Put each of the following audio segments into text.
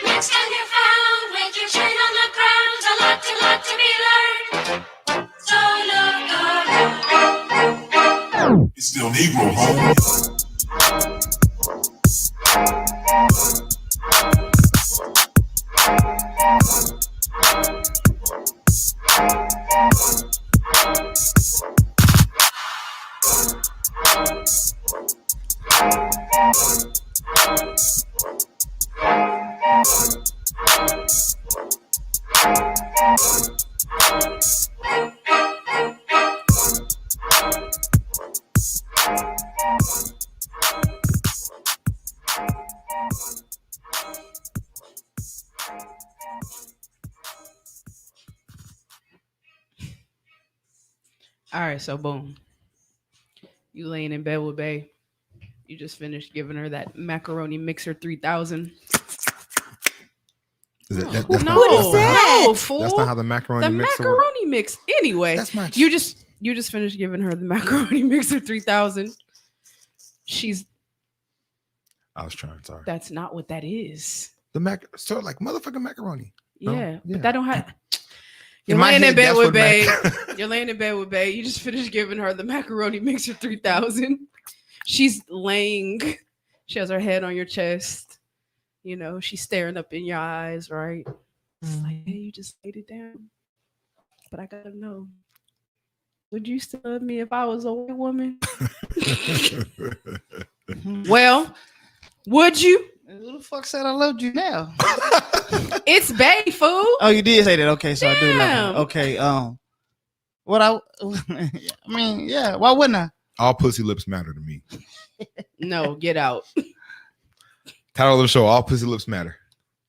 Next time you're found with your chin on the ground, a lot to be learned. So look around. It's still Negro, homie. All right, so boom. You laying in bed with Bae. You just finished giving her that macaroni mixer 3000. Is it, What is that? No, fool. That's not how the macaroni mixer works. macaroni mix. Anyway, That's my you just finished giving her the macaroni mixer 3000. I was trying. Sorry. That's not what that is. So like motherfucking macaroni. Yeah, yeah. but that don't have. In You're my laying in head, bed that's with what Bae. You're laying in bed with Bae. You just finished giving her the macaroni mixer 3000. She's laying. She has her head on your chest. You know, she's staring up in your eyes, right? It's like, hey, you just laid it down. But I gotta know, would you still love me if I was a white woman? Well, would you? Who the fuck said I loved you now? It's Bae, fool. Oh, you did say that. Okay, so I do love Damn. you. Okay, what I mean, yeah, why wouldn't I? All pussy lips matter to me. No, get out. Title of the show: All pussy lips matter.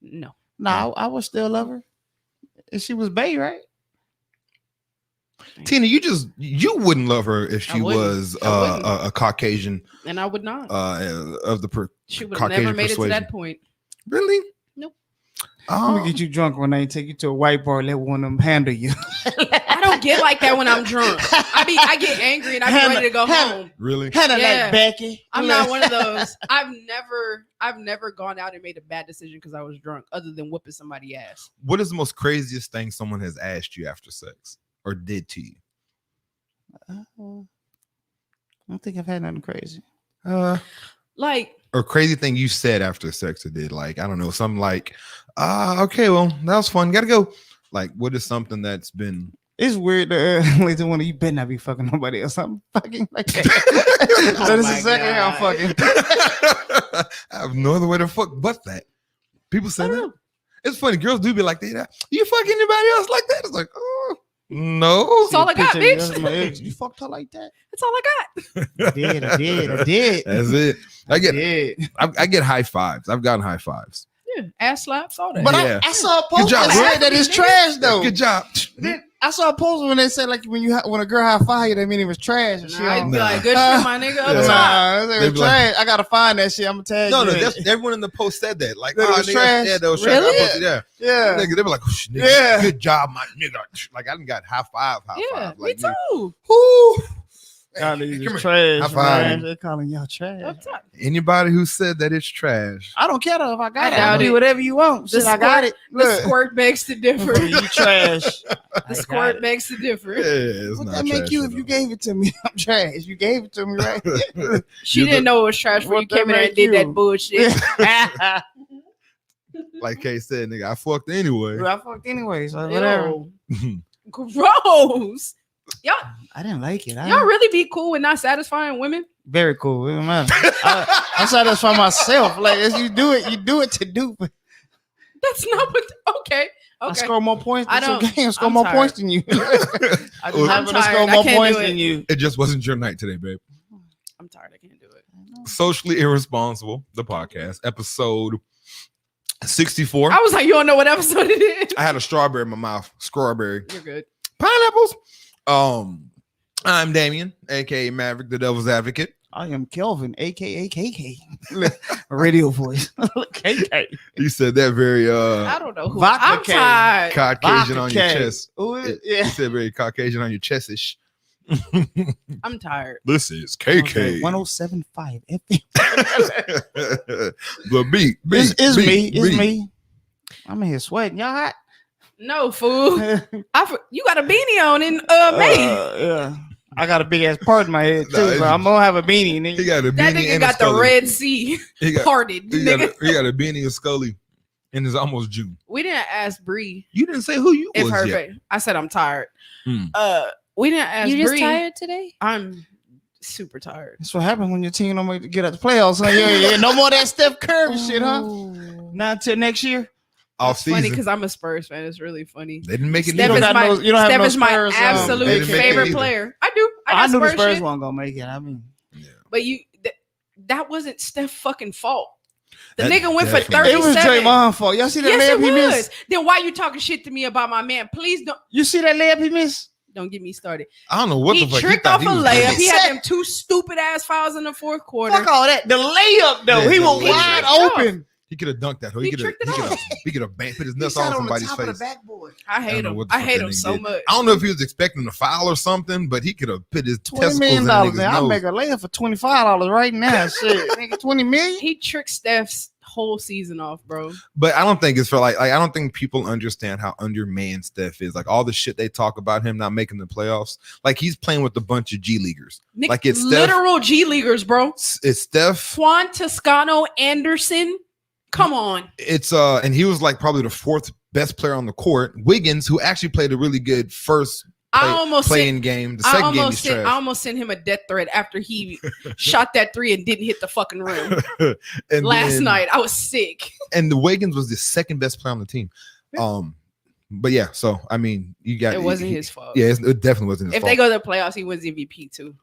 No. No, I would still love her. If she was Bae, right? Tina, you wouldn't love her if she was a Caucasian, And I would not. of the She would have Caucasian never made persuasion. it to that point. Really? Nope. I'm gonna get you drunk when they take you to a white bar and let one of them handle you. I don't get like that when I'm drunk. I get angry and I'm ready to go home. Really? Handle Yeah. like Becky. I'm not one of those. I've never gone out and made a bad decision because I was drunk, other than whooping somebody's ass. What is the most craziest thing someone has asked you after sex or did to you? I don't think I've had nothing crazy. Like, Or crazy thing you said after sex or did, like, I don't know, something like, okay, well, that was fun, gotta go. Like, what is something that's been It's weird to one of you better not be fucking nobody else. I'm fucking like that. That is my exactly how I'm God. fucking. I have no other way to fuck but that. People say I don't that. know. It's funny, girls do be like that. You fuck anybody else like that? It's like, oh no. That's all I got, Picture, bitch. that's my ex. You fucked her like that? That's all I got. I did. That's it. I did. get high fives. I've gotten high fives. Yeah, ass slaps, all that. But Yeah. I saw a Good post job, that bro. said that it's trash though. Good job. Then I saw a post when they said like when a girl high five you, that mean it was trash and shit. Nah, I'd be Nah. like, good shit, my nigga. Up Yeah. top. Nah, it They was be like- trash. I gotta find that shit. I'm gonna tag No, you. in it. that's everyone in the post said that. Like, That it was nigga, trash? yeah, that was Really? trash. I posted, yeah. yeah. Nigga, they be like, oh, nigga, Yeah. good job, my nigga. Like, I done got high five. Yeah, Like, me too. Whoo. Y'all niggas Come is here. trash, High five. man. They're calling y'all trash. Up top. Anybody who said that it's trash. I don't care though if I got I it. doubt I'll do it. whatever you want. The Shit, I got it. The Look. squirt begs to differ. You trash. The squirt begs to differ. Yeah, it's What not that make trash you at if you all. gave it to me? I'm trash. You gave it to me, right? She You didn't the- know it was trash when What you came in that there and make did that you? bullshit. Like Kay said, nigga, I fucked anyway. I fucked anyway, so whatever. Ew. Gross. Y'all I didn't like it. y'all really be cool with not satisfying women? Very cool. It don't matter. I satisfy myself. Like as you do it to do. That's not what. Okay. I Okay. score more points. I Than your don't- game. Score I'm more tired. points than you. I just Oh, happen to tired. score I more can't points do it. than you. It just wasn't your night today, babe. I'm tired. I can't do it. Socially Irresponsible, the podcast, episode 64. I was like, you don't know what episode it is. I had a strawberry in my mouth. Strawberry. You're good. Pineapples. I'm Damien, aka Maverick, the Devil's Advocate. I am Kelvin, aka KK. Radio voice. KK. You said that very I don't know who. Vodka I'm cake. tired. Caucasian Vodka on your cake. chest. Ooh, You yeah. said very Caucasian on your chestish. I'm tired. This is KK. 107.5 FM. The beat. It's me. It's me. I'm in here sweating. Y'all hot? No, fool. You got a beanie on in May. Yeah. I got a big ass part in my head too, so I'm gonna have a beanie. He got a beanie. That nigga and got a the Scully. Red Sea parted. He got a beanie and Scully, and it's almost June. We didn't ask Bree You didn't say who you if was her. yet. I said I'm tired. Hmm. We didn't ask You just Bree. tired today? I'm super tired. That's what happens when your team don't make to get out the playoffs. Huh? Yeah. No more of that Steph Curry shit, huh? Oh. Not until next year. Off It's funny season. because I'm a Spurs fan. It's really funny. They didn't make it. Steph don't is got my, no- you don't have Steph no is my Spurs, they absolute didn't make it favorite either. player. I do. I I got knew the Spurs Spurs shit. weren't gonna make it. I mean, But that wasn't Steph's fucking fault. The That nigga went for definitely- 37. it was Draymond's fault. Y'all see that Yes, layup he it was. missed? Then why you talking shit to me about my man? Please You see that layup he missed? don't get me started. I don't know what He the fuck. tricked thought off a was layup. gonna He do. had them two stupid ass fouls in the fourth quarter. Fuck all that. The layup though, Yeah, he the was layup. wide He tricked open. He could have dunked that. He tricked it off. He could have put his He nuts all shot on on the somebody's top of the face. backboard. I hate don't know him. what the I fuck hate that him nigga so did. much. I don't know if he was expecting a foul or something, but he could have put his $20 testicles million. in that nigga's Man, I'll nose. make a layup for $25 right now. Shit, nigga, $20 million. He tricked Steph's whole season off, bro. But I don't think it's for like I don't think people understand how undermanned Steph is. Like all the shit they talk about him not making the playoffs. Like he's playing with a bunch of G leaguers. Nick, Like it's Steph. literal G leaguers, bro. It's Steph. Juan Toscano Anderson. Come on. It's and he was like probably the fourth best player on the court. Wiggins, who actually played a really good first playing game. The second game he's I trash. almost sent him a death threat after he shot that three and didn't hit the fucking rim And last then- night. I was sick. And the Wiggins was the second best player on the team. But yeah, so I mean, you got It wasn't his fault. Yeah, it definitely wasn't his If fault. they go to the playoffs, he wins MVP too.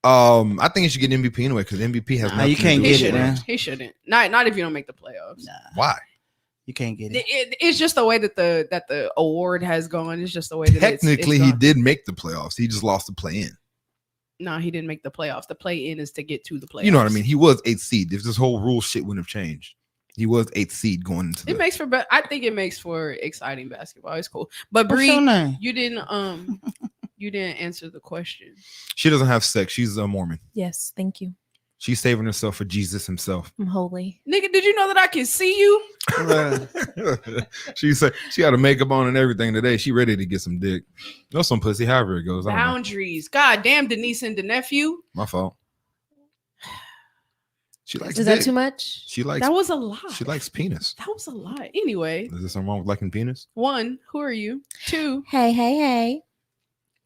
I think he should get MVP anyway because MVP has Nah, nothing you to can't do He with get it, it. shouldn't. man. He shouldn't. Not if you don't make the playoffs. Nah, Why? you can't get it. It's just the way that the award has gone. It's just the way that Technically, it's he gone. did make the playoffs. He just lost the play-in. No, he didn't make the playoffs. The play-in is to get to the playoffs. You know what I mean? He was 8th seed. If this whole rule shit wouldn't have changed, he was 8th seed going into It the. makes for I think it makes for exciting basketball. It's cool. But What's your Bree, name? you didn't answer the question. She doesn't have sex. She's a Mormon. Yes, thank you. She's saving herself for Jesus himself. I'm holy. Nigga, did you know that I can see you? She said she had a makeup on and everything today. She ready to get some dick. No, some pussy. However it goes. I don't know. Boundaries. God damn, Denise and the nephew. My fault. She likes Is that dick. too much? She likes. That was a lot. She likes penis. That was a lot. Anyway, Is there something wrong with liking penis? 1, who are you? 2, Hey.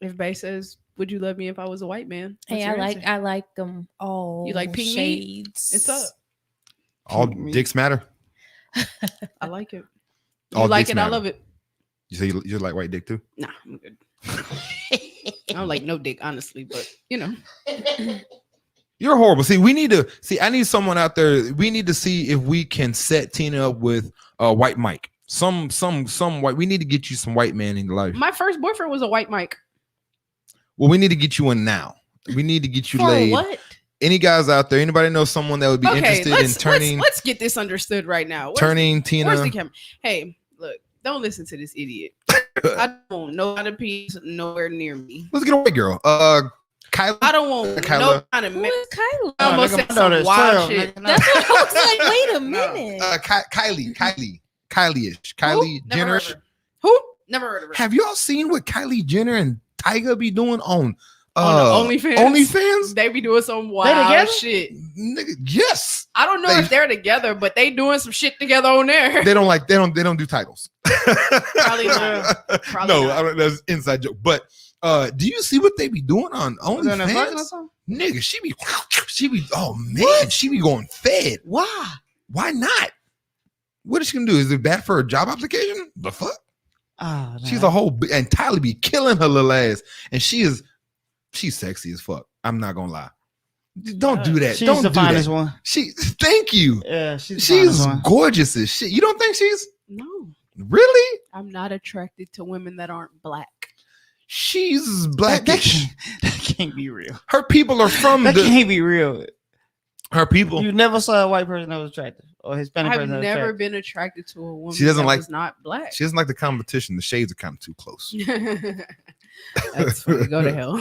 if Bay says, would you love me if I was a white man? What's Hey, your answer? I like them all. You like pink meat? shades. It's up. All Me. dicks matter. I like it. You All like dicks it, I matter. love it. You say you like white dick too? Nah, I'm good. I don't like no dick, honestly, but you know. You're horrible. See, we need to see. I need someone out there. We need to see if we can set Tina up with white Mike. Some white. We need to get you some white man in your life. My first boyfriend was a white Mike. Well, we need to get you one now. We need to get you For laid. what? Any guys out there? Anybody know someone that would be interested in turning let's get this understood right now. turning Where's Tina? the camera? Hey, look, don't listen to this idiot. I don't want no kind of peace nowhere near me. Let's get a white girl. Kyla. I don't want Kyla. no kind of Who is Kyla? I almost nigga, said my some daughter's wild 12, shit. nigga, no. That's what I was like. Wait a No. minute. Kylie-ish. Kylie Who? Never Jenner. heard of her. Who? Never heard of her. Have y'all seen what Kylie Jenner and Tyga be doing on On the OnlyFans? OnlyFans? They be doing some wild together? shit. Nigga, yes. I don't know They- if they're together, but they doing some shit together on there. They don't do titles. Probably not. Probably No, not. I don't, that's an inside joke. But do you see what they be doing on Was that in the fucking or OnlyFans? something? Nigga, she be oh man, she be going fed. Why? Why not? What is she gonna do? Is it bad for her job application? The fuck? Oh, She's a whole and Tyler be killing her little ass, and she's sexy as fuck. I'm not gonna lie. Don't do that. She's Don't the do finest that. one. Thank you. Yeah, she's the She's finest one. gorgeous as shit. You don't think she's No, really? I'm not attracted to women that aren't black. She's That blackish. can't be real. Her people are from That the. can't be real. Her people. You never saw a white person that was attractive or Hispanic I've person that was never attractive. been attracted to a woman She doesn't that like- was not black. She doesn't like the competition. The shades are kind of too close. That's funny. Go to hell.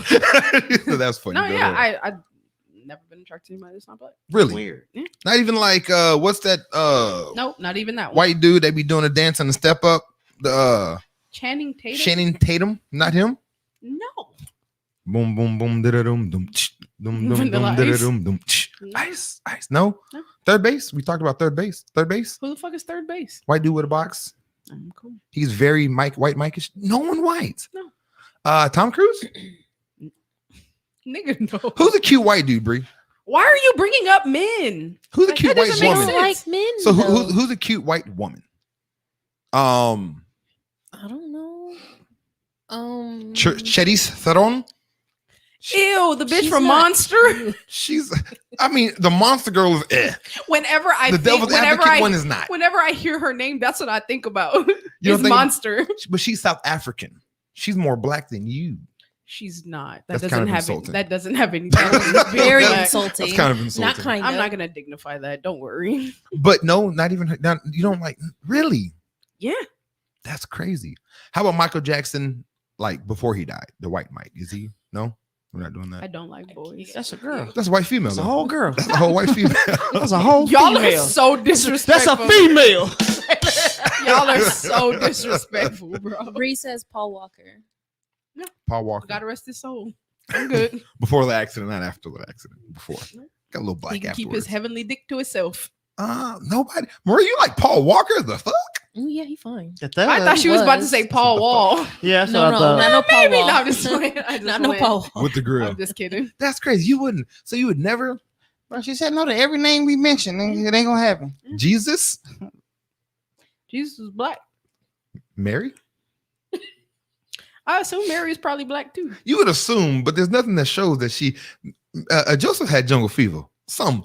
That's funny. No, Go to yeah, hell. I've never been attracted to anybody that's not black. Really? Weird. Not even like what's that Nope, not even that one. white dude that be doing a dance and a step up? The Channing Tatum. Channing Tatum, not him. No. Boom boom boom da dum dum dum dum Vanilla dum Ice? dum dum. No. Ice. No. No. Third base. We talked about third base. Third base. Who the fuck is third base? White dude with a box. Cool. He's very white Mike-ish. No one white. No. Tom Cruise. Nigga, no. Who's a cute white dude, Brie? Why are you bringing up men? Who's a Like, cute that white doesn't make woman? sense. Like men. So though. who's a cute white woman? I don't know. Charlize Theron. Ew, the bitch She's from not- Monster. She's. I mean, the monster girl is. Whenever I The think, devil's advocate one is not. whenever I hear her name, that's what I think about. You don't It's think- Monster. But she's South African. She's more black than you. She's not. That's That kind doesn't of have insulting. That doesn't have any. that is Very black. insulting. That's kind of insulting. Not kind I'm of. not gonna dignify that. Don't worry. But no, not even. Not, you don't like really. Yeah. That's crazy. How about Michael Jackson? Like before he died, the white Mike. Is he? No, we're not doing I that. don't like boys. That's a girl. That's a white female. That's a though. whole girl. That's a whole white female. That's a whole Y'all female. are so That's disrespectful. a female. Y'all are so disrespectful, bro. Bree says Paul Walker. Paul Walker. God rest his soul. I'm good. Before the accident, not after the accident. Before. Got a little black He can keep afterwards. his heavenly dick to himself. Nobody. Marie, you like Paul Walker? The fuck? Oh yeah, he fine. I thought she was about to was. say Paul Wall. Yeah, that's No, what I thought. not no Paul Maybe Wall. not. I'm just playing. I just Not no went. Paul Wall. With the grill. I'm just kidding. That's crazy. You wouldn't. So you would never. Bro, she said no to every name we mentioned. Nigga, it ain't gonna happen. Jesus? Jesus was black. Mary? I assume Mary is probably black too. You would assume, but there's nothing that shows that she. Joseph had jungle fever. I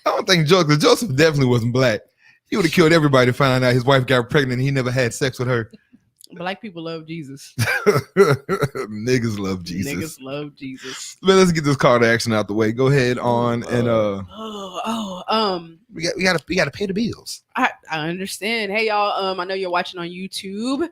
don't think Joseph definitely wasn't black. He would have killed everybody to find out his wife got pregnant and he never had sex with her. Black people love Jesus. Niggas love Jesus. Niggas love Jesus. Man, let's get this call to action out the way. Go ahead on and we gotta pay the bills. I understand. Hey y'all, I know you're watching on YouTube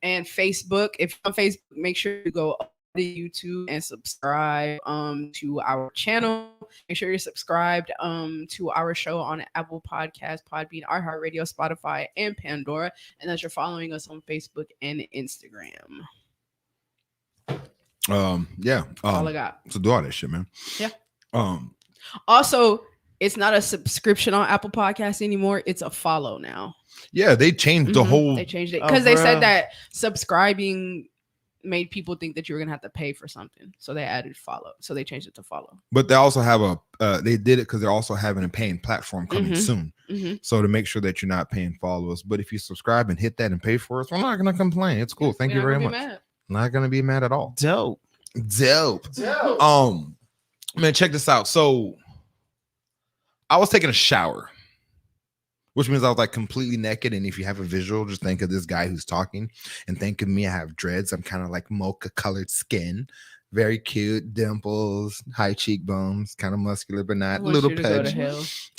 and Facebook. If you're on Facebook, make sure you go to YouTube and subscribe to our channel. Make sure you're subscribed to our show on Apple Podcasts, Podbean, iHeartRadio, Spotify, and Pandora, and that you're following us on Facebook and Instagram. Yeah. All I got. So do all that shit, man. Yeah. Also, it's not a subscription on Apple Podcasts anymore. It's a follow now. yeah, they changed the Mhm. whole. They changed it Oh, because they said bruh. that subscribing made people think that you were gonna have to pay for something, so they added follow. So they changed it to follow. But they also have they did it because they're also having a paying platform coming Mhm. soon. Mm-hmm. So to make sure that you're not paying followers. But if you subscribe and hit that and pay for us, we're not gonna complain. It's cool. Thank you very much. Not gonna be mad at all. Dope. Dope. Man, check this out. So I was taking a shower, which means I was like completely naked. And if you have a visual, just think of this guy who's talking and think of me. I have dreads. I'm kind of like mocha colored skin, very cute, dimples, high cheekbones, kind of muscular, but not little pudge.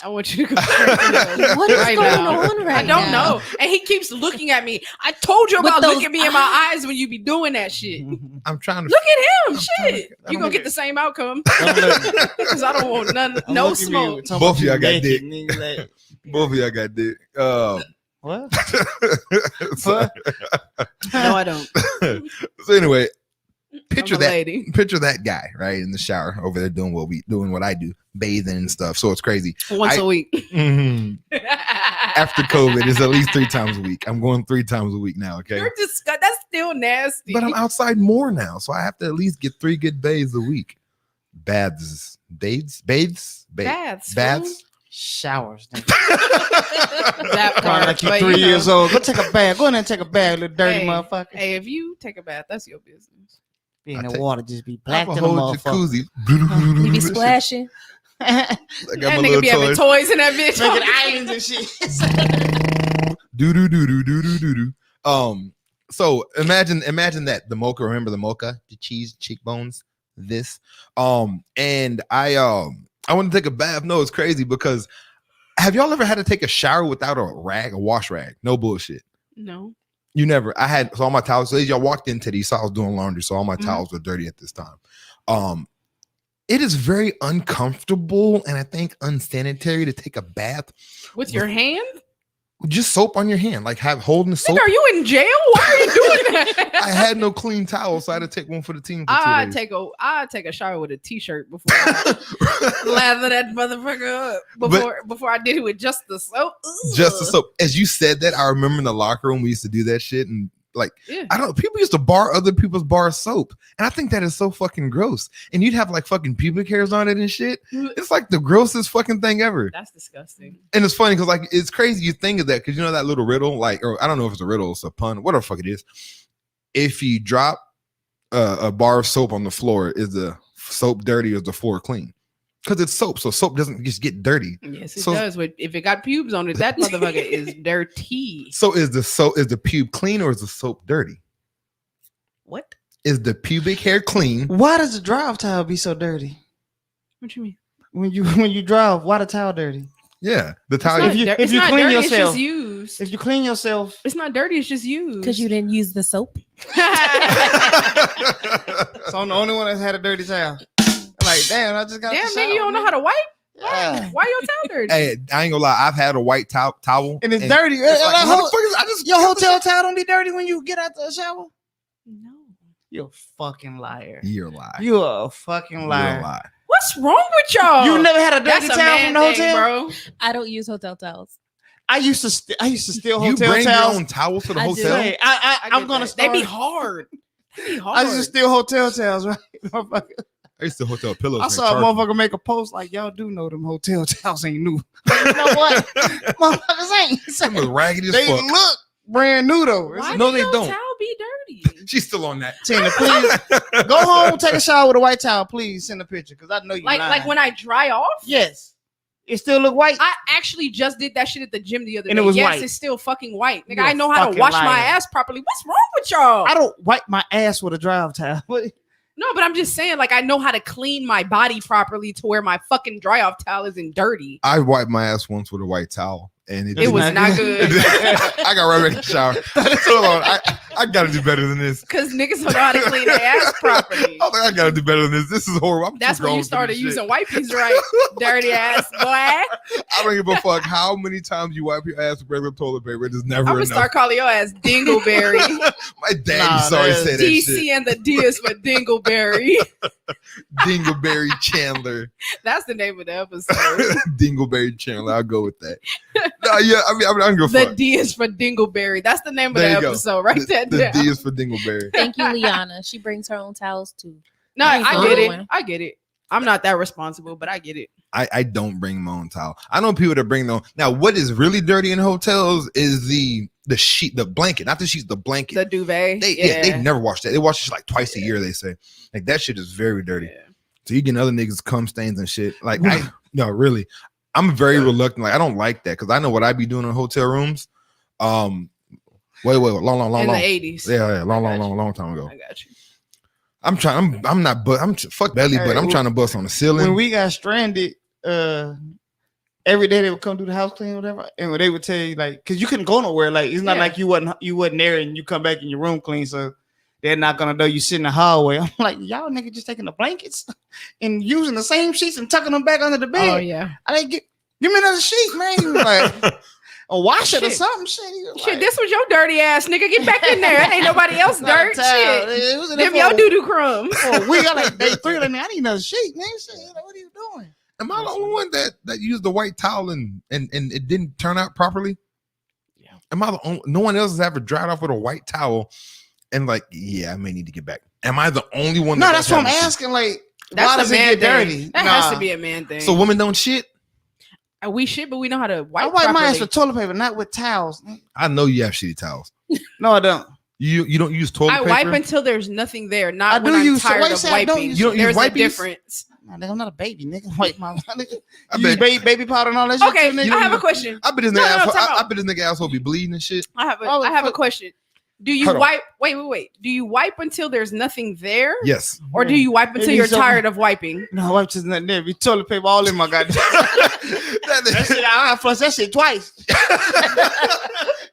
I want you to go straight to hell. What is right going now. on right I don't now? know. And he keeps looking at me. I told you With about those looking me in my eyes when you be doing that shit. I'm trying to Look at him. I'm trying Shit. to- You're gonna get the same outcome. Don't look- Because I don't want none, I'm no looking at smoke. you, talking Both of about y'all you got naked, dick. nigga, like, both of y'all got dick. what? So, No, I don't. so anyway, picture I'm a that. lady. Picture that guy right in the shower over there doing what I do, bathing and stuff. So it's crazy. Once a week. Mhm. After COVID, it's at least 3 times a week. I'm going 3 times a week now. Okay, You're disgusting. That's still nasty. but I'm outside more now, so I have to at least get 3 good bathes a week. Baths. Baths. Baths. Showers. Nigga. That Crying part. like you but, 3 you know, years old. Go take a bath. Go in there and take a bath, little dirty Hey, motherfucker. Hey, if you take a bath, that's your business. Be in I the take- water, just be I have black a to the whole motherfucker. jacuzzi. We be splashing. I got That my nigga little be having toys. toys in that bitch. Making islands and shit. Do do do do do do do do. So imagine that the mocha. Remember the mocha, the cheese cheekbones. This. And I want to take a bath. No, it's crazy because have y'all ever had to take a shower without a rag, a wash rag? No bullshit. No. You never. I had so all my towels. So as y'all walked into these, so I was doing laundry, so all my towels were dirty at this time. It is very uncomfortable and I think unsanitary to take a bath With your hand? just soap on your hand, like holding the soap. Nigga, are you in jail? Why are you doing that? I had no clean towel, so I had to take one for the team. For 2 days. I take a shower with a t-shirt before I lather that motherfucker up before I did it with just the soap. Ugh. Just the soap. As you said that, I remember in the locker room we used to do that shit, and like I don't know, people used to bar other people's bar soap, and I think that is so fucking gross. And you'd have like fucking pubic hairs on it and shit. It's like the grossest fucking thing ever. That's disgusting. And it's funny because like it's crazy you think of that because you know that little riddle, like, or I don't know if it's a riddle, it's a pun, whatever the fuck it is. If you drop a bar of soap on the floor, is the soap dirty or is the floor clean? Because it's soap, so soap doesn't just get dirty. Yes, it does. If it got pubes on it, that motherfucker is dirty. So is the pube clean or is the soap dirty? What? Is the pubic hair clean? Why does the drive towel be so dirty? What you mean? When you drive, why the towel dirty? Yeah, the towel. If you clean dirty, yourself, it's just used. if you clean yourself, It's not dirty. It's just used. Because you didn't use the soap. so I'm the only one that's had a dirty towel. Like, damn, I just got. Damn, nigga, you don't know how to wipe? Yeah. Why your towel dirty? Hey, I ain't gonna lie. I've had a white towel And it's dirty. It's like, motherfuckers, Your hotel towel don't be dirty when you get out the shower. No. You're a fucking liar. You're a lie. You're a fucking You're liar. a lie. What's wrong with y'all? You never had a dirty That's a towel man from the thing, hotel, bro. I don't use hotel towels. I used to steal You hotel bring towels. your own towels to the I do. hotel? Hey, I I'm get gonna that. start. They be hard. They be hard. I used to steal hotel towels, right? Motherfucker. I used to hotel pillows. I saw a motherfucker make a post like, y'all do know them hotel towels ain't new. You know what? Motherfuckers ain't. Some was raggedy as They fuck. look brand new though. Why No, do they your don't. towel be dirty? She's still on that. Tina, please go home, take a shower with a white towel. Please send a picture because I know you Like when I dry off? yes, it still look white. I actually just did that shit at the gym the other day. And it was yes, white. it's still fucking white. Nigga, You're I know how to fucking wash my liar. ass properly. What's wrong with y'all? I don't wipe my ass with a drive towel. No, but I'm just saying, like, I know how to clean my body properly to where my fucking dry off towel isn't dirty. I wiped my ass once with a white towel, and It was not good. I got right back in the shower. Hold on, I gotta do better than this. Because niggas don't know how to clean their ass properly. I was like, I gotta do better than this. This is horrible. I'm That's too when grown you for started this using shit. wipes, right? Dirty ass boy. I don't give a fuck how many times you wipe your ass with regular toilet paper. It is never I'm gonna enough. start calling your ass Dingleberry. My daddy Nah, sorry that's- said that DC shit. and the D is for Dingleberry. Dingleberry Chandler. That's the name of the episode. Dingleberry Chandler. I'll go with that. No, yeah, I mean, I don't give a The fuck. D is for Dingleberry. That's the name of There the you go. episode. Write that The down. D is for Dingleberry. Thank you, Liana. She brings her own towels too. No, I ain't I the get only it. one. I get it. I'm not that responsible, but I get it. I don't bring my own towel. I know people that bring them. Now, what is really dirty in hotels is the sheet, the blanket, not the sheets, the blanket. The duvet. They never wash that. They wash it like twice a year. They say like that shit is very dirty. Yeah. So you get other niggas cum stains and shit. Like no, really, I'm very reluctant. Like I don't like that because I know what I be doing in hotel rooms. Long In the 80s. Yeah, long I got you. long time ago. I got you. I'm trying. I'm not. But I'm fuck belly. Hey, But I'm trying to bust on the ceiling. When we got stranded, every day they would come do the house clean or whatever, and they would tell you like, because you couldn't go nowhere. Like it's not Yeah. like you wasn't there and you come back in your room clean, so they're not gonna know you sit in the hallway. I'm like, y'all niggas just taking the blankets and using the same sheets and tucking them back under the bed. Oh, yeah. I didn't give me another sheet, man. He was like, a wash it or Shit. something. Shit, he was Shit, like, this was your dirty ass, nigga. Get back in there. That ain't nobody else not a dirt. towel. Shit. It was in there Them your for- doo-doo crumbs. for a week. I like day 3. Like, I need another sheet, man. Shit, like, what are you doing? Am I the only one that used the white towel and it didn't turn out properly? Yeah. Am I the only? No one else has ever dried off with a white towel and like, yeah, I may need to get back. Am I the only one? No, that that's what I'm happened to? asking. Like, That's why a does it man get dirty? thing. That has to be a man thing. So women don't shit. We shit, but we know how to wipe I wipe my ass properly. with toilet paper, not with towels. I know you have shitty towels. No, I don't. You don't use toilet I paper. wipe until there's nothing there. Not I when do I'm use- tired why you of say I don't wiping. use- You don't use There's a wipes? difference. Nah, nigga, I'm not a baby, nigga. Wipe my nigga. I You use bet. baby powder and all that shit. Okay, too, nigga? I have a question. I bet this nigga No, asshole. time I out. bet this nigga asshole be bleeding and shit. I have a, Oh, I have a fuck. question. Do you Hold on. wipe? Wait. Do you wipe until there's nothing there, Yes. or do you wipe until Maybe you're some- tired of wiping? No, I wipe just nothing there. Be toilet paper all in my goddamn. That shit, I flush that shit twice.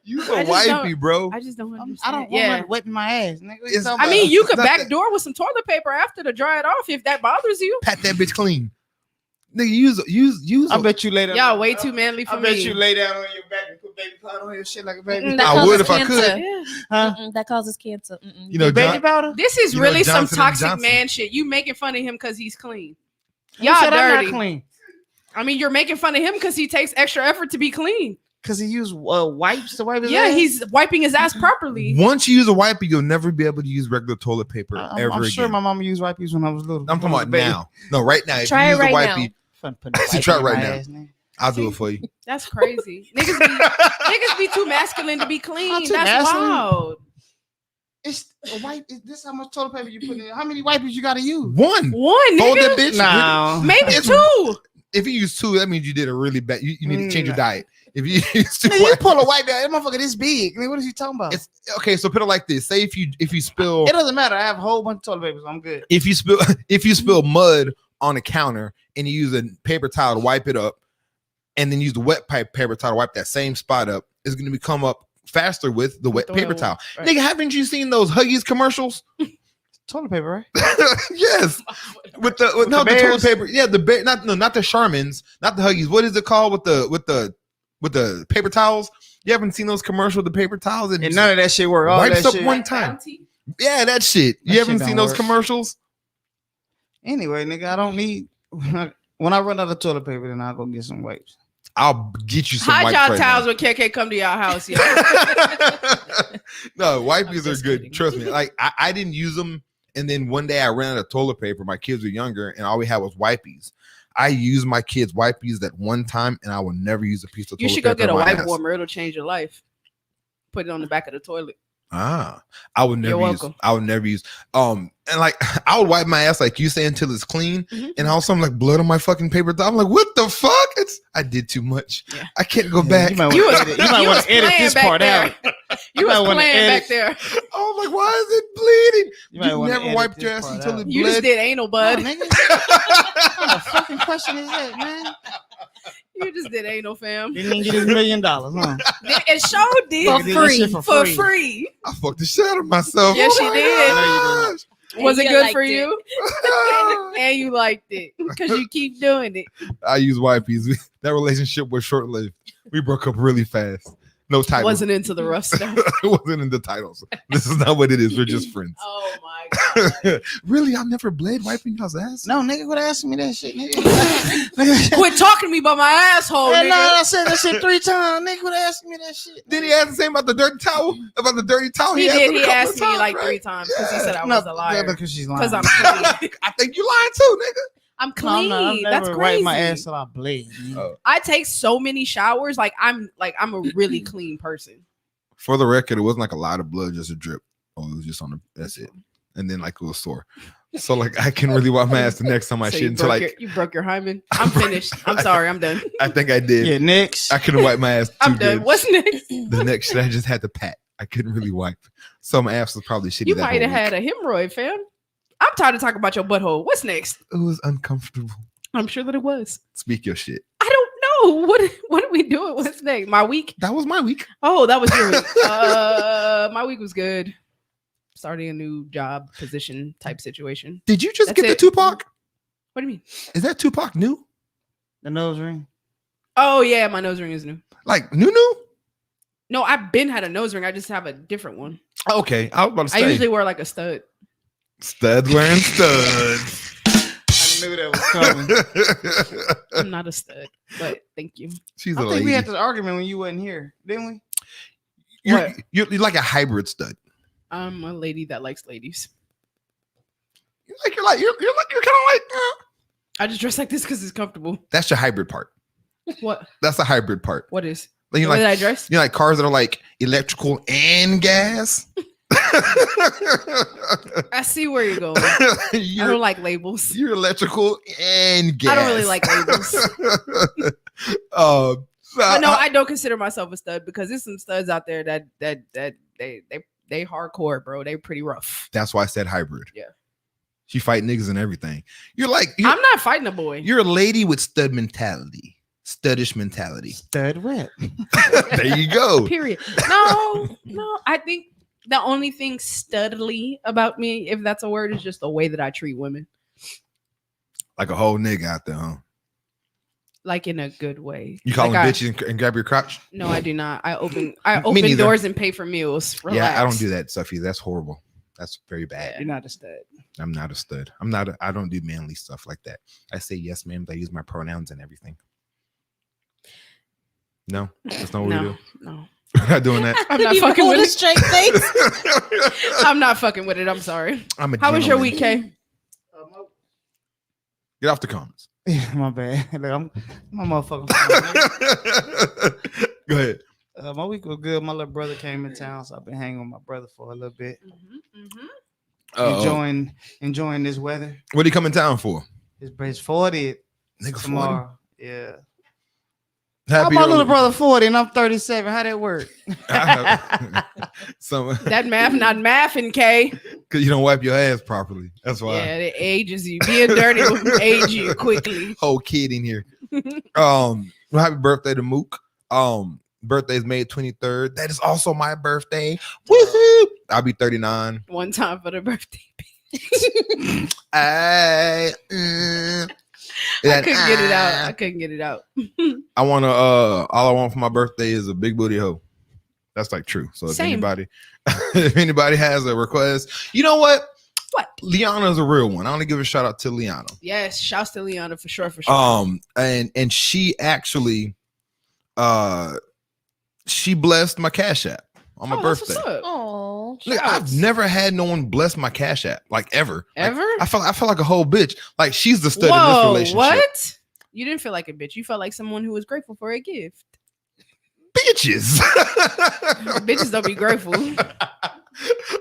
Use I a just don't- wipey, bro. I just don't I understand. don't want Yeah. my wetting my ass, nigga. What you It's- talking I about? mean, you could Not that- backdoor with some toilet paper after to dry it off if that bothers you. Pat that bitch clean. Nigga, use. I bet you lay down. Y'all way too manly for I bet me. you lay down on your back and put baby powder on your shit like a baby. Mm-mm, that I causes would if I cancer. could. Yeah. Huh? That causes cancer. Mm-mm. You know, baby John, powder? This is You know really some Johnson and toxic Johnson? man shit. You making fun of him because he's clean. Who Y'all said I'm dirty. not clean? I mean, you're making fun of him because he takes extra effort to be clean. Because he used wipes to wipe his Yeah, ass? he's wiping his ass properly. once you use a wiper, you'll never be able to use regular toilet paper ever I'm sure again. my mama used wipes when I was little. I'm talking about now. No, right now. If Try you it use right a now. wipey, Fun putting a See, wipe try it in right my now. ass, nigga. I'll do it for you. That's crazy. Niggas be too masculine to be clean. Not too That's masculine. wild. It's a wipe. Is this how much toilet paper you put in? How many wipers you gotta use? One. One, Fold that nigga. bitch. No. Maybe It's- two. If you use two, that means you did a really bad. You need to change your Nah. diet. If you use two, Nigga, you pull a wipe out, that motherfucker this big. Nigga, what is he talking about? it's okay. So put it like this: say if you spill It doesn't matter. I have a whole bunch of toilet papers. I'm good. if you spill mud on a counter and you use a paper towel to wipe it up, and then use the wet paper towel to wipe that same spot up, it's going to come up faster with the wet the paper oil, towel. right. Nigga, haven't you seen those Huggies commercials? Toilet paper, right? Yes, with the the toilet bears? paper. Yeah, the bear. Not the Charmins, not the Huggies. What is it called with the paper towels? You haven't seen those commercials with the paper towels And none of that shit work. All Wipes that up shit. one time. Yeah, that shit. That You haven't shit seen don't those work. commercials? Anyway, nigga, I don't need. When I run out of toilet paper, then I'll go get some wipes. I'll get you some Hide wipes y'all right towels now. when KK come to y'all house. Yeah. No, I'm wipes are just good. kidding. Trust me. Like I didn't use them, and then one day I ran out of toilet paper. My kids were younger, and all we had was wipes. I used my kids' wipes that one time, and I will never use a piece of You toilet should go paper get a in my wipe ass. warmer. It'll change your life. Put it on the back of the toilet. Ah, I would never You're use. welcome. I would never use. And like I would wipe my ass like you say until it's clean, Mhm. and also I'm like blood on my fucking paper towel. I'm like, what the fuck? I did too much. Yeah. I can't go Yeah, back. You might You want was- to edit, you might you wanna was edit playing this back part there. out. You might was wanna playing edit. back there. Oh, like why is it bleeding? You might You wanna never edit wiped this your ass part until out. it You just bled. did anal, No, bud. nigga. What kind of fucking question is that, man? You just did anal, fam. Didn't even get his $1 million, huh? It showed did Nigga did that shit for free. I fucked the shit out of myself. Yes, Oh you my did. gosh. Was And it you good liked for it. you? And you liked it because you keep doing it. I use wipes. That relationship was short lived. We broke up really fast. No titles. Wasn't into the rough stuff. It wasn't in the titles. This is not what it is. We're just friends. Oh my god! Really? I've never bled wiping y'all's ass? No, nigga, quit asking me that shit, nigga. Quit talking to me about my asshole, Hey, nigga. nah, I said that shit 3 times. Nigga, quit asking me that shit. Did he ask the same about the dirty towel? About the dirty towel? He asked did. it a He couple asked of me times, like right? 3 times because he said I No, was a liar. because she's lying. Because I'm clean. I think you lying too, nigga. I'm No, clean. I've That's never crazy. wiped my ass till I bled. nigga. Oh. I take so many showers. Like I'm a really clean person. For the record, it wasn't like a lot of blood, just a drip. Oh, it was just on the. That's it. And then like it was sore. So like I can really wipe my ass the next time I So shit until like you broke your hymen. I'm finished. I'm sorry. I'm done. I think I did. Yeah, next. I couldn't wipe my ass. Too I'm done. good. What's next? The next shit I just had to pat. I couldn't really wipe. So my ass was probably shitty. You that might whole have had a hemorrhoid, fam. I'm tired of talking about your butthole. What's next? week. It was uncomfortable. I'm sure that it was. Speak your shit. I don't know. What are we doing? What's next? My week? That was my week. Oh, that was your week. My week was good. Starting a new job position type situation. Did you just That's get it. the Tupac? What do you mean? Is that Tupac new? The nose ring. Oh yeah, my nose ring is new. Like new? No, I've been had a nose ring. I just have a different one. Okay, I was about to I say. usually wear like a stud. Studs wearing studs. I knew that was coming. I'm not a stud, but thank you. She's a I think lady. we had this argument when you wasn't here, didn't we? You're like a hybrid stud. I'm a lady that likes ladies. You're kind of like. I just dress like this because it's comfortable. That's your hybrid part. What? That's the hybrid part. What is? Like, you The way that I like dress? you know, like cars that are like electrical and gas. I see where you're going. I you're, don't like labels. you're electrical and gas. I don't really like labels. So But no, I don't consider myself a stud because there's some studs out there that they hardcore, bro. They pretty rough. that's why I said hybrid. Yeah. She fight niggas and everything. You're like I'm not fighting a boy. you're a lady with stud mentality. studdish mentality. Stud wet. There you go. Period. No. I think the only thing studly about me, if that's a word, is just the way that I treat women. Like a whole nigga out there, huh? Like in a good way. You call Like them bitches and grab your crotch? No, I do not. I open neither. doors and pay for meals. Relax. Yeah, I don't do that stuff either. That's horrible. That's very bad. You're not a stud. I'm not a stud. I don't do manly stuff like that. I say yes, ma'am. I use my pronouns and everything. No, that's not what we do. No. We're not doing that. I'm not You fucking hold with a it. straight face. I'm not fucking with it. I'm sorry. I'm a How was your gentleman. week, Kay? Get off the comments. Yeah, my bad. Look, I'm my motherfucking. Go ahead. My week was good. My little brother came in town, so I've been hanging with my brother for a little bit, enjoying this weather. What are you coming town for? His 40 Nigga, tomorrow. Yeah. Happy How my early- little brother 40 and I'm 37? How that work? Some That math not mathing, Kay. because you don't wipe your ass properly. That's why. Yeah, it ages you. Being dirty will age you quickly. Whole kid in here. Well, happy birthday to Mook. Birthday's May 23rd. That is also my birthday. Woohoo! I'll be 39. One time for the birthday. I I couldn't get it out. I couldn't get it out. I want to all I want for my birthday is a big booty hoe. That's like true. So if Same. anybody has a request, you know what? What? Liana's a real one. I want to give a shout out to Liana. Yes, shouts to Liana for sure. For sure. And she actually she blessed my Cash App on my birthday. Oh, Look, I've never had no one bless my Cash App like ever. Ever? Like, I felt like a whole bitch. Like she's the stud in this Whoa, relationship. what? You didn't feel like a bitch. You felt like someone who was grateful for a gift. Bitches. Bitches don't be grateful.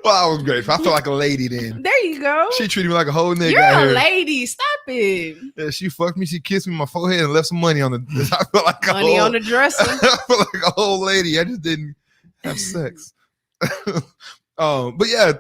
Well, I was grateful. I felt like a lady then. There you go. She treated me like a whole nigga You're out a here. lady. Stop it. Yeah, she fucked me. She kissed me on my forehead and left some money on the. I felt like Money on the dresser. I felt like a whole lady. I just didn't have sex. But yeah,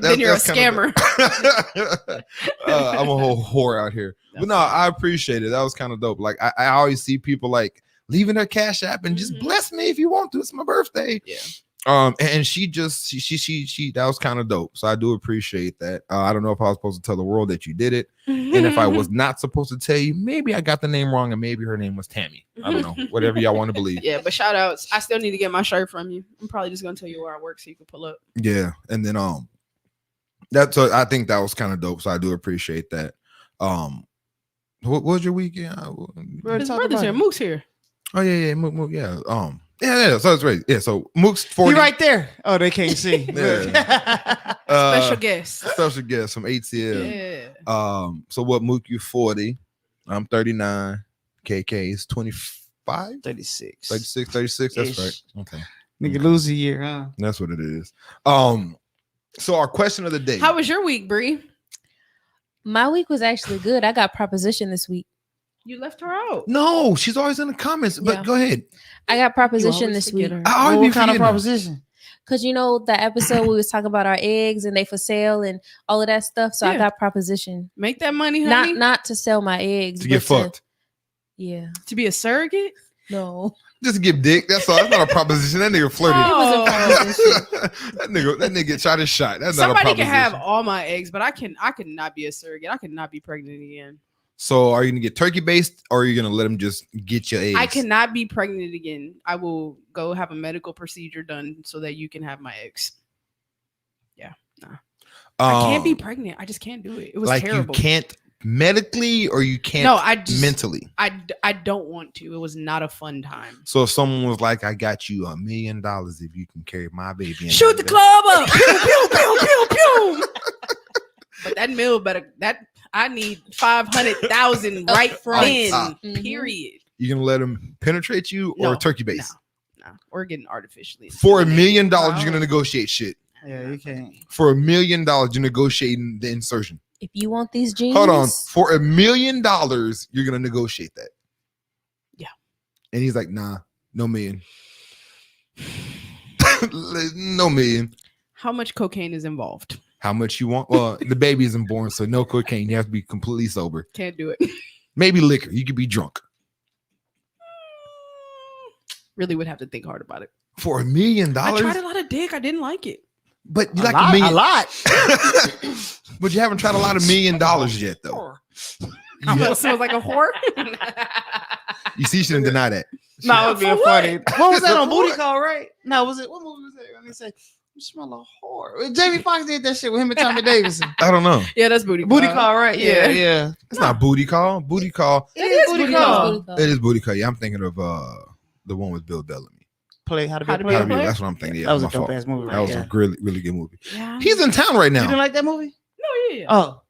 Then you're a that's kinda- scammer. I'm a whole whore out here. But no, I appreciate it. That was kind of dope. Like I always see people like leaving their Cash App and just Mhm. bless me if you want to. It's my birthday. Yeah. And she that was kind of dope. So I do appreciate that. I don't know if I was supposed to tell the world that you did it. And if I was not supposed to tell you, maybe I got the name wrong and maybe her name was Tammy. I don't know. Whatever y'all want to believe. Yeah, but shout outs. I still need to get my shirt from you. I'm probably just gonna tell you where I work so you can pull up. Yeah. And then that's I think that was kind of dope. So I do appreciate that. What was your weekend? His brother's here. Mook's here. Oh yeah, Mook, yeah. Yeah. So it's right. Yeah. So Mook's 40. You right there. Oh, they can't see. Special guest. Special guest from ATL. Yeah. So what? Mook, you 40. I'm 39. KK is 25. 36. 36. That's Ish. right. Okay. Nigga lose a year, huh? That's what it is. So our question of the day. How was your week, Bree? my week was actually good. I got proposition this week. You left her out. No, she's always in the comments. But Yeah. go ahead. I got proposition always this week. forget her. I always be What kind of forgetting her. proposition? Because you know that episode we was talking about our eggs and they for sale and all of that stuff. So I Yeah. got proposition. Make that money, honey. Not to sell my eggs. To get but fucked. Yeah. To be a surrogate. No. Just to give dick. That's all. That's not a proposition. That nigga flirted. It was a proposition. that nigga shot his shot. That's Somebody not a can proposition. have all my eggs, but I could not be a surrogate. I could not be pregnant again. So are you gonna get turkey based or are you gonna let him just get your eggs? I cannot be pregnant again. I will go have a medical procedure done so that you can have my eggs. Yeah, nah. I can't be pregnant. I just can't do it. It was like terrible. you can't medically or you can't No, I just mentally. I don't want to. It was not a fun time. So if someone was like, I got you $1 million if you can carry my baby and Shoot the that- club up. Pew, pew, pew, pew, pew. But that mill better I need 500,000 right Upfront. then. Mhm. Period. You gonna let him penetrate you or No, turkey base? No, we're getting artificially. For $1 million, Wow. you're gonna negotiate shit. Yeah, you can't. For $1 million, you're negotiating the insertion. If you want these jeans, Hold on. For $1 million, you're gonna negotiate that. Yeah. And he's like, nah, no million. No million. How much cocaine is involved? How much you want? Well, the baby isn't born, so no cocaine. You have to be completely sober. Can't do it. Maybe liquor. You could be drunk. Really would have to think hard about it. For $1 million? I tried a lot of dick. I didn't like it. But you A like lot, $1 million. a lot. But you haven't tried a lot of $1 million yet, though. So it was like a whore. You see, she didn't deny that. No, it was being For funny. What was that on For Booty what? Call, right? No, was it? What movie was that? Let me say, you smell a whore. Jamie Foxx did that shit with him and Tommy Davidson. I don't know. Yeah, that's booty. Booty Call, right? Yeah, Yeah. yeah. It's not Booty Call. Booty Call. It is Booty Call. It is Booty Call. Yeah, I'm thinking of the one with Bill Bellamy. Play How to Be How a to Player. Be a Player? That's what I'm thinking. Yeah, That was a my fault. dope ass movie. That was yeah. a really, really good movie. Yeah. He's in town right You now. didn't like that movie? No, yeah. Oh,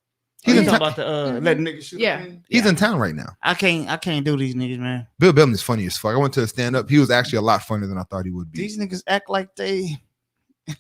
He's you in talking town. about the letting niggas shoot? Yeah. He's in town right now. I can't do these niggas, man. Bill Bellamy's funny as fuck. I went to a stand up. He was actually a lot funnier than I thought he would be. These niggas act like they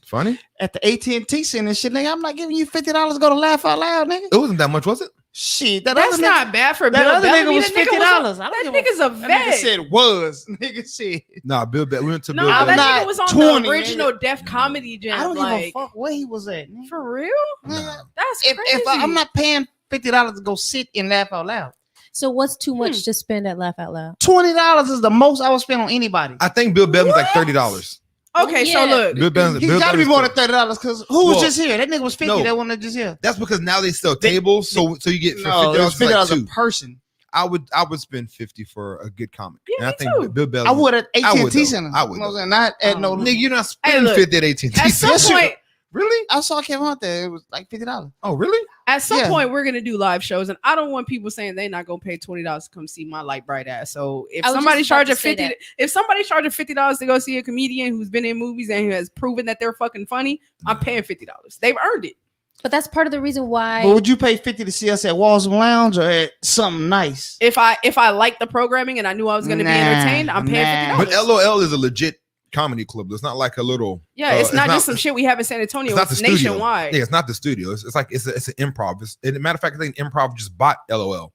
Funny? at the AT&T center and shit, nigga. I'm not giving you $50 to go to laugh out loud, nigga. It wasn't that much, was it? Shit, that That's other not bad for that Bill other Bellamy. nigga was That $50. That nigga's a That nigga vet. said was. Nigga said. Nah, Bill. We went to No, Bill I'm that Bellamy. not nigga was on 20, the original Def Comedy Jam. I don't give a like, fuck where he was at. Nigga. for real? Nigga, That's If crazy. I'm not paying $50 to go sit and laugh out loud, So what's too much to spend at Laugh Out Loud? $20 is the most I would spend on anybody. I think Bill Bellamy's like $30. Okay, Yeah. so look, Bill Bellamy's. He's got to be more than $30 because who was Well, just here? That nigga was 50. no. That one that just here. That's because now they sell tables, so you get for No, it was $50 for like $50 a two. person. I would spend 50 for a good comic. Yeah, and I me think too. Bill I Bellamy. would at I would, AT&T though. Center. I would, You know what I'm though. saying? Not at no. Nigga, you're not spending look, 50 at AT&T. at some Yes, you- point, Really? I saw Kevin Hunt there. It was like $50. Oh, really? at some Yeah. point, we're gonna do live shows, and I don't want people saying they're not gonna pay $20 to come see my light bright ass. So if I was somebody's just about charging to say 50, that. if somebody's charging $50 to go see a comedian who's been in movies and who has proven that they're fucking funny, I'm paying $50. They've earned it. But that's part of the reason why. But would you pay 50 to see us at Walls Lounge or at something nice? If I liked the programming and I knew I was gonna be Nah, entertained, I'm paying nah. $50. But LOL is a legit comedy club. It's not like a little. Yeah, it's not just some shit we have in San Antonio. It's not the It's studio. nationwide. Yeah, it's not the studio. It's like it's an improv. Matter of fact, I think improv just bought LOL.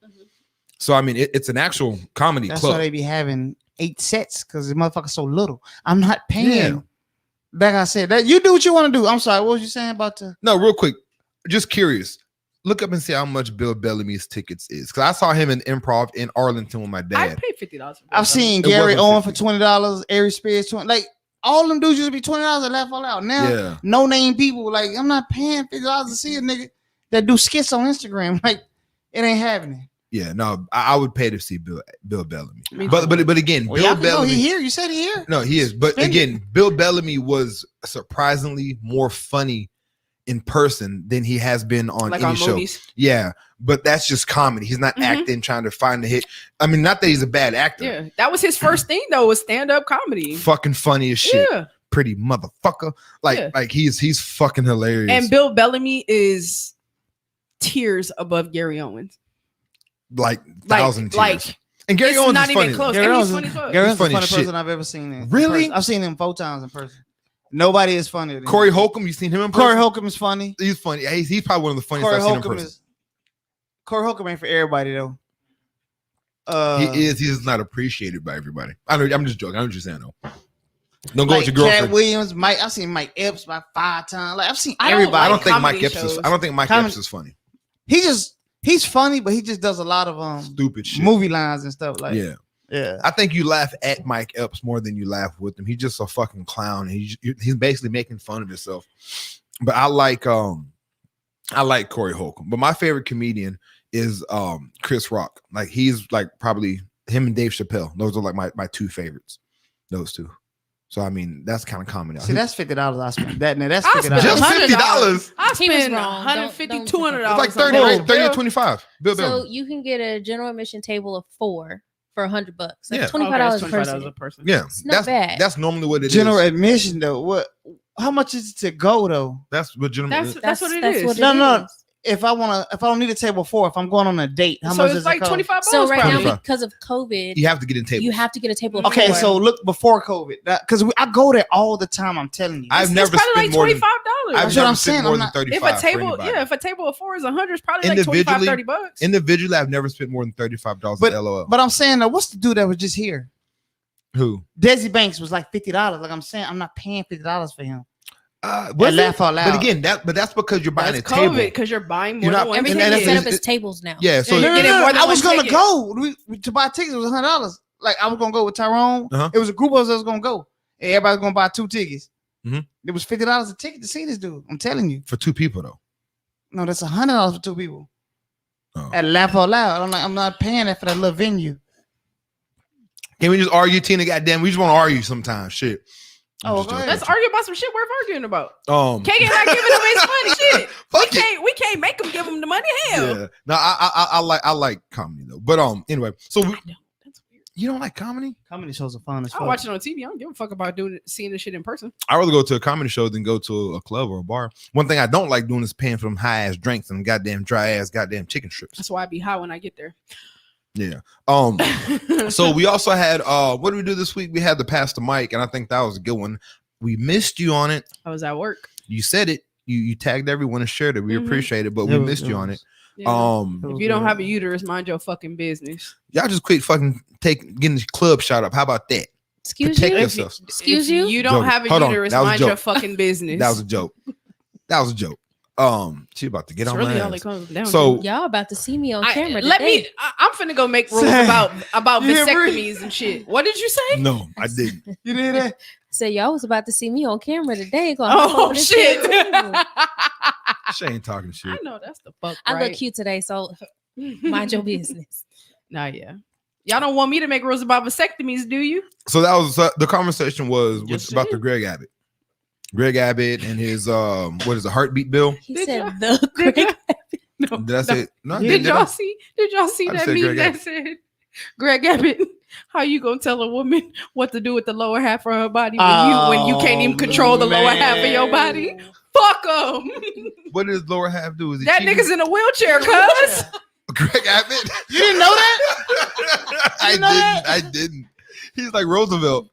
So I mean, it's an actual comedy That's club. why they be having 8 sets because the motherfucker's so little. I'm not paying. Yeah. Like I said, that you do what you want to do. I'm sorry. What was you saying about the? No, real quick, just curious. Look up and see how much Bill Bellamy's tickets is. Because I saw him in improv in Arlington with my I dad. paid $50. for I've seen It Gary wasn't Owen for 50. $20, Irspnsbl 20. Like all them dudes used to be $20 to laugh all out. Now, Yeah. no name people. Like I'm not paying $50 to see a nigga that do skits on Instagram. Like it ain't happening. Yeah, no, I would pay to see Bill Bellamy. Me But too. but again, Well, Bill y'all can know Bellamy. he here. You said he here. No, he is. But Spend again, Bill Bellamy was surprisingly more funny in person than he has been on like any on show. movies. Yeah, but that's just comedy. He's not Mhm. acting, trying to find the hit. I mean, not that he's a bad actor. Yeah, that was his first thing though, was stand-up comedy. Fucking funny as shit. Yeah, Pretty motherfucker. Like Yeah. like he's fucking hilarious. and Bill Bellamy is tiers above Gary Owens. like thousand tiers. Like and Gary it's Owens not is funny. even close. Gary And Owens he's is- funny as fuck. Gary Owens is the funny as funniest shit. person I've ever seen. In Really? person. I've seen him 4 times in person. Nobody is funnier than Corey him. Holcomb, you seen him in person? Corey Holcomb is funny. He's funny. Yeah, he's probably one of the funniest Corey I've seen in Holcomb person. is. Corey Holcomb ain't for everybody though. He is. He's not appreciated by everybody. I know. I'm just joking. I'm just saying though. Don't go Like with your Cat girlfriend. Williams, Mike. I've seen Mike Epps about 5 times. Like I've seen I don't everybody. I don't like think Mike comedy Epps is. shows. I don't think Mike Comedy- Epps is funny. He's funny, but he just does a lot of Stupid shit. movie lines and stuff. Like Yeah. I think you laugh at Mike Epps more than you laugh with him. He's just a fucking clown. He's basically making fun of himself. But I like Corey Holcomb. But my favorite comedian is Chris Rock. Like he's like probably him and Dave Chappelle. Those are like my 2 favorites. Those 2. So I mean that's kind of common. See, that's $50 I spent. That's I $50. spent Just $50. I He was spent wrong. $150, Don't $200. It's like 30, on right? that. 30 or Yeah. 25. Bill So Bellamy. you can get a general admission table of 4 for $100. That's Yeah. $25 Okay, a that's person. $25 a person. Yeah, It's not bad. That's normally what it is. General admission though. What? How much is it to go though? That's what general. That's what it is. No. If I don't need a table 4. If I'm going on a date, how So much it's is like it cost? $25. So right probably. now, because of COVID, you have to get in tables. you have to get a table of Okay, 4. so look before COVID, because I go there all the time. I'm telling you. I've It's never probably spent like more than. $25. I've That's what never I'm spent saying, more I'm than not- 35. If a for table, anybody. yeah, if a table of 4 is 100, it's probably like Individually- $25-$30. Individually, I've never spent more than $35 But- at LOL. But I'm saying though, what's the dude that was just here? Who? Desi Banks was like $50. Like I'm saying, I'm not paying $50 for him. Was And laugh it? out loud. But again, that's because you're buying That's a table. COVID because you're buying more You're than not- one everything and is that's- set ticket. up as tables now. Yeah, so Yeah, No, you're getting more than I was one gonna ticket. go to buy tickets. It was $100. like I was gonna go with Tyrone. Uh-huh. It was a group of us that was gonna go. And everybody's gonna buy 2 tickets. Mhm. It was $50 a ticket to see this dude. I'm telling you. For 2 people though. No, that's $100 for 2 people. Oh. At Laugh Out Loud. I'm not paying that for that little venue. Can we just argue, Tina? Goddamn, we just want to argue sometimes. Shit. I'm Oh, just go joking ahead. Let's argue about some shit worth arguing about. with you. KK not giving him his money. Shit. Fuck it. We can't make him give him the money. Hell. Yeah. No, I like comedy though. But anyway, so I don't. That's weird. you don't like comedy? Comedy shows are fun as fuck. I watch it on TV. I don't give a fuck about seeing this shit in person. I'd rather go to a comedy show than go to a club or a bar. One thing I don't like doing is paying for them high ass drinks and goddamn dry ass goddamn chicken strips. That's why I be high when I get there. Yeah. So we also had what did we do this week? We had the Pastor Mike, and I think that was a good one. We missed you on it. I was at work. You said it. You tagged everyone and shared it. We Mhm. appreciate it, but we missed you on it. Yeah. If you don't have a uterus, mind your fucking business. Y'all just quit fucking getting the club shot up. How about that? Excuse Protect you. yourselves. Excuse If you? you don't Joke. have a Hold on. uterus, That was a mind your joke. fucking business. That was a joke. That was a joke. She about to get That's on really my all it ass. comes down So to. Y'all about to see me on I- camera let today. me. I'm finna go make rules Say- about Yeah, vasectomies and shit. What did you say? no, I didn't. You did that? So y'all was about to see me on camera today. Gonna hop Oh over this shit! camera. She ain't talking shit. I know that's the fuck. I right? look cute today, so mind your business. Nah, yeah. Y'all don't want me to make rules about vasectomies, do you? So that was the conversation was Just about the saying. Greg Abbott. Greg Abbott and his what is the heartbeat bill? He Did said y'all- the Did Greg. y'all- no, Did I say no? Did I? y'all see? Did y'all see I that said meme Greg that Abbott. said Greg Abbott? How you gonna tell a woman what to do with the lower half of her body when you can't even control the lower half of your body? Fuck him. What does lower half do? Is he That cheating? nigga's in a wheelchair, cuz. Greg Abbott. You didn't know that? I didn't. He's like Roosevelt.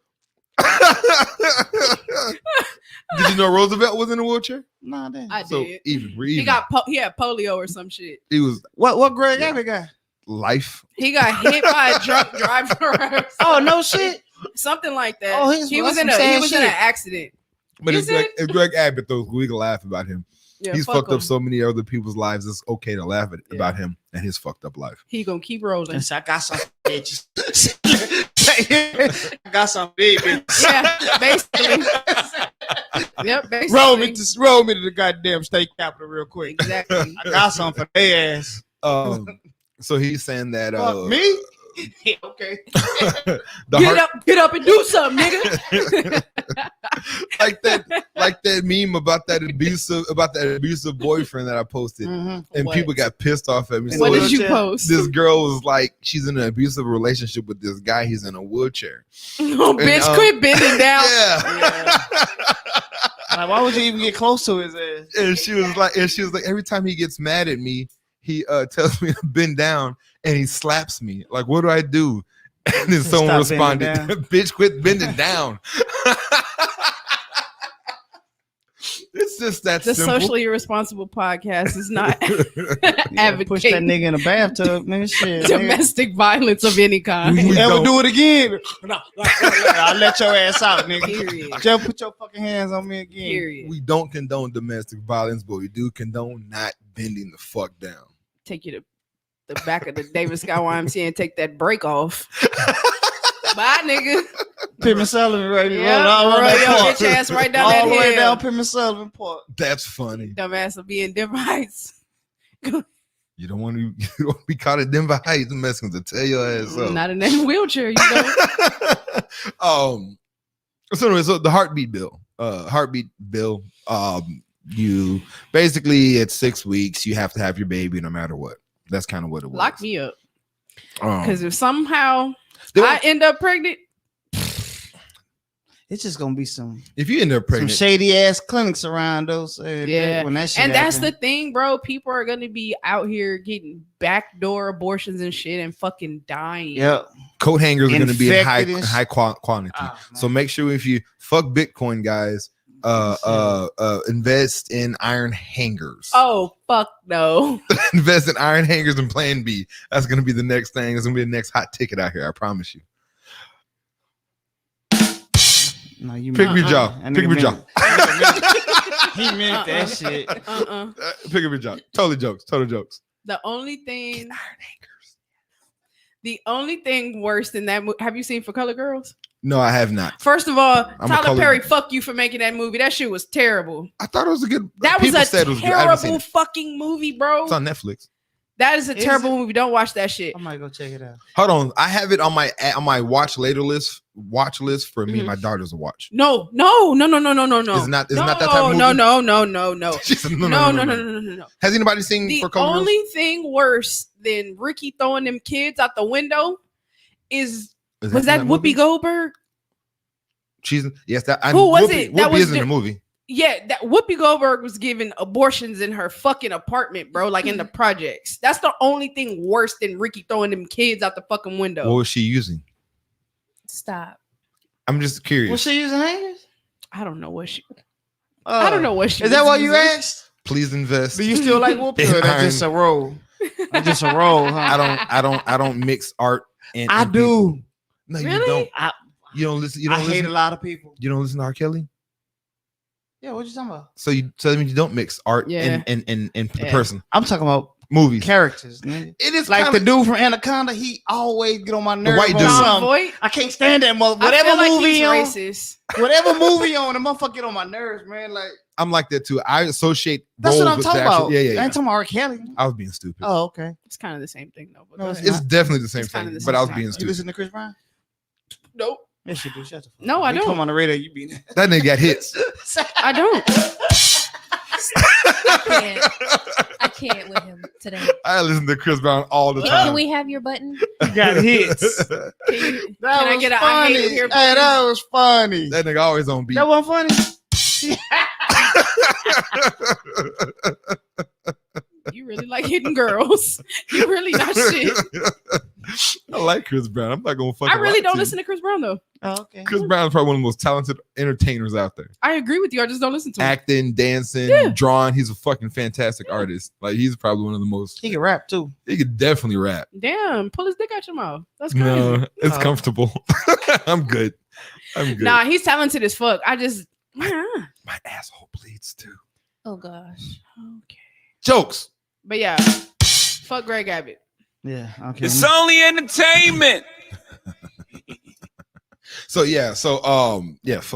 Did you know Roosevelt was in a wheelchair? Nah, that. I So did. even, we're He even. got he had polio or some shit. He was What Greg Abbott got? life. He got hit by a drunk driver. Oh, no shit. Something like that. Oh, he was that's in some sad an shit. accident. But Is it's Greg Abbott though. We can laugh about him. Yeah, He's fuck fucked up him. so many other people's lives. It's okay to laugh Yeah. about him and his fucked up life. He gonna keep rolling. Yes, I got some bitches. I got some big bitches. Yeah, basically. Yep, basically. Roll me to the goddamn state capitol real quick. Exactly. I got some for their ass. So he's saying that Fuck me? Yeah, okay. the Get up and do something, nigga. like that meme about that abusive boyfriend that I posted, and What? people got pissed off at me. What So did you post? this girl was like, she's in an abusive relationship with this guy. He's in a wheelchair. Oh, bitch, And, quit bending down. Yeah. Like, why would you even get close to his ass? and she was like, every time he gets mad at me, he tells me to bend down and he slaps me. Like, what do I do? And then someone Stop bending responded, "Bitch, quit bending down." It's just that The simple. socially irresponsible podcast is not Push that advocating nigga in the bathtub, nigga. Shit. Nigga. domestic violence of any kind. We Ever don't. do it again? No, I'll let your ass out, nigga. Period. Just put your fucking hands on me again. Period. We don't condone domestic violence, but we do condone not bending the fuck down. Take you to the back of the Davis Scott YMCA and take that break off. Bye, nigga. Pimmy Sullivan, right? Yeah, Roll roll that your part. bitch ass right down All that the way hill. down Pimmy Sullivan Park. That's funny. Dumbass will be in Denver Heights. You don't want to be caught at Denver Heights. The Mexicans will tear your ass up. Not in that wheelchair, you know. So anyway, so the heartbeat bill. You basically at 6 weeks you have to have your baby no matter what. That's kind of what it was. Lock me up. Um, Because if somehow they I want- end up pregnant, It's just gonna be some if you end up pregnant, shady ass clinics around those. Yeah. When that shit and that's the happen. thing, bro. People are gonna be out here getting backdoor abortions and shit and fucking dying. Yeah. coat hangers are going to be in Infected and high quantity. Ah, So man. make sure if you fuck Bitcoin, guys, invest in iron hangers. Oh fuck no. Invest in iron hangers and Plan B. That's going to be the next thing. It's going to be the next hot ticket out here. I promise you. No, you Pick up your jaw. That Pick up nigga your jaw. He meant that shit. Pick up your jaw. Totally jokes. Total jokes. The only thing The only thing worse than that have you seen For Color Girls? No, I have not. First of all, I'm a Tyler color- Perry, fuck you for making that movie. That shit was terrible. I thought it was a good. That was people a said it was good. I haven't seen terrible it. fucking movie, bro. It's on Netflix. That is a Is terrible it? movie. Don't watch that shit. I might go check it out. Hold on, I have it on my watch later list. Watch list for me and Mhm. my daughters to watch. No. Is it not that type of movie? No. She said, No. Has anybody seen The For Color Girls? only thing worse than Ricky throwing them kids out the window was that movie? Whoopi Goldberg? She's yes. That Who was Whoopi, it? That Whoopi was is in the- the movie. Yeah, that Whoopi Goldberg was giving abortions in her fucking apartment, bro, like in the projects. That's the only thing worse than Ricky throwing them kids out the fucking window. What was she using? Stop. I'm just curious. Was she using hangers? I don't know what she. I don't know what she. Is that was why you using. asked? Please invest. Do you still like Whoopi? Or that's just a role? That's just a role, huh? I don't mix art and. I and people. do. No, Really? you don't. I You don't listen. You don't hate listen. a lot of people. You don't listen to R. Kelly. Yeah, what you talking about? So that means you don't mix art Yeah. and the Yeah. person I'm talking about movies. characters. Nigga. It is Like kinda, the dude from Anaconda, he always get on my nerves. white on dude. John something. Voight. I can't stand that mother. I Whatever feel like movie he's on, racist. whatever movie on, the motherfucker get on my nerves, man. Like I'm like that too. I associate. that's what roles I'm with talking the actual- about. Yeah. I ain't talking about R. Kelly. I was being stupid. Oh, okay. It's kind of the same thing, though. But No, go it's ahead. It's definitely the same It's kinda thing. the But same I was thing. being You stupid. listen to Chris Brown? Nope. Yes, you do. Shut the fuck No, up. I You don't. come on the radio, you be That nigga got hits. I don't. I can't with him today. I listen to Chris Brown all the Can time. we have your button? got hits. Can, you, That can I was get a I funny. hate it here? Hey, that was funny. That nigga always on beat. That wasn't funny. You really like hitting girls. You really not shit. I like Chris Brown. I'm not gonna fuck. I really don't listen to Chris Brown though. Oh, okay. Chris Brown is probably one of the most talented entertainers out there. I agree with you. I just don't listen to him. Acting, dancing, Yeah. drawing. He's a fucking fantastic artist. Like he's probably one of the most. He can rap too. He could definitely rap. Damn, pull his dick out your mouth. That's crazy. No, it's Oh. comfortable. I'm good. I'm good. Nah, he's talented as fuck. I just My asshole bleeds too. Oh gosh. okay. Jokes. But yeah, fuck Greg Abbott. Yeah. Okay. It's only entertainment. So yeah. So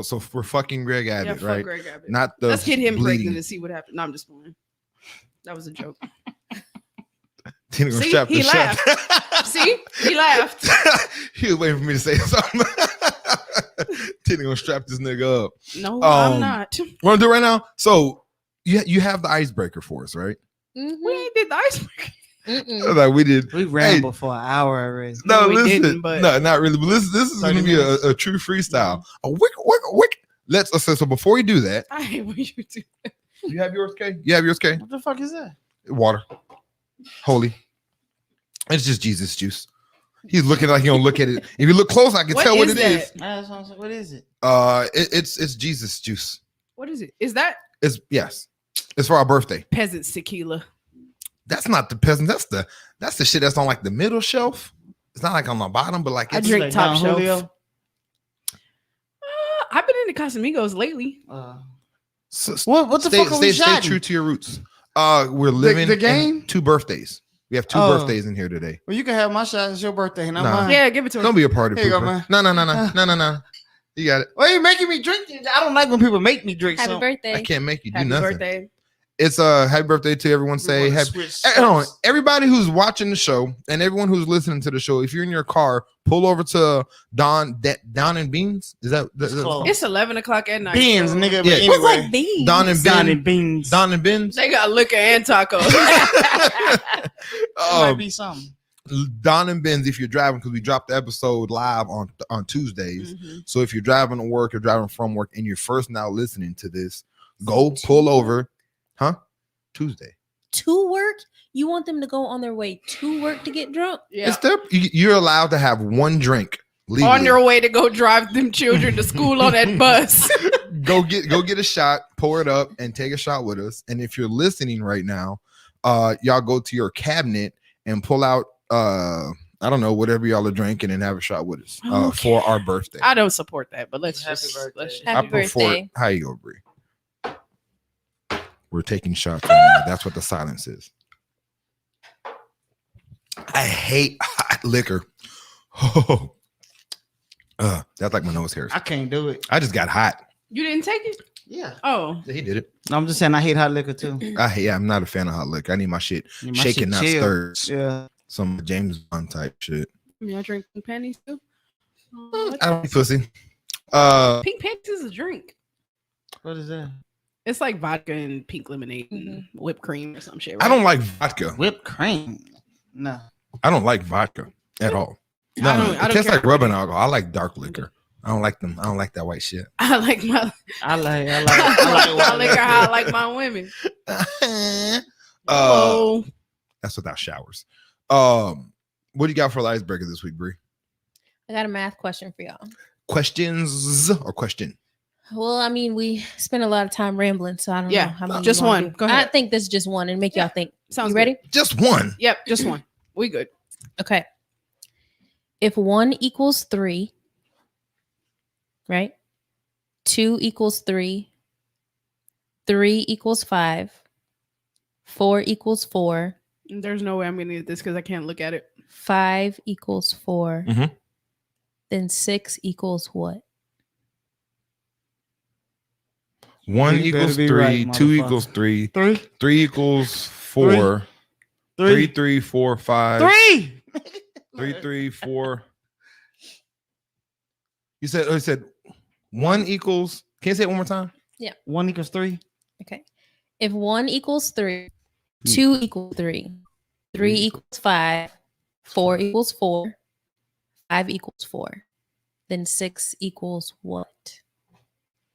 So we're fucking Greg Yeah, Abbott, fuck right? Greg Abbott. Not the Let's get him bleeding. pregnant and see what happens. No, I'm just playing. That was a joke. Tina gonna See, strap he the shot. See, he laughed. He was waiting for me to say something. Tina gonna strap this nigga up. No, I'm not. Want to do it right now? So you have the icebreaker for us, right? Mhm. We ain't did the icebreaker. Mm-mm. Like we did. We rambled for an hour already. No, No, we listen. didn't, but- No, not really. But this is 30 gonna be minutes. a true freestyle. A wick. Let's so before we do that, I hate when you do. you have yours, K? You have yours, K? What the fuck is that? Water. Holy. It's just Jesus juice. He's looking like he don't look at it. If you look close, I can What tell what is it is. that? What is it? It's Jesus juice. What is it? Is that It's yes. It's for our birthday. peasant tequila? That's not the peasant. That's the shit that's on like the middle shelf. It's not like on the bottom, but like I it's drink Like top Don shelf. Julio? I've been into Casamigos lately. What the fuck are we stay shotting? true to your roots. We're living the in game? 2 birthdays. We have 2 Oh. birthdays in here today. Well, you can have my shot. It's your birthday, not Nah. mine. Yeah, give it to him. Don't be a party Here you go, pooper. man. No. You got it. Why are you making me drink this? I don't like when people make me drink Happy something. birthday. I can't make you do Happy nothing. birthday. It's happy birthday to everyone. Say happy. Hold on. Everybody who's watching the show and everyone who's listening to the show, if you're in your car, pull over to Don and Beans. Is that close. It's 11 o'clock at night. Beans, so nigga. Yeah. But What's anyway, like beans? Don and Don Beans? and beans. Don and Beans. They got liquor and tacos. That might Um, be something. Don and Ben's if you're driving, because we dropped the episode live on Tuesdays. Mhm. So if you're driving to work or driving from work and you're first now listening to this, go pull over. Huh? Tuesday. To work? You want them to go on their way to work to get drunk? Yeah. It's their, you're allowed to have one drink legally. On your way to go drive them children to school on that bus. go get a shot, pour it up, and take a shot with us. And if you're listening right now, y'all go to your cabinet and pull out I don't know, whatever y'all are drinking and have a shot with us Okay. for our birthday. I don't support that, but let's Happy just birthday. let's just Happy I prefer birthday. how you go, Bree. We're taking shots right now. That's what the silence is. I hate hot liquor. Oh, that's like my nose hairs. I can't do it. I just got hot. You didn't take it? Yeah. Oh, Yeah, he did it. No, I'm just saying I hate hot liquor too. I'm not a fan of hot liquor. I need my shit My shaken, shit not chill. stirred. Yeah. Some James Bond type shit. y'all drinking panties too? I don't need pussy. Pink panties is a drink. What is that? It's like vodka and pink lemonade and whipped cream or some shit. Right? I don't like vodka. Whipped cream. No. I don't like vodka at all. No, I don't it tastes care. like rubbing alcohol. I like dark liquor. I don't like them. I don't like that white shit. I like my I like I liquor how I like my women. Oh, That's without showers. What do you got for the icebreaker this week, Bree? I got a math question for y'all. Questions or question? Well, I mean, we spent a lot of time rambling, so I don't know how many. just you wanna one. do. Go ahead. I think this is just one and make y'all think. sounds You ready? good. Just one. Yep, just one. We good. Okay. If 1 equals 3, right? 2 equals 3, 3 equals 5, 4 equals 4, There's no way I'm gonna get this because I can't look at it. 5 equals 4, Mhm. then 6 equals what? 1 You better equals be 3. right, 2 motherfucker. equals 3. 3. 3 equals 4. 3, 3, 4, 5. 3. 3, 3, 4. You said 1 equals. Can you say it one more time? 1 equals 3. Okay. If 1 equals 3, 2 equals 3, 3 equals 5, 4 equals 4, 5 equals 4, then 6 equals what?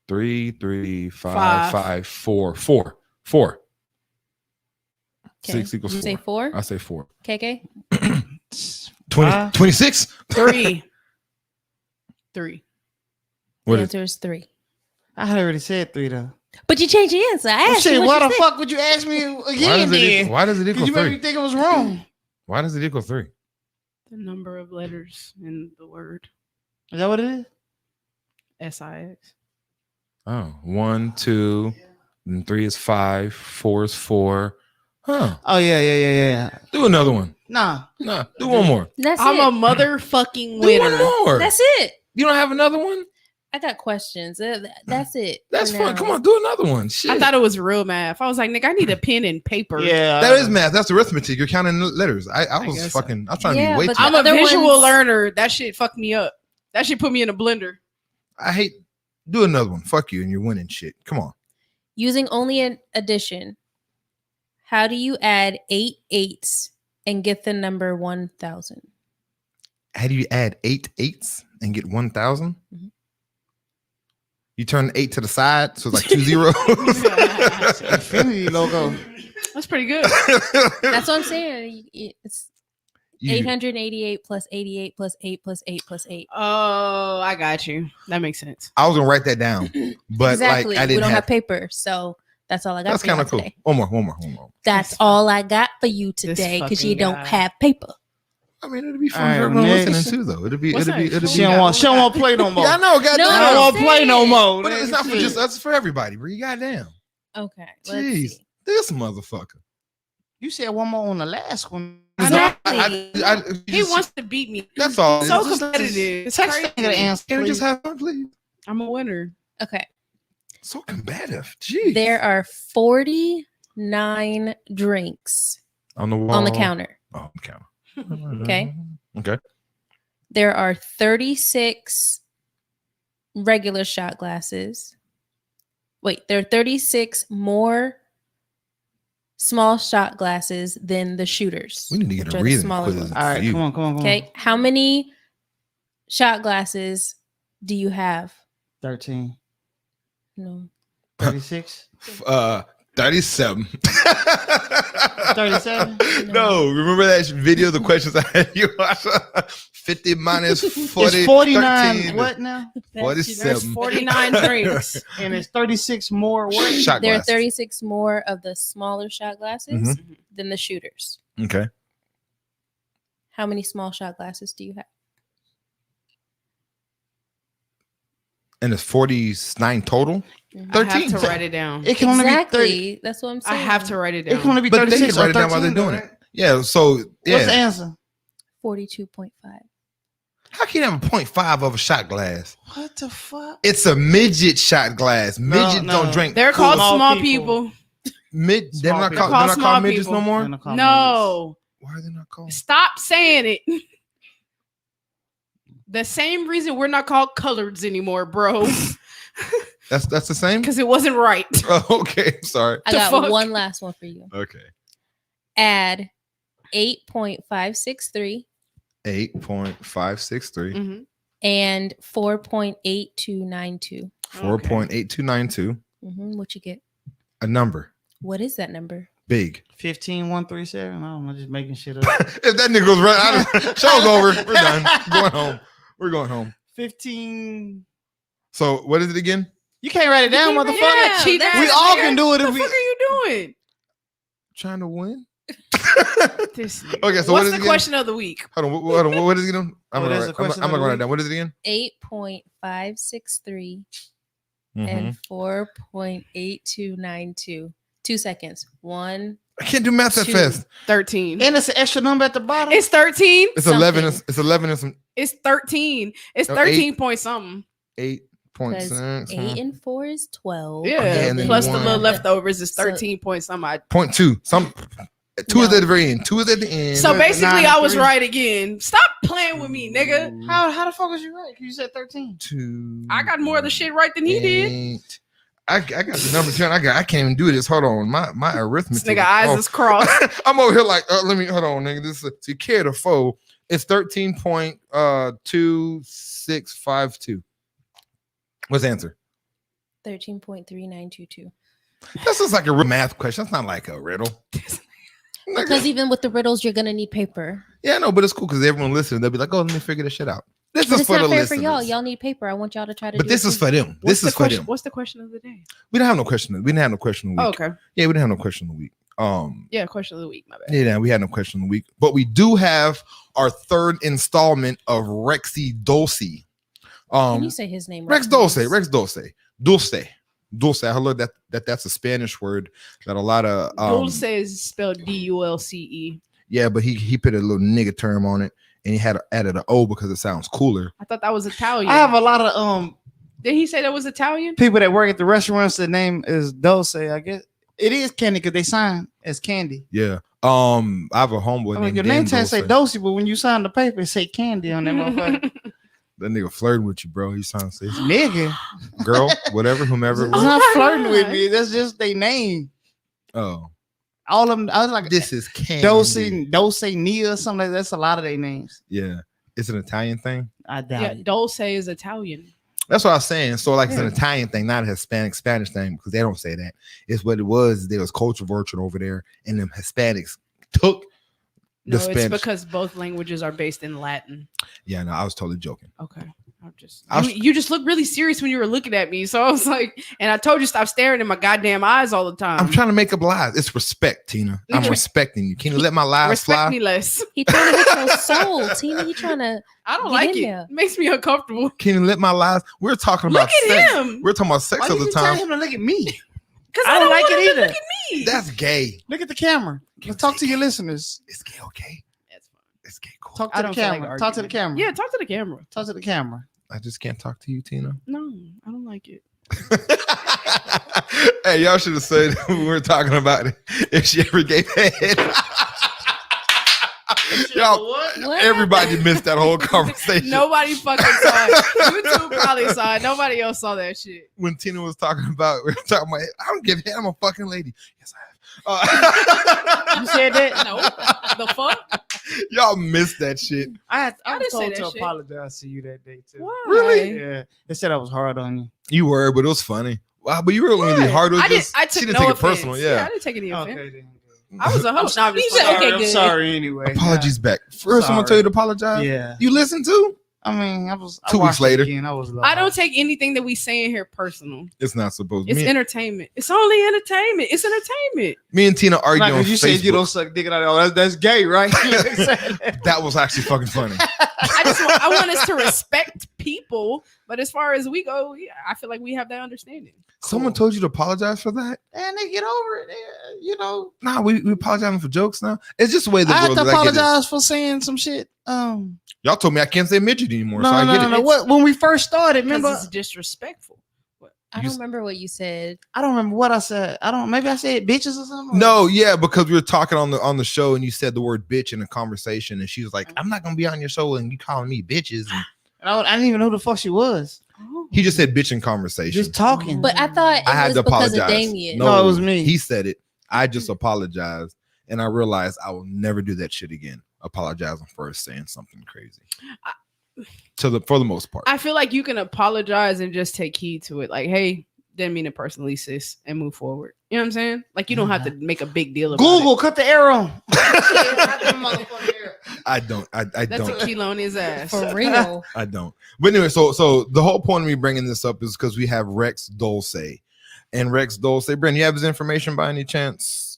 3, 3, 5, Five. 5, 4, 4, 4. Okay. 6 equals You 4. say 4? I say 4. KK? 20, 26? 3. 3. The What is answer is 3. I had already said 3 though. But you changed your answer. I Oh, asked shit, you why what the you said. fuck would you ask me again then? why does it equal Because you made 3? me think it was wrong. Why does it equal 3? The number of letters in the word Is that what it is? SIX. Oh, 1, 2, and 3 is 5, 4 is 4. Huh. Oh yeah. Do another one. Nah. No, do one more. That's I'm it. a motherfucking Do winner. one more. That's it. You don't have another one? I got questions. That's it. That's for fun. now. Come on, do another one. Shit. I thought it was real math. I was like, nigga, I need a pen and paper. Yeah. that is math. That's arithmetic. You're counting letters. I was guess so. fucking. I was trying to Yeah, be way but too. I'm a other visual ones- learner. That shit fucked me up. That shit put me in a blender. I hate. Do another one. Fuck you, and you're winning shit. Come on. Using only an addition, how do you add 8 8s and get the number 1,000? How do you add 8 8s and get 1,000? Mhm. You turn 8 to the side, so it's like 2 zeros. Infinity logo. That's pretty good. That's what I'm saying. It's You- 888 plus 88 plus 8 plus 8 plus 8. Oh, I got you. That makes sense. I was gonna write that down, but Exactly. like I We didn't don't have have. paper, so that's all I got That's for y'all kind of cool. today. One more. That's all I got for you today because you fucking don't guy. have paper. I mean, it'll be fun All right, for everyone next. listening too, though. It'll be. What's that? It'll She be. don't want to play no more. Yeah, I know. Goddamn. No, I don't want to play no saying. more. But it's not for Shit. just us. It's for everybody. Bro, you goddamn. Okay. Let's Jeez, see. this motherfucker. You said one more on the last one. Exactly. He wants to beat me. That's all. So Just- competitive. It's Text crazy. me the answer, Can we please. just have fun, please? I'm a winner. Okay. So combative. Jeez. There are 49 drinks on the wall. on the counter. Oh, on the counter. Okay. Okay. There are 36 regular shot glasses. Wait, there are 36 more small shot glasses than the shooters. We need to get which a are the reading smaller quiz. ones. All right, You. come on. Okay. How many shot glasses do you have? 13. No. 36. 37. 37? No, remember that video? The questions I had you watch? 50 minus 40. It's 49. 13. What now? 47. There's 49 drinks. And it's 36 more. What? Shot There are glasses. 36 more of the smaller shot glasses than the shooters. Okay. How many small shot glasses do you have? And it's 49 total? I 13. have to write it down. It can only be 30. Exactly. That's what I'm I saying. have to write it It down. can only be But they 36 can write or it down 13. while they're doing though, it. Yeah, so yeah. What's the answer? 42.5. How can you have a 0.5 of a shot glass? What the fuck? It's a midget shot glass. Midgets no. don't drink. They're called Small small people. people. They're Small not people. called, they're not Small called midgets people. no more. They're not called No. Why are they not called? Stop saying it. The same reason we're not called coloreds anymore, bro. That's the same. Because it wasn't right. Oh, okay, sorry. I The got fuck? one last one for you. Okay, Add 8.563 8.563, Mhm. and 4.8292. 4.8292. What you get? A number What is that number? big. 15137. I don't know, just making shit up. If that nigga was right, show's over. We're done. Going home. We're going home. 15. So what is it again? You can't write it down, can't write it motherfucker. down. Cheat That's- We ass all nigga. can do it What if the we. fuck are you doing? Trying to win. This nigga. Okay, so what what's is the it again? question of the week? Hold on. What is it again? I'm What is gonna the question I'm of gonna the write it down. What is it again? 8.563 Mhm. and 4.8292. 2 seconds. 1. I can't do math that Two. fast. 13. And it's an extra number at the bottom. It's 13. It's 11. Something. It's 11 and some It's 13. It's No, 13 point something. 'Cause 8.6. 8 and 4 is 12. Yeah. and then Plus the one. little leftovers is So- 13 point something. 0.2. Some 2 is No. at the very end. 2 is at the end. So basically, I was 9 and 3. right again. Stop playing with me, nigga. How the fuck was you right? You said 13. 2. I got more of the shit right than he did. 8. I got the number 10. I can't even do this. Hold on. My This arithmetic. nigga eyes is crossed. I'm over here like, let me hold on, nigga. This is so you carry the foe. It's 13.2652. What's the answer? 13.3922. That's just like a real math question. That's not like a riddle. Because even with the riddles, you're gonna need paper. Yeah, no, but it's cool because everyone listening, they'll be like, "Oh, let me figure this shit out." This But is it's for not the fair listeners. for y'all. Y'all need paper. I want y'all to try to But do this it is too. for them. What's This is the for question? them. What's the question of the day? We didn't have no question. We didn't have no question of the Oh, week. okay. Yeah, we didn't have no question of the week. Yeah, question of the week. My bad. Yeah, we had no question of the week, but we do have our third installment of Rexy Dulce. Can you say his name? Rex right, Dulce. please? Rex Dulce. Dulce. I heard that's a Spanish word that a lot of Dulce is spelled D-U-L-C-E. yeah, but he put a little nigga term on it and he had added an O because it sounds cooler. I thought that was Italian. I have a lot of Did he say that was Italian? people that work at the restaurants. The name is Dulce. I guess it is candy because they sign as candy. Yeah. I have a homeboy I mean, named your name tag say Dulce. Dulce, but when you sign the paper, it say candy on that motherfucker. That nigga flirting with you, bro. He's trying to say Nigga, girl, whatever, whomever. it's it was. not my flirting with God. me. That's just their name. Oh, All of them. I was like this is candy. Dulce, Nia, something like that. That's a lot of their names. Yeah, it's an Italian thing. I doubt Yeah, it. Dulce is Italian. That's what I was saying. So like it's an Yeah. Italian thing, not a Hispanic Spanish thing, because they don't say that. It's what it was. There was culture vulture over there, and them Hispanics took No, the it's Spanish. because both languages are based in Latin. Yeah, no, I was totally joking. Okay. I'm just I was- you just looked really serious when you were looking at me. So I was like, and I told you stop staring in my goddamn eyes all the time. I'm trying to make up lies. It's respect, Tina. I'm Yeah. respecting you. Can you let my lies respect fly? me less. He trying to hit your soul, Tina. He trying to. I don't Get like in it. there. It makes me uncomfortable. Can you let my lies? We're talking Look about at sex. him. We're talking about sex Why all you the tell time. him to look at me? Because I don't like want it him to either. Look at me. That's gay. Look at the camera. Let's talk to your listeners. It's gay, okay? That's fine. It's gay, cool. Talk I to the don't feel like camera. Talk to the arguing. camera. Yeah, talk to the camera. Talk to the camera. I just can't talk to you, Tina. No, I don't like it. Hey, y'all should have said when we were talking about it if she ever gave head. Y'all, What? everybody missed that whole conversation. Nobody fucking saw it. You two probably saw it. Nobody else saw that shit. When Tina was talking about, we were talking about, I don't give head. I'm a fucking lady. Yes, I have. You said that? No, the fuck? Y'all missed that shit. I I was didn't say told to that shit. apologize to you that day too. Why? Really? Yeah, they said I was hard on you. You were, but it was funny. Wow, but you were really What? hard. It was I just, I took she didn't no take offense. it personal. Yeah. I didn't take any offense. Okay, then. I was a host. No, I'm just You said, playing. okay, I'm good. sorry anyway. Apologies back. First, I'm gonna tell you to apologize. Yeah. You listened to? I mean, I 2 weeks watched it later. Again. I was. I don't take anything that we say in here personal. It's not supposed to. It's Me, entertainment. It's only entertainment. It's entertainment. me and Tina argued on you Facebook. said you don't suck dick out. Oh, that's gay, right? That was actually fucking funny. I want us to respect people, But as far as we go, yeah, I feel like we have that understanding. Someone told you to apologize for that? And they get over it. You know, Nah, we apologizing for jokes now. It's just the way the I had world to is. I get it. apologize for saying some shit. Y'all told me I can't say midget anymore, No, so I get it. no. What when we first started? Because Remember, it's disrespectful. I don't remember what you said. I don't remember what I said. Maybe I said bitches or something. No, yeah, because we were talking on the show and you said the word bitch in a conversation, and she was like, "I'm not gonna be on your show and you calling me bitches." And I didn't even know who the fuck she was. he just said bitch in conversation. Just talking. But I thought it I had was to because apologize. of Damien. No, it was me. He said it. I just apologized, and I realized I will never do that shit again. Apologizing for saying something crazy. For the most part, I feel like you can apologize and just take heed to it. Like, hey, didn't mean it personally, sis, and move forward. You know what I'm saying? Like, you don't have to make a big deal about Google, it. cut the arrow. I don't. I That's don't. a kilo on his ass. For real. I don't. But anyway, so the whole point of me bringing this up is because we have Rex Dulce, and Rex Dulce. Brent, you have his information by any chance?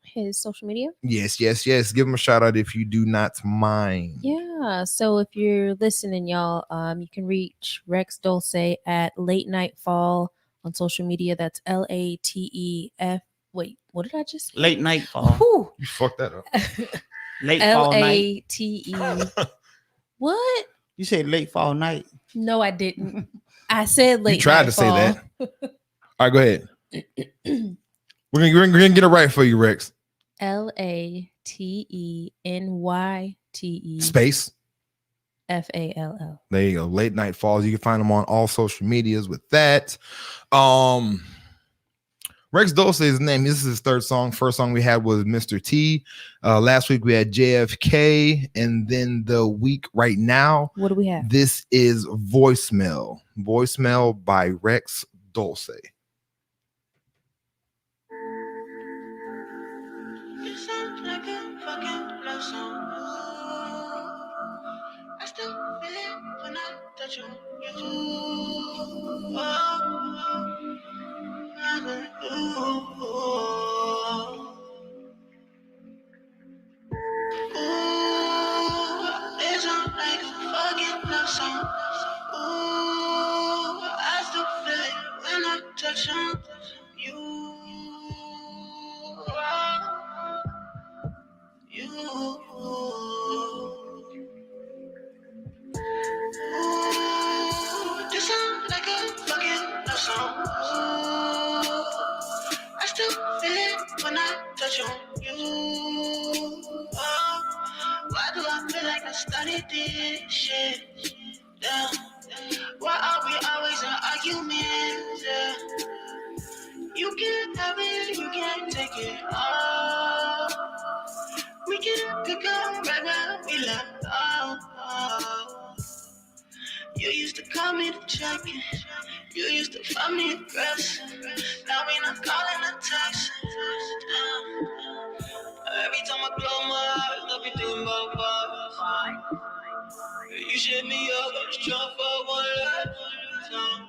His social media? Yes. Give him a shout out if you do not mind. Yeah. So if you're listening, y'all, you can reach Rex Dulce at Late Night Fall on social media. That's LATEF. Wait, what did I just say? Late night fall. Whew. You fucked that up. Late fall night. LATE. What? You said late fall night. No, I didn't. I said late. You tried night to say fall. that. All right, go ahead. We're gonna get it right for you, Rex. LATENYTE Space. FALL. There you go. Late Night Falls. You can find them on all social medias with that. Rex Dulce is his name. This is his third song. First song we had was Mr. T. Last week we had JFK. And then the week right now, What do we have? this is Voicemail. Voicemail by Rex Dulce. You sound like a fucking love song. I still feel it when I touch on you. It sound like a fucking love song. Ooh, I still feel it when I touch on you. This sound like a fucking love song. I still feel it when I touch on you. Why do I feel like I started this shit? Damn. Why are we always in arguments? Yeah. You can't have it, you can't take it all. We can pick up right where we left off. You used to call me to check in. You used to find me aggressive. Now we not calling a text. Every time I close my eyes, I be thinking about us. You shit me up, I'm just trying for one last time.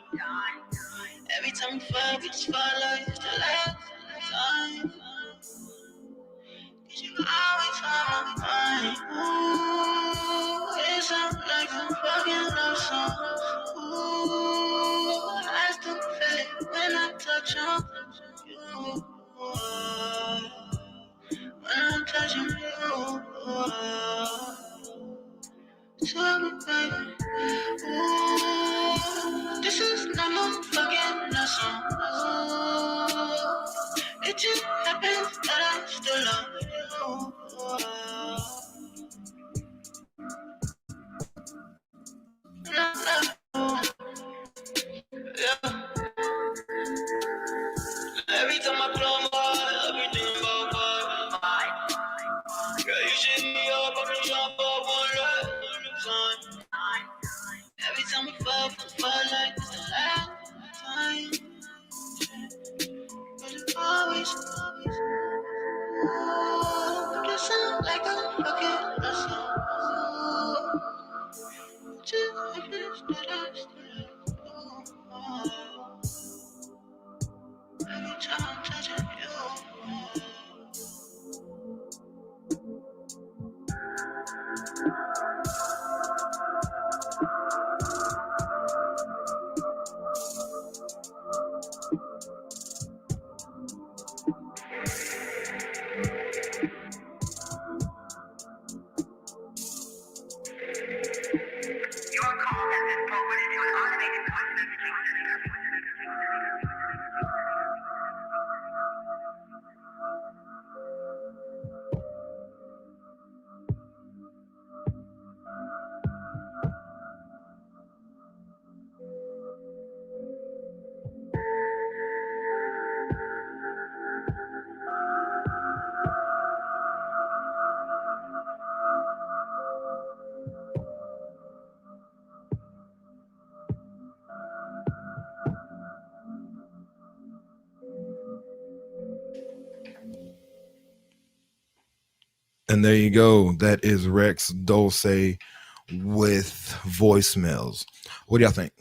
Every time we fight, we just fight like it's the last time. Cause you always on my mind. Ooh, it sounds like a fucking love song. Ooh, I still feel it when I touch on you. When I'm touching you. Tell me, baby. Ooh, this is not no fucking love song. Ooh, it just happens that I still love you. Yeah. Every time I close my eyes, I be thinking about us. Girl, you shit me up, I be trying for one last time. Every time we fall like it's the last time. But it's always. Ooh, this sound like a fucking lesson. Ooh, just like this that I still do. Every time I'm touching you. And there you go. That is Rex Dulce with voicemails. What do y'all think?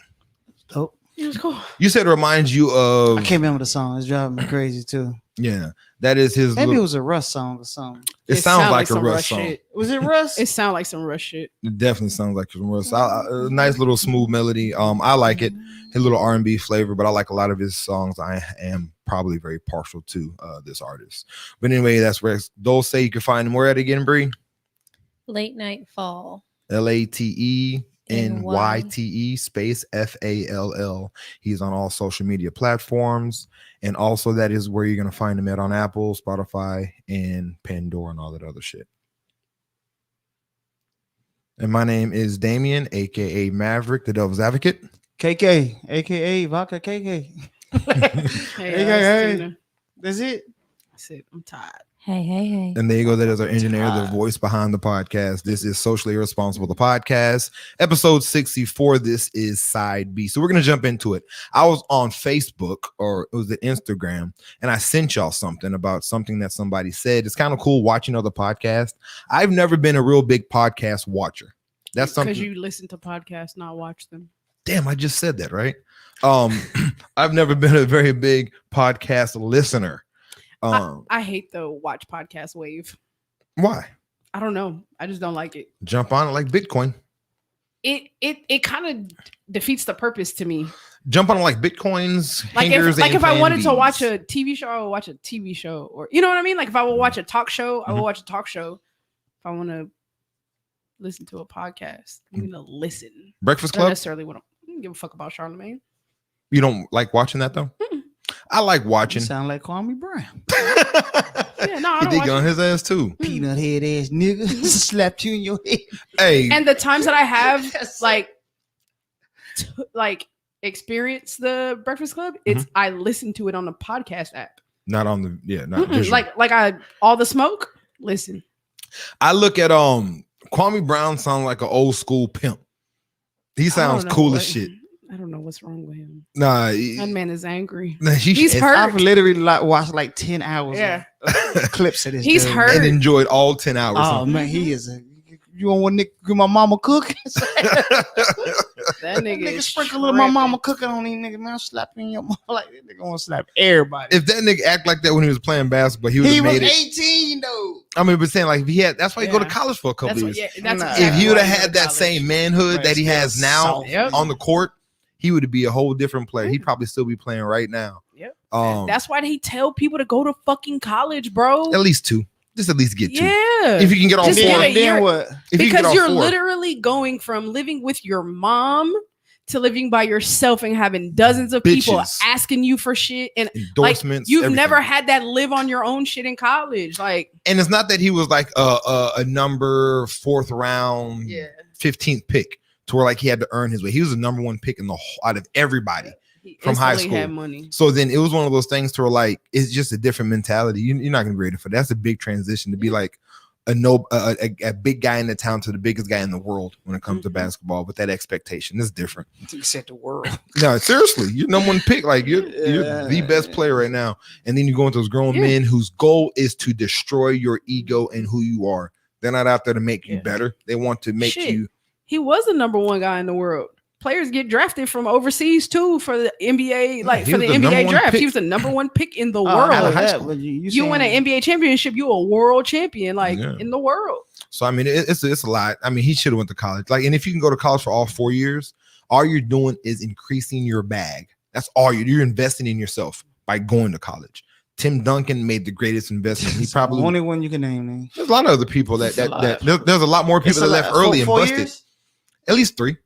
Oh, It's cool. You said it reminds you of. I can't remember the song. It's driving me crazy too. Yeah, that is his. Maybe it little, was a Russ song or something. it sounds like a some Russ song. shit. Was it Russ? It sounds like some Russ shit. It definitely sounds like some Russ. A nice little smooth melody. I like it. His little R&B flavor, but I like a lot of his songs. I am probably very partial to this artist. But anyway, that's Rex Dulce. You can find him where at again, Bree? Late Night Fall. LATENYTE space FALL. He's on all social media platforms. And also that is where you're going to find him on Apple, Spotify, and Pandora and all that other shit. And my name is Damien, aka Maverick, the Devil's Advocate. KK, aka Vodka KK. Hey, That's it. That's it. I'm tired. Hey. And there you go. That is our engineer, the voice behind the podcast. This is Socially Irresponsible, the podcast, episode 64. This is side B. So we're going to jump into it. I was on Facebook, or it was the Instagram, and I sent y'all something about something that somebody said. It's kind of cool watching other podcasts. I've never been a real big podcast watcher. That's something. Because you listen to podcasts, not watch them. Damn, I just said that, right? I've never been a very big podcast listener. I hate the watch podcast wave. Why? I don't know. I just don't like it. Jump on it like Bitcoin. It kind of defeats the purpose to me. Jump on it like Bitcoins. Like hangers, if I and wanted to Plan watch Bs. a TV show, I would watch a TV show, or you know what I mean. Like if I would watch a talk show, I would watch a talk show. If I want to listen to a podcast, I'm gonna listen. Breakfast I don't Club. necessarily want to give a fuck about Charlemagne. You don't like watching that though? I like You watching. sound like Kwame Brown. Yeah, no, I He don't did watch get on it. his ass too. Peanut head ass nigga. Slapped you in your head. Hey, And the times that I have like experience the Breakfast Club, it's I listen to it on the podcast app. not on the not visual. Like I all the smoke. Listen, I look at Kwame Brown sounds like an old school pimp. He sounds I don't know cool what- as shit. I don't know what's wrong with him. Nah, That man is angry. he's hurt. I've literally watched like 10 hours Yeah. of clips of this. He's dude. hurt. and enjoyed all 10 hours. Oh man, he is a. You want one nigga give my mama cook? That nigga Nigga is sprinkle a little my tripping. mama cooking on these niggas, man. Slapping your mama like that nigga want to slap everybody. If that nigga act like that when he was playing basketball, he would He have was made it. 18 though. I mean, but saying like if he had, that's why you go to Yeah. college for a couple That's years. what, yeah, that's Nah. exactly If he would why have I go had to that college. same manhood Right, that he has still now soft. Yep. on the court, he would be a whole different player. He'd probably still be playing right now. Yep. Um, That's why they tell people to go to fucking college, bro. at least two. Just at least get two. Yeah. If you can get all Just four, get Then, it. then You're- what? if you can get Because all you're four, literally going from living with your mom to living by yourself and having dozens of people Bitches. asking you for shit. And endorsements. you've everything. never had that live on your own shit in college. Like, And it's not that he was like a number 4th round, 15th pick to where like he had to earn his way. He was the number 1 pick in the whole, out of everybody. he From high instantly had school. money. So then it was one of those things to where like it's just a different mentality. You're not gonna be ready for that. That's a big transition to be like a big guy in the town to the biggest guy in the world when it comes to Mhm. basketball. But that expectation is different. You said the world. No, seriously, you're number 1 pick. Like you're the best player right now. And then you go into those grown Yeah. men whose goal is to destroy your ego and who you are. They're not out there to make you Yeah. better. They want to make Shit. you. He was the number 1 guy in the world. Players get drafted from overseas too for the NBA, like he for was the the number NBA 1 draft. pick. He was the number 1 pick in the Oh, I world. know high that, school. but You win an NBA championship, you a world champion, like Yeah. in the world. So I mean, it's a lot. I mean, he should have went to college. Like, and if you can go to college for all 4 years, all you're doing is increasing your bag. That's all you're investing in yourself by going to college. Tim Duncan made the greatest investment. He probably only one you can name. there's a lot of other people that It's a lot. there's a lot more people that left early and busted. Years? At least 3.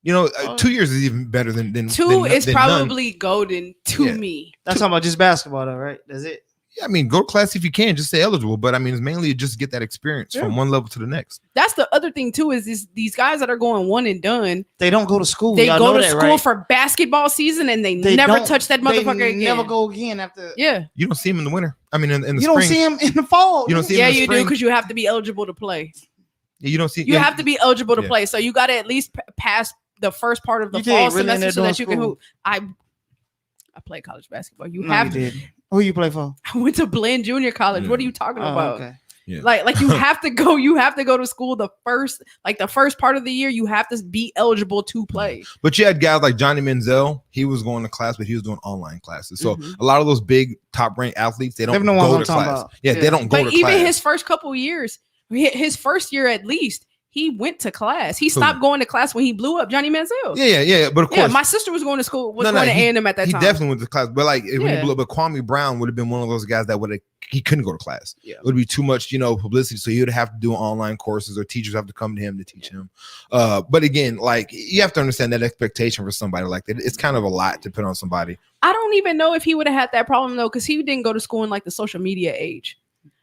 You know, Oh. 2 years is even better than 2 is than none. probably golden to Yeah. me. That's talking about just basketball, though, right? That's it. Yeah, I mean, go to class if you can, just stay eligible. But I mean, it's mainly just get that experience from one level to the next. That's the other thing too, is these guys that are going one and done, They don't go to school. they Y'all go know to that, school right? for basketball season and they They never don't- touch that motherfucker they again. Never go again after. Yeah. You don't see him in the winter. I mean, in the You spring. don't see him in the fall. You don't see him Yeah, in the you do spring. because you have to be eligible to play. You don't see. You have to be eligible to Yeah. play. So you got to at least pass the first part of the You fall did, really, in semester there so that doing you can school. I play college basketball. You No, have you to. didn't. Who you play for? I went to Blinn Junior College. What are you talking Oh, about? okay. Yeah. Like you have to go. You have to go to school the first part of the year. You have to be eligible to play. But you had guys like Johnny Manziel. He was going to class, but he was doing online classes. So a lot of those big top ranked athletes, they don't go to class. Yeah, they don't go to class. But even his first couple years, his first year at least, he went to class. He stopped going to class when he blew up. Johnny Manziel. Yeah. But of course, my sister was going to school. Going to A&M at that time. He definitely went to class. But like when he blew up, but Kwame Brown would have been one of those guys that he couldn't go to class. Yeah. It would be too much, publicity. So he would have to do online courses, or teachers have to come to him to teach him. But again, like you have to understand that expectation for somebody like that. It's kind of a lot to put on somebody. I don't even know if he would have had that problem though, because he didn't go to school in like the social media age.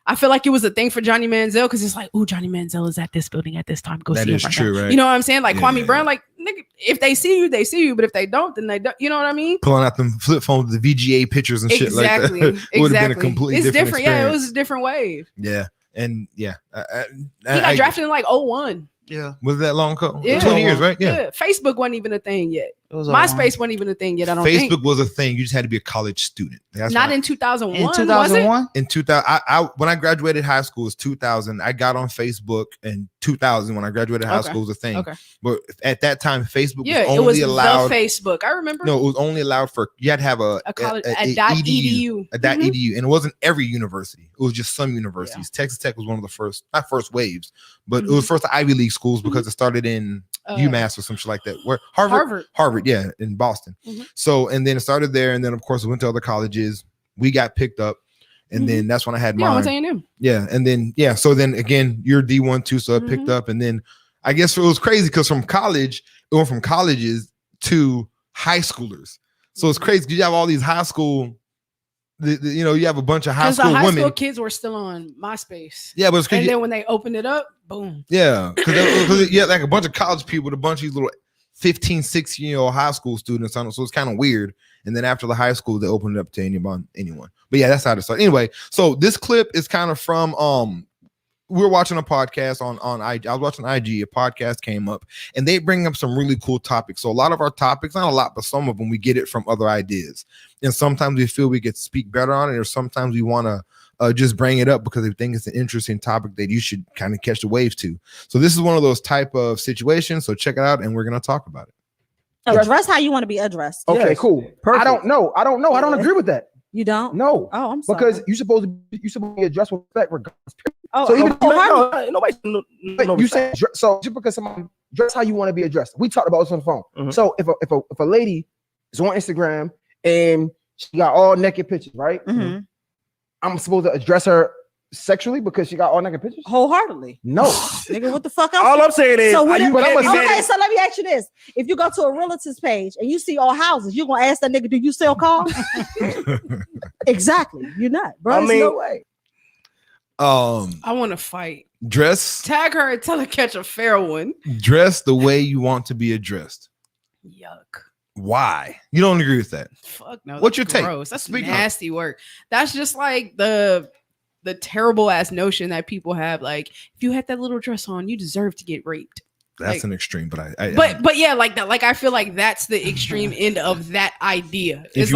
I feel like it was a thing for Johnny Manziel because it's like, oh, Johnny Manziel is at this building at this time. Go see him. That is true, right? You know what I'm saying? Like Kwame Brown, like nigga, if they see you, they see you. But if they don't, then they don't. You know what I mean? Pulling out them flip phones, the VGA pictures and shit like that. It would have been a completely different experience. Yeah, it was a different wave. Yeah, and yeah, he got drafted in like 2001. Yeah, was that long ago? Yeah. 20 years, right? Yeah. Facebook wasn't even a thing yet. MySpace wasn't even a thing yet. I don't think Facebook was a thing. You just had to be a college student. That's not in 2001. In 2001? In 2000, I when I graduated high school, it was 2000. I got on Facebook in 2000 when I graduated high school. It was a thing. Okay. But at that time, Facebook was only allowed. The Facebook. I remember. No, it was only allowed for you had to have a college a .edu. A .edu, and it wasn't every university. It was just some universities. Yeah. Texas Tech was one of the first, not first waves, but it was first the Ivy League schools because it started in UMass or some shit like that. Where Harvard, yeah, in Boston. So, and then it started there, and then of course it went to other colleges. We got picked up, and then that's when I had mine. I went to A&M. Yeah, and then so then again, you're D1 too, so it picked up, and then I guess it was crazy because from college, it went from colleges to high schoolers. So it's crazy because you have all these high school. You have a bunch of high school women. High school kids were still on MySpace. Yeah, but it's crazy. And then when they opened it up, boom. Yeah, because like a bunch of college people with a bunch of these little 15, 16-year-old high school students on it. So it's kind of weird. And then after the high school, they opened it up to anyone. But yeah, that's how it started. Anyway, so this clip is kind of from we were watching a podcast on IG. I was watching IG. A podcast came up, and they bring up some really cool topics. So a lot of our topics, not a lot, but some of them, we get it from other ideas. And sometimes we feel we could speak better on it, or sometimes we want to just bring it up because we think it's an interesting topic that you should kind of catch the waves to. So this is one of those type of situations. So check it out, and we're gonna talk about it. Address how you want to be addressed. Okay, cool. Perfect. I don't know. I don't agree with that. You don't? No. Oh, I'm sorry. Because you're supposed to be addressed with respect regardless. Oh, so even nobody. You say so just because somebody dress how you want to be addressed. We talked about this on the phone. Mm-hmm. So if a lady is on Instagram and she got all naked pictures, right? Mm-hmm. I'm supposed to address her sexually because she got all naked pictures? Wholeheartedly. No. Nigga, what the fuck else? All I'm saying is, so so let me ask you this. If you go to a realtor's page and you see all houses, you're going to ask that nigga, do you sell cars? Exactly. You're not, bro. There's no way. I want to fight. Dress. Tag her and tell her catch a fair one. Dress the way you want to be addressed. Yuck. Why? You don't agree with that? Fuck no. What's your take? That's nasty work. That's just like the terrible ass notion that people have. Like, if you had that little dress on, you deserve to get raped. That's an extreme, but but yeah, like that. Like I feel like that's the extreme end of that idea. If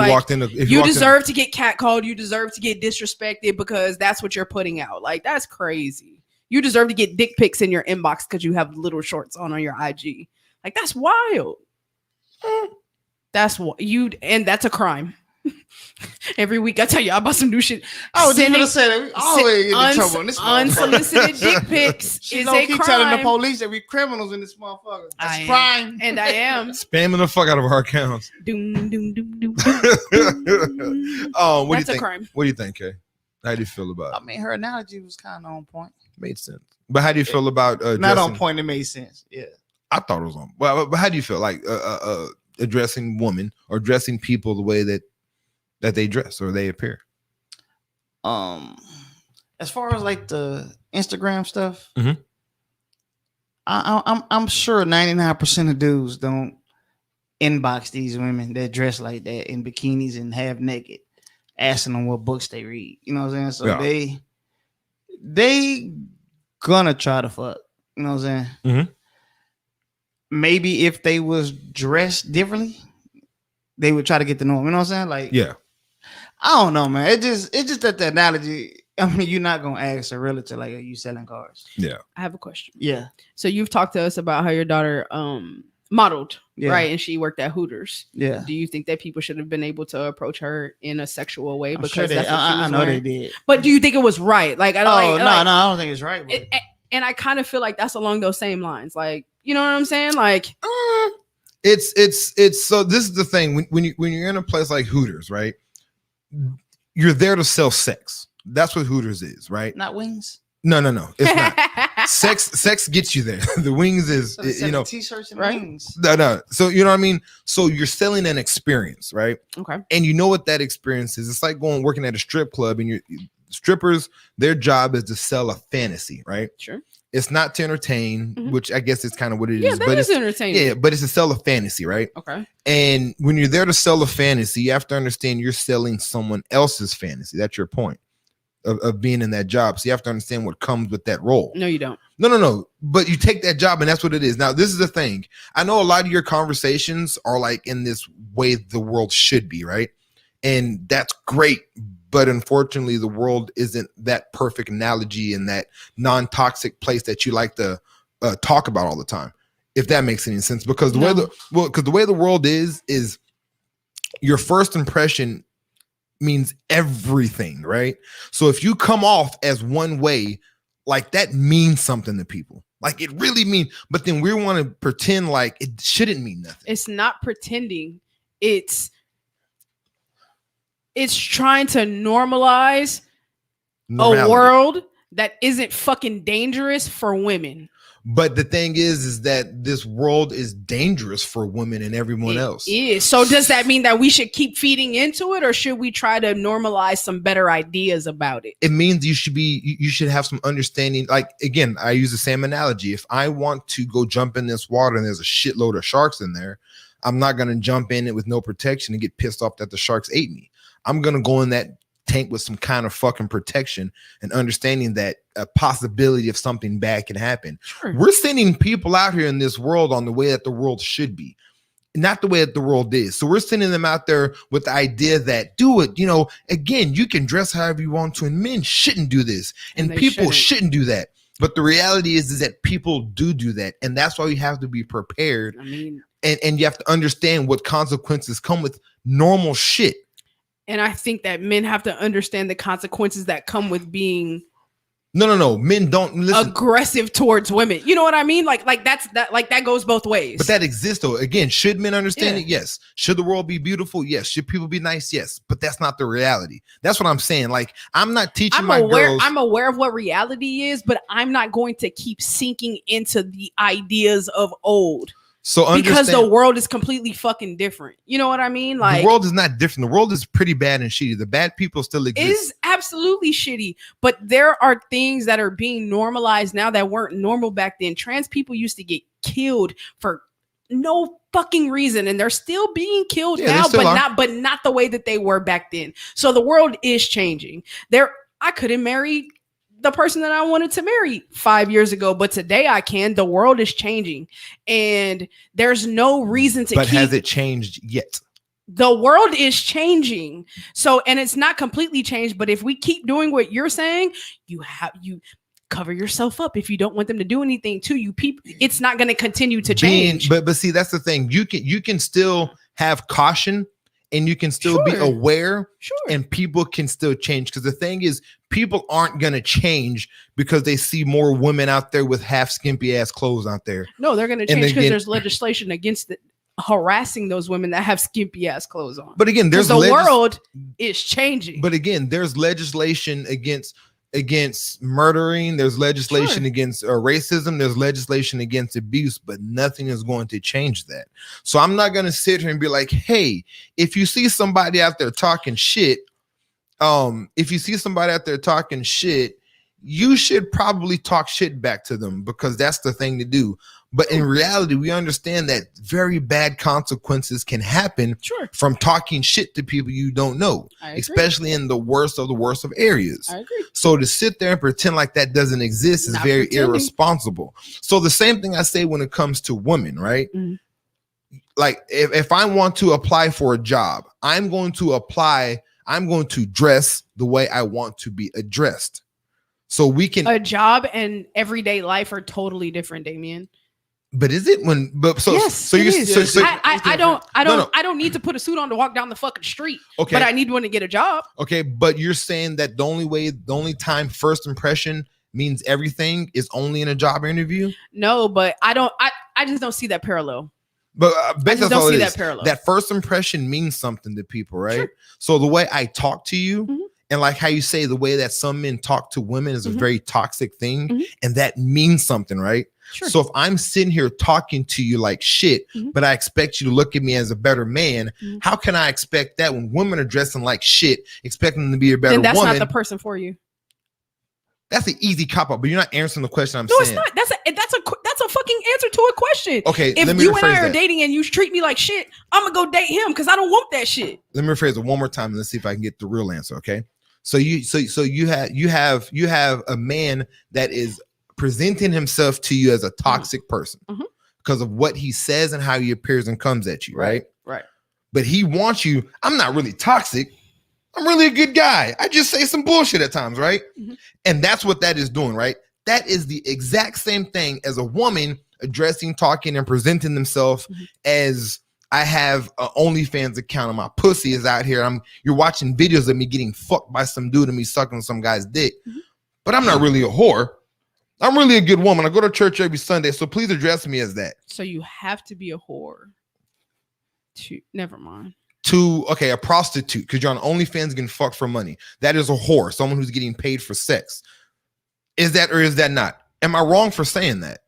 you deserve to get catcalled, you deserve to get disrespected because that's what you're putting out. Like that's crazy. You deserve to get dick pics in your inbox because you have little shorts on your IG. Like that's wild. That's what that's a crime. Every week I tell you about some new shit. Oh, you gonna say always get in trouble in this unsolicited dick pics is a crime. Telling the police that we criminals in this motherfucker. That's crime, and I am spamming the fuck out of our accounts. Doom, doom, doom, doom, what that's do you think? A crime. What do you think, Kay? How do you feel about it? I mean, her analogy was kind of on point. Made sense. But how do you feel about not on point? It made sense. Yeah, I thought it was on. Well, but how do you feel like addressing women or addressing people the way that they dress or they appear? As far as like the Instagram stuff, mm-hmm. I'm sure 99% of dudes don't inbox these women that dress like that in bikinis and half naked, asking them what books they read. You know what I'm saying? So they gonna try to fuck. You know what I'm saying? Mm-hmm. Maybe if they was dressed differently, they would try to get to know them. You know what I'm saying? Like, yeah. I don't know, man. It just that the analogy I mean, you're not gonna ask a realtor like, "Are you selling cars?" Yeah. I have a question. Yeah. So you've talked to us about how your daughter modeled, Yeah. right? And she worked at Hooters. Yeah. Do you think that people should have been able to approach her in a sexual way? I'm Because sure that's what she was I know wearing? they did. But do you think it was right? Like, I don't. No, I don't think it's right. But And I kind of feel like that's along those same lines. Like, you know what I'm saying? Like, it's so this is the thing when you're in a place like Hooters, right? You're there to sell sex. That's what Hooters is, right? not wings. No, it's not. sex gets you there. The wings is, So they sell you know, t-shirts and right? wings. no. So you know what I mean. So you're selling an experience, right? okay. And you know what that experience is. It's like working at a strip club, and strippers, their job is to sell a fantasy, right? Sure. It's not to entertain, Mhm. which I guess is kind of what it Yeah, is. that But is it's entertaining. yeah, but it's to sell a fantasy, right? Okay. And when you're there to sell a fantasy, you have to understand you're selling someone else's fantasy. That's your point of being in that job. So you have to understand what comes with that role. No, you don't. No. But you take that job, and that's what it is. Now, this is the thing. I know a lot of your conversations are like in this way the world should be, right? And that's great. But unfortunately, the world isn't that perfect analogy and that non-toxic place that you like to talk about all the time, if that makes any sense. Because the way the way the world is your first impression means everything, right? So if you come off as one way, like that means something to people. Like it really means, but then we want to pretend like it shouldn't mean nothing. It's not pretending. It's trying to normalize Normality. a world that isn't fucking dangerous for women. But the thing is that this world is dangerous for women and everyone else. Is. So does that mean that we should keep feeding into it, or should we try to normalize some better ideas about it? It means you should have some understanding. Like, again, I use the same analogy. If I want to go jump in this water and there's a shitload of sharks in there, I'm not going to jump in it with no protection and get pissed off that the sharks ate me. I'm going to go in that tank with some kind of fucking protection and understanding that a possibility of something bad can happen. Sure. We're sending people out here in this world on the way that the world should be, not the way that the world is. So we're sending them out there with the idea that do it, you know, again, you can dress however you want to, and men shouldn't do this, and people shouldn't do that. But the reality is that people do that, and that's why you have to be prepared. I mean, and you have to understand what consequences come with normal shit. and I think that men have to understand the consequences that come with being No. Men don't listen. Aggressive towards women. You know what I mean? Like that goes both ways. But that exists though. Again, should men understand Yeah. it? Yes. Should the world be beautiful? Yes. Should people be nice? Yes. But that's not the reality. That's what I'm saying. Like, I'm not teaching girls. I'm aware of what reality is, but I'm not going to keep sinking into the ideas of old. So because the world is completely fucking different. You know what I mean? Like, the world is not different. The world is pretty bad and shitty. The bad people still exist. Is absolutely shitty, but there are things that are being normalized now that weren't normal back then. Trans people used to get killed for no fucking reason, and they're still being killed now, but not the way that they were back then. So the world is changing. I couldn't marry the person that I wanted to marry 5 years ago, but today I can. The world is changing, and there's no reason to. But has it changed yet? The world is changing. So, and it's not completely changed, but if we keep doing what you're saying, you cover yourself up if you don't want them to do anything to you. People, it's not going to continue to change. But see, that's the thing. You can still have caution, and you can still be aware, and people can still change. Because the thing is, people aren't going to change because they see more women out there with half skimpy ass clothes out there. No, they're going to change because there's legislation against harassing those women that have skimpy ass clothes on. But again, the world is changing. But again, there's legislation against murdering. There's legislation against racism. There's legislation against abuse, but nothing is going to change that. So I'm not going to sit here and be like, hey, if you see somebody out there talking shit, you should probably talk shit back to them, because that's the thing to do. But in reality, we understand that very bad consequences can happen from talking shit to people you don't know, especially in the worst of areas. I agree. So to sit there and pretend like that doesn't exist is very irresponsible. So the same thing I say when it comes to women, right? Mm-hmm. Like if I want to apply for a job, I'm going to apply I'm going to dress the way I want to be addressed. So we can A job and everyday life are totally different, Damien. But is it when? But so Yes, so it you is. so I No. don't need to put a suit on to walk down the fucking street. Okay. But I need one to get a job. Okay, but you're saying that the only time first impression means everything is only in a job interview? No, but I just don't see that parallel. But I basically, just that's all don't see it that is. parallel. That first impression means something to people, right? Sure. So the way I talk to you, Mhm. and like how you say the way that some men talk to women is a Mhm. very toxic thing, Mhm. and that means something, right? Sure. So if I'm sitting here talking to you like shit, Mhm. but I expect you to look at me as a better man, Mhm. how can I expect that when women are dressing like shit, expecting them to be a better then that's woman? not the person for you. That's an easy cop out, but you're not answering the question I'm No, saying. it's not. That's a fucking answer to a question. Okay, If let me you and I rephrase are that. dating and you treat me like shit, I'm gonna go date him because I don't want that shit. Let me rephrase it one more time and let's see if I can get the real answer. Okay. So you have a man that is presenting himself to you as a toxic person Mhm. because of what he says and how he appears and comes at you, right? Right. But he wants you. I'm not really toxic. I'm really a good guy. I just say some bullshit at times, right? Mhm. And that's what that is doing, right? That is the exact same thing as a woman addressing, talking, and presenting themselves Mhm. as I have an OnlyFans account and my pussy is out here. You're watching videos of me getting fucked by some dude and me sucking some guy's dick. Mhm. But I'm not really a whore. I'm really a good woman. I go to church every Sunday, so please address me as that. So you have to be a whore. Never mind. A prostitute, because you're on OnlyFans getting fucked for money. That is a whore, someone who's getting paid for sex. Is that or is that not? Am I wrong for saying that?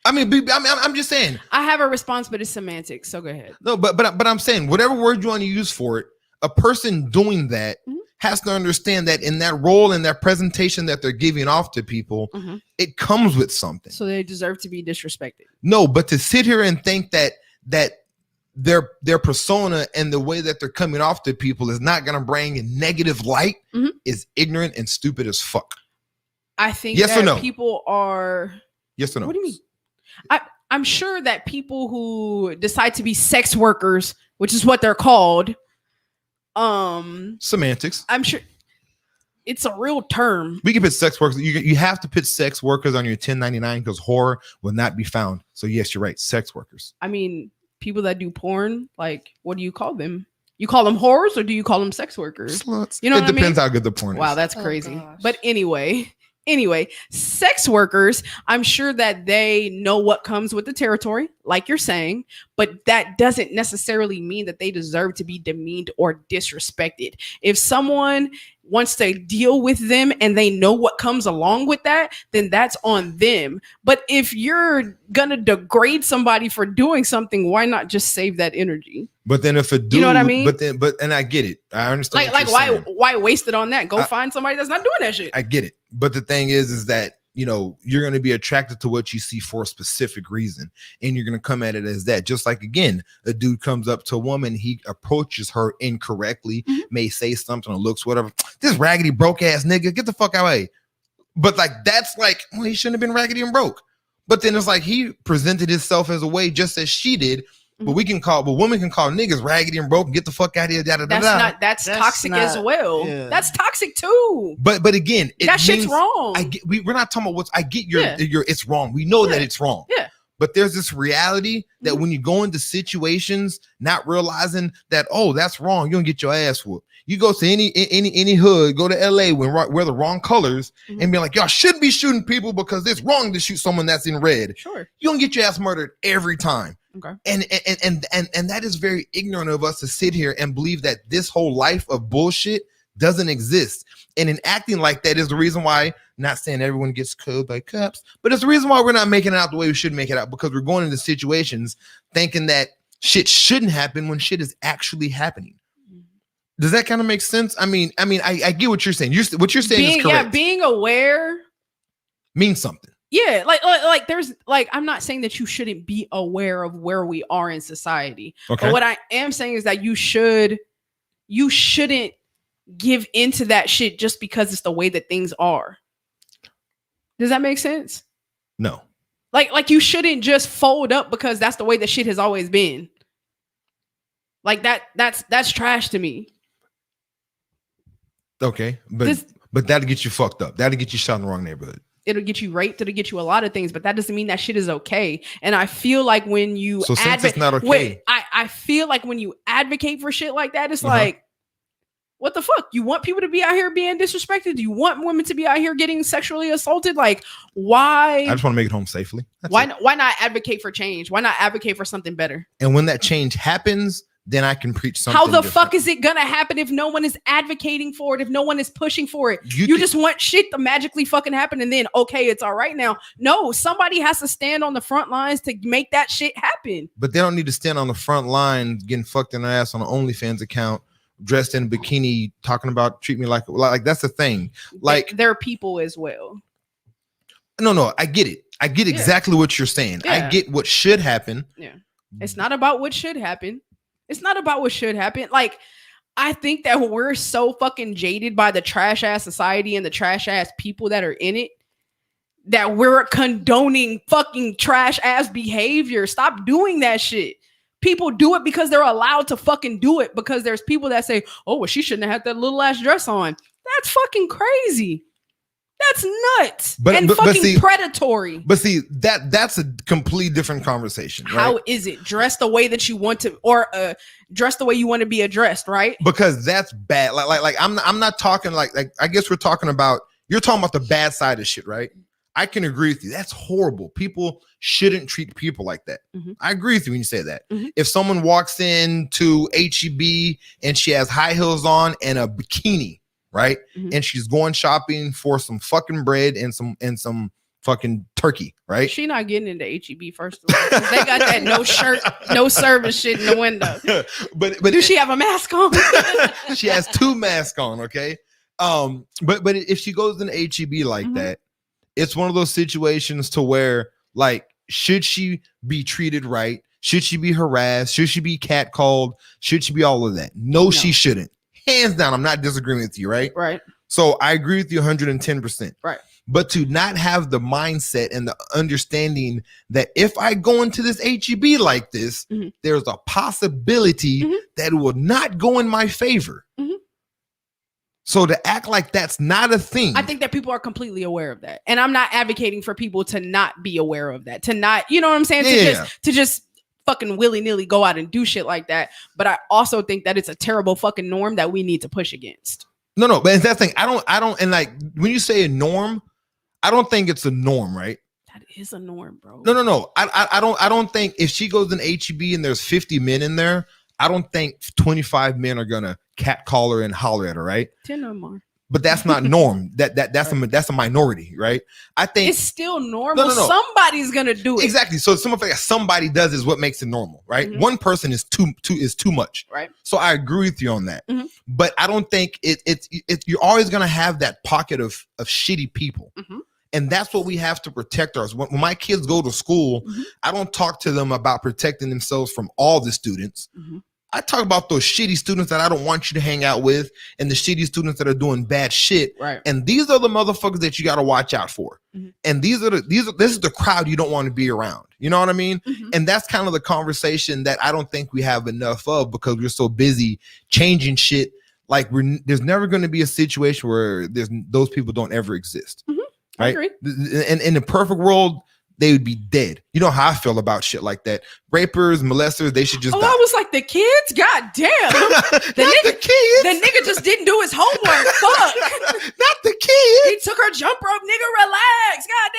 I'm just saying. I have a response, but it's semantics. So go ahead. No, but I'm saying whatever word you want to use for it, a person doing that Mhm. has to understand that in that role and that presentation that they're giving off to people, Mhm. it comes with something. So they deserve to be disrespected. No, but to sit here and think that their persona and the way that they're coming off to people is not going to bring a negative light Mhm. is ignorant and stupid as fuck. I think Yes or that no? people are. Yes or no? What do you mean? I'm sure that people who decide to be sex workers, which is what they're called, Semantics. I'm sure it's a real term. We can put sex workers. You have to put sex workers on your 1099 because horror will not be found. So yes, you're right. Sex workers. I mean, people that do porn, like, what do you call them? You call them whores or do you call them sex workers? Sluts. You know it what I depends mean? how good the porn Wow, is. that's Oh, crazy. gosh. But anyway, sex workers, I'm sure that they know what comes with the territory, like you're saying, but that doesn't necessarily mean that they deserve to be demeaned or disrespected. If someone wants to deal with them and they know what comes along with that, then that's on them. But if you're gonna degrade somebody for doing something, why not just save that energy? But then if a dude, You know what I mean? And I get it. I understand. Like what you're saying. why waste it on that? Go I- find somebody that's not doing that shit. I get it. But the thing is that, you're going to be attracted to what you see for a specific reason. And you're going to come at it as that. Just like, again, a dude comes up to a woman, he approaches her incorrectly, Mhm. may say something or looks whatever. This raggedy broke ass nigga, get the fuck out of here. But like, that's like, well, he shouldn't have been raggedy and broke. But then it's like he presented himself as a way just as she did. But women can call niggas raggedy and broke and get the fuck out of here. That's toxic not- as well. yeah. That's toxic too. But again, That shit's wrong. We're not talking about what's. I get your Yeah. it's wrong. We know that Yeah. it's wrong. Yeah. But there's this reality that Mhm. when you go into situations, not realizing that that's wrong, you don't get your ass whooped. You go to any hood, go to LA when wear the wrong colors Mhm. and be like, y'all should be shooting people because it's wrong to shoot someone that's in red. Sure. You don't get your ass murdered every time. Okay. And that is very ignorant of us to sit here and believe that this whole life of bullshit doesn't exist. And in acting like that is the reason why, not saying everyone gets killed by cops, but it's the reason why we're not making it out the way we should make it out, because we're going into situations thinking that shit shouldn't happen when shit is actually happening. Does that kind of make sense? I get what you're saying. What you're saying is correct. Being aware means something. Yeah, like there's like, I'm not saying that you shouldn't be aware of where we are in society. Okay. But what I am saying is that you shouldn't give into that shit just because it's the way that things are. Does that make sense? No. Like you shouldn't just fold up because that's the way that shit has always been. Like that's trash to me. Okay, but that'll get you fucked up. That'll get you shot in the wrong neighborhood. It'll get you raped. It'll get you a lot of things, but that doesn't mean that shit is okay. And I feel like when you since it's not okay, I feel like when you advocate for shit like that, it's like, what the fuck? You want people to be out here being disrespected? Do you want women to be out here getting sexually assaulted? Like, why? I just want to make it home safely. Why not advocate for change? Why not advocate for something better? And when that change happens, then I can preach something. How the different. fuck is it gonna happen if no one is advocating for it? If no one is pushing for it? You just want shit to magically fucking happen and then, okay, it's all right now. No, somebody has to stand on the front lines to make that shit happen. But they don't need to stand on the front line getting fucked in their ass on an OnlyFans account, dressed in a bikini, talking about treat me like that's the thing. Like they're people as well. No, I get it. I get exactly what you're saying. Yeah. I get what should happen. Yeah. It's not about what should happen. It's not about what should happen. Like, I think that we're so fucking jaded by the trash ass society and the trash ass people that are in it that we're condoning fucking trash ass behavior. Stop doing that shit. People do it because they're allowed to fucking do it, because there's people that say, oh, well, she shouldn't have had that little ass dress on. That's fucking crazy. That's nuts and fucking predatory. But see, that's a completely different conversation. Right? How is it? Dress the way that you want to, or dress the way you want to be addressed, right? Because that's bad. Like I'm not talking like I guess we're talking about, you're talking about the bad side of shit, right? I can agree with you. That's horrible. People shouldn't treat people like that. Mm-hmm. I agree with you when you say that. Mm-hmm. If someone walks into HEB and she has high heels on and a bikini, right? Mm-hmm. And she's going shopping for some fucking bread and some fucking turkey, right? She not getting into HEB first of all. They got that no shirt, no service shit in the window. but do she have a mask on? She has 2 masks on, okay? But if she goes in HEB like Mm-hmm. that, it's one of those situations to where, like, should she be treated right? Should she be harassed? Should she be catcalled? Should she be all of that? No, she shouldn't. Hands down, I'm not disagreeing with you, right? Right. So I agree with you 110%. Right. But to not have the mindset and the understanding that if I go into this HEB like this, mm-hmm. there's a possibility mm-hmm. that it will not go in my favor. Mm-hmm. So to act like that's not a thing. I think that people are completely aware of that. And I'm not advocating for people to not be aware of that, to not, you know what I'm saying? To just fucking willy-nilly go out and do shit like that. But I also think that it's a terrible fucking norm that we need to push against. No, but it's that thing. I don't, and like when you say a norm, I don't think it's a norm, right? That is a norm, bro. No. I don't think if she goes in HEB and there's 50 men in there, I don't think 25 men are gonna catcall her and holler at her, right? 10 or more. But that's not norm. That's a minority, right? I think it's still normal. No. Somebody's gonna do it. Exactly. So somebody does is what makes it normal, right? Mm-hmm. One person is too much, right? So I agree with you on that. Mm-hmm. But I don't think it's you're always gonna have that pocket of shitty people. Mm-hmm. And that's what we have to protect ours. When my kids go to school, mm-hmm. I don't talk to them about protecting themselves from all the students. Mm-hmm. I talk about those shitty students that I don't want you to hang out with and the shitty students that are doing bad shit. Right. And these are the motherfuckers that you got to watch out for. Mm-hmm. And this is the crowd you don't want to be around. You know what I mean? Mm-hmm. And that's kind of the conversation that I don't think we have enough of because we're so busy changing shit. Like there's never going to be a situation where those people don't ever exist. Mm-hmm. Right? I agree. And in the perfect world, they would be dead. You know how I feel about shit like that. Rapers, molesters, they should just die. I was like, the kids? God damn. The kids. The nigga just didn't do his homework. Fuck. Not the kids. He took her jump rope, nigga. Relax. God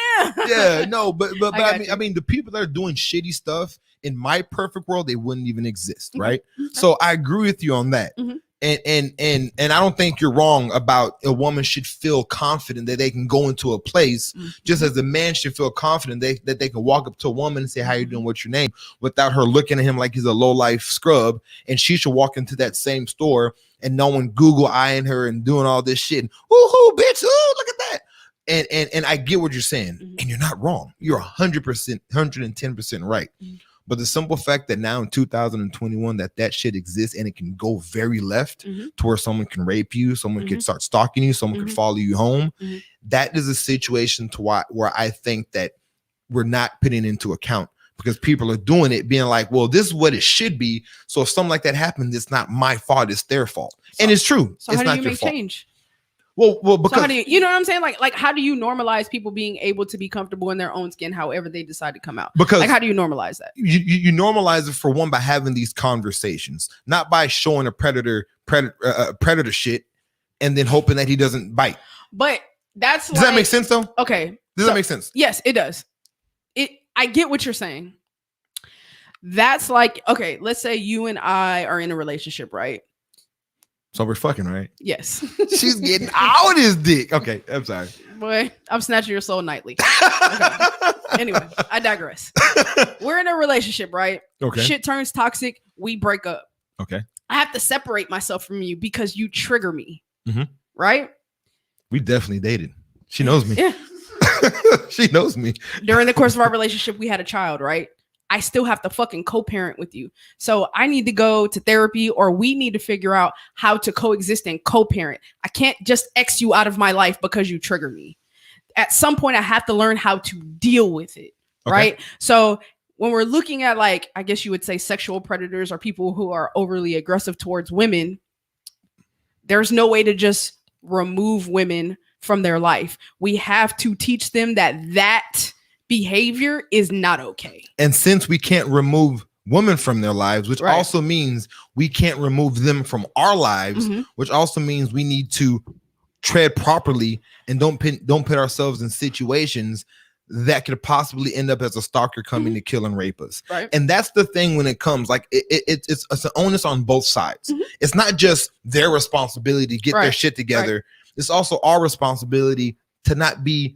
damn. Yeah, no, but I mean, the people that are doing shitty stuff in my perfect world, they wouldn't even exist, right? Mm-hmm. So I agree with you on that. Mm-hmm. And I don't think you're wrong about a woman should feel confident that they can go into a place mm-hmm. just as a man should feel confident that they can walk up to a woman and say, how you doing? What's your name? Without her looking at him like he's a low life scrub. And she should walk into that same store and no one Google eyeing her and doing all this shit. And, ooh, bitch. Ooh, look at that. And I get what you're saying. Mm-hmm. And you're not wrong. You're 100%, 110% right. Mm-hmm. But the simple fact that now in 2021 that shit exists and it can go very left mm-hmm. to where someone can rape you, someone mm-hmm. could start stalking you, someone mm-hmm. could follow you home. Mm-hmm. That is a situation where I think that we're not putting into account because people are doing it being like, well, this is what it should be. So if something like that happens, it's not my fault, it's their fault. And it's true. So it's how do not you your make fault. change? Well, because So how do you know what I'm saying? Like how do you normalize people being able to be comfortable in their own skin, however they decide to come out? Because Like how do you normalize that? you normalize it for one by having these conversations, not by showing a predator shit and then hoping that he doesn't bite. But that's Does that make sense though? Okay. Does that make sense? Yes, it does. I get what you're saying. That's like, okay, let's say you and I are in a relationship, right? So we're fucking, right? Yes. She's getting out his dick. Okay, I'm sorry. Boy, I'm snatching your soul nightly. Okay. Anyway, I digress. We're in a relationship, right? Okay. Shit turns toxic. We break up. Okay. I have to separate myself from you because you trigger me. Mm-hmm. Right? We definitely dated. She knows me. Yeah. She knows me. During the course of our relationship, we had a child, right? I still have to fucking co-parent with you. So I need to go to therapy, or we need to figure out how to coexist and co-parent. I can't just X you out of my life because you trigger me. At some point, I have to learn how to deal with it, right? So when we're looking at, like, I guess you would say sexual predators or people who are overly aggressive towards women, there's no way to just remove women from their life. We have to teach them that behavior is not okay. And since we can't remove women from their lives, which also means we can't remove them from our lives, which also means we need to tread properly and don't put ourselves in situations that could possibly end up as a stalker coming to kill and rape us. Right. And that's the thing when it comes, like it's an onus on both sides. It's not just their responsibility to get their shit together. It's also our responsibility to not be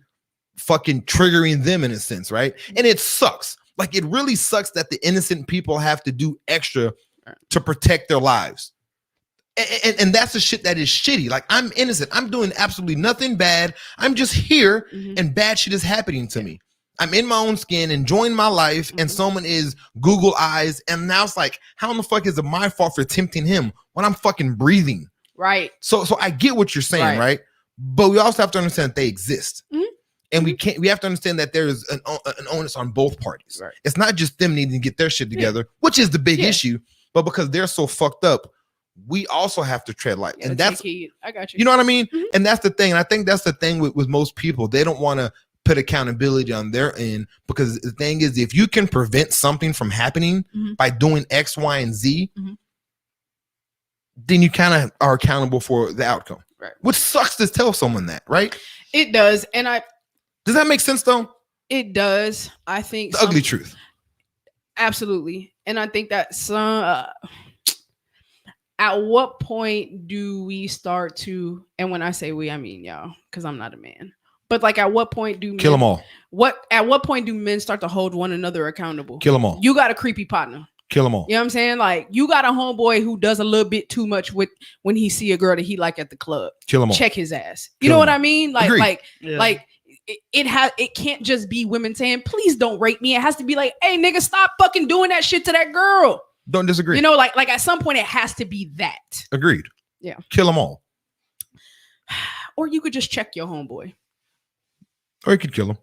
fucking triggering them in a sense, right? And it sucks. Like, it really sucks that the innocent people have to do extra to protect their lives. And that's the shit that is shitty. Like, I'm innocent. I'm doing absolutely nothing bad. I'm just here and bad shit is happening to me. I'm in my own skin, enjoying my life, and someone is Google eyes. And now it's like, how in the fuck is it my fault for tempting him when I'm fucking breathing? Right. So I get what you're saying, right? But we also have to understand that they exist. And we have to understand that there is an onus on both parties. Right. It's not just them needing to get their shit together, which is the big issue, but because they're so fucked up, we also have to tread light. And that's, I got you. You know what I mean? And that's the thing. And I think that's the thing with most people. They don't want to put accountability on their end, because the thing is, if you can prevent something from happening by doing X, Y, and Z, then you kind of are accountable for the outcome. Right. Which sucks to tell someone that, right? It does. And does that make sense though? It does. I think the ugly truth. Absolutely. And I think that at what point do we start to, and when I say we, I mean y'all, because I'm not a man. But like, at what point do kill them all? At what point do men start to hold one another accountable? Kill them all. You got a creepy partner. Kill them all. You know what I'm saying? Like, you got a homeboy who does a little bit too much with when he see a girl that he like at the club. Kill them all. Check his ass. You know what I mean? Like, Agreed. it can't just be women saying, please don't rape me. It has to be like, hey, nigga, stop fucking doing that shit to that girl. Don't disagree. You know, like at some point it has to be that. Agreed. Yeah. Kill them all. Or you could just check your homeboy. Or you could kill him.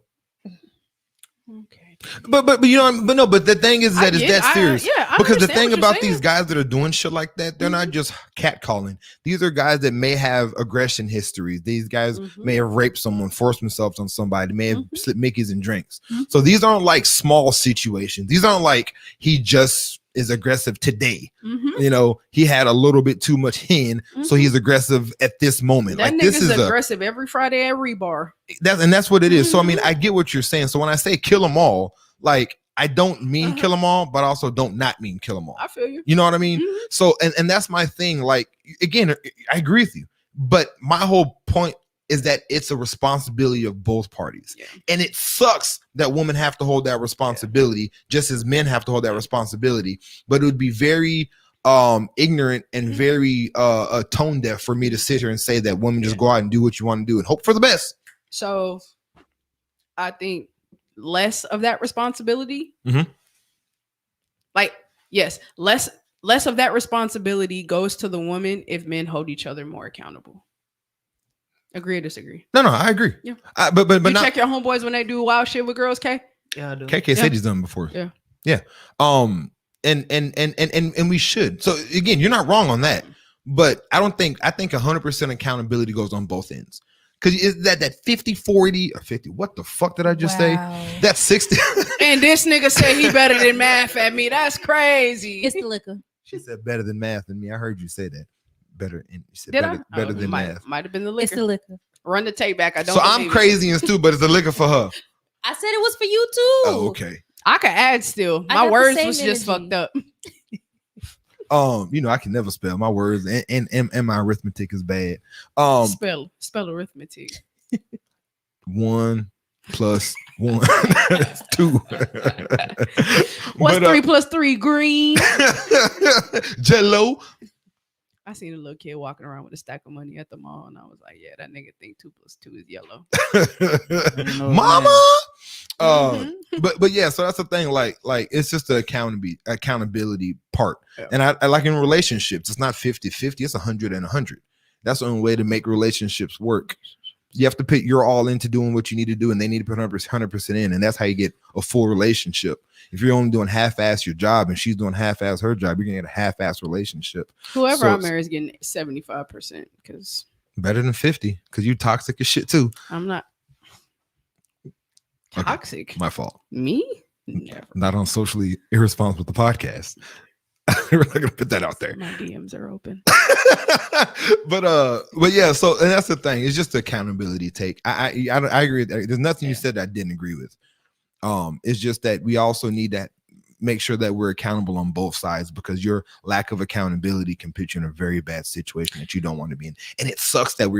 Okay. But you know, but the thing is that it's that serious. Because the thing about these guys that are doing shit like that, they're not just catcalling. These are guys that may have aggression histories. These guys may have raped someone, forced themselves on somebody, may have slipped Mickeys and drinks. So these aren't like small situations. These aren't like he just is aggressive today. You know, he had a little bit too much hen, so he's aggressive at this moment. That like, nigga's this is aggressive every Friday at Rebar. That's what it is. So I mean, I get what you're saying. So when I say kill them all, like, I don't mean kill them all, but also don't not mean kill them all. I feel you. You know what I mean? So and that's my thing. Like, again, I agree with you, but my whole point is that it's a responsibility of both parties. And it sucks that women have to hold that responsibility, just as men have to hold that responsibility. But it would be very ignorant and very tone deaf for me to sit here and say that women just go out and do what you want to do and hope for the best. So I think less of that responsibility. Like, yes, less of that responsibility goes to the woman if men hold each other more accountable. Agree or disagree? No, I agree. Yeah. But you not, check your homeboys when they do wild shit with girls, K? Yeah, I do. KK said he's done before. Yeah. And we should. So again, you're not wrong on that. But I think 100% accountability goes on both ends. Because is that 50, 40, or 50? What the fuck did I just say? That's 60. And this nigga said he better than math at me. That's crazy. It's the liquor. She said better than math than me. I heard you say that. Better. And you said Did better than math. Might have been the liquor. It's the liquor. Run the tape back. I don't. So I'm crazy and stupid, but it's the liquor for her. I said it was for you too. Oh, okay. I could add still. I My got the words same was just energy. fucked up. I can never spell my words, and my arithmetic is bad. Spell arithmetic. 1 + 1 is 2. What's But, 3 + 3? Green. Jello. I seen a little kid walking around with a stack of money at the mall, and I was like, "Yeah, that nigga think 2 + 2 is yellow." Mama. Mhm. But yeah, so that's the thing. Like it's just the accountability part. Yeah. And I like in relationships, it's not 50-50, it's 100 and 100. That's the only way to make relationships work. You have to put your all into doing what you need to do, and they need to put 100% in, and that's how you get a full relationship. If you're only doing half-ass your job and she's doing half-ass her job, you're gonna get a half-ass relationship. Whoever So I it's marry is getting 75% because better than 50, because you toxic as shit too. I'm not Okay. toxic. My fault. Me? Never. Not on socially irresponsible the podcast. We're not gonna put that out there. My DMs are open. but yeah, so and that's the thing. It's just the accountability take. I agree. There's nothing you said that I didn't agree with. It's just that we also need to make sure that we're accountable on both sides, because your lack of accountability can put you in a very bad situation that you don't want to be in. And it sucks that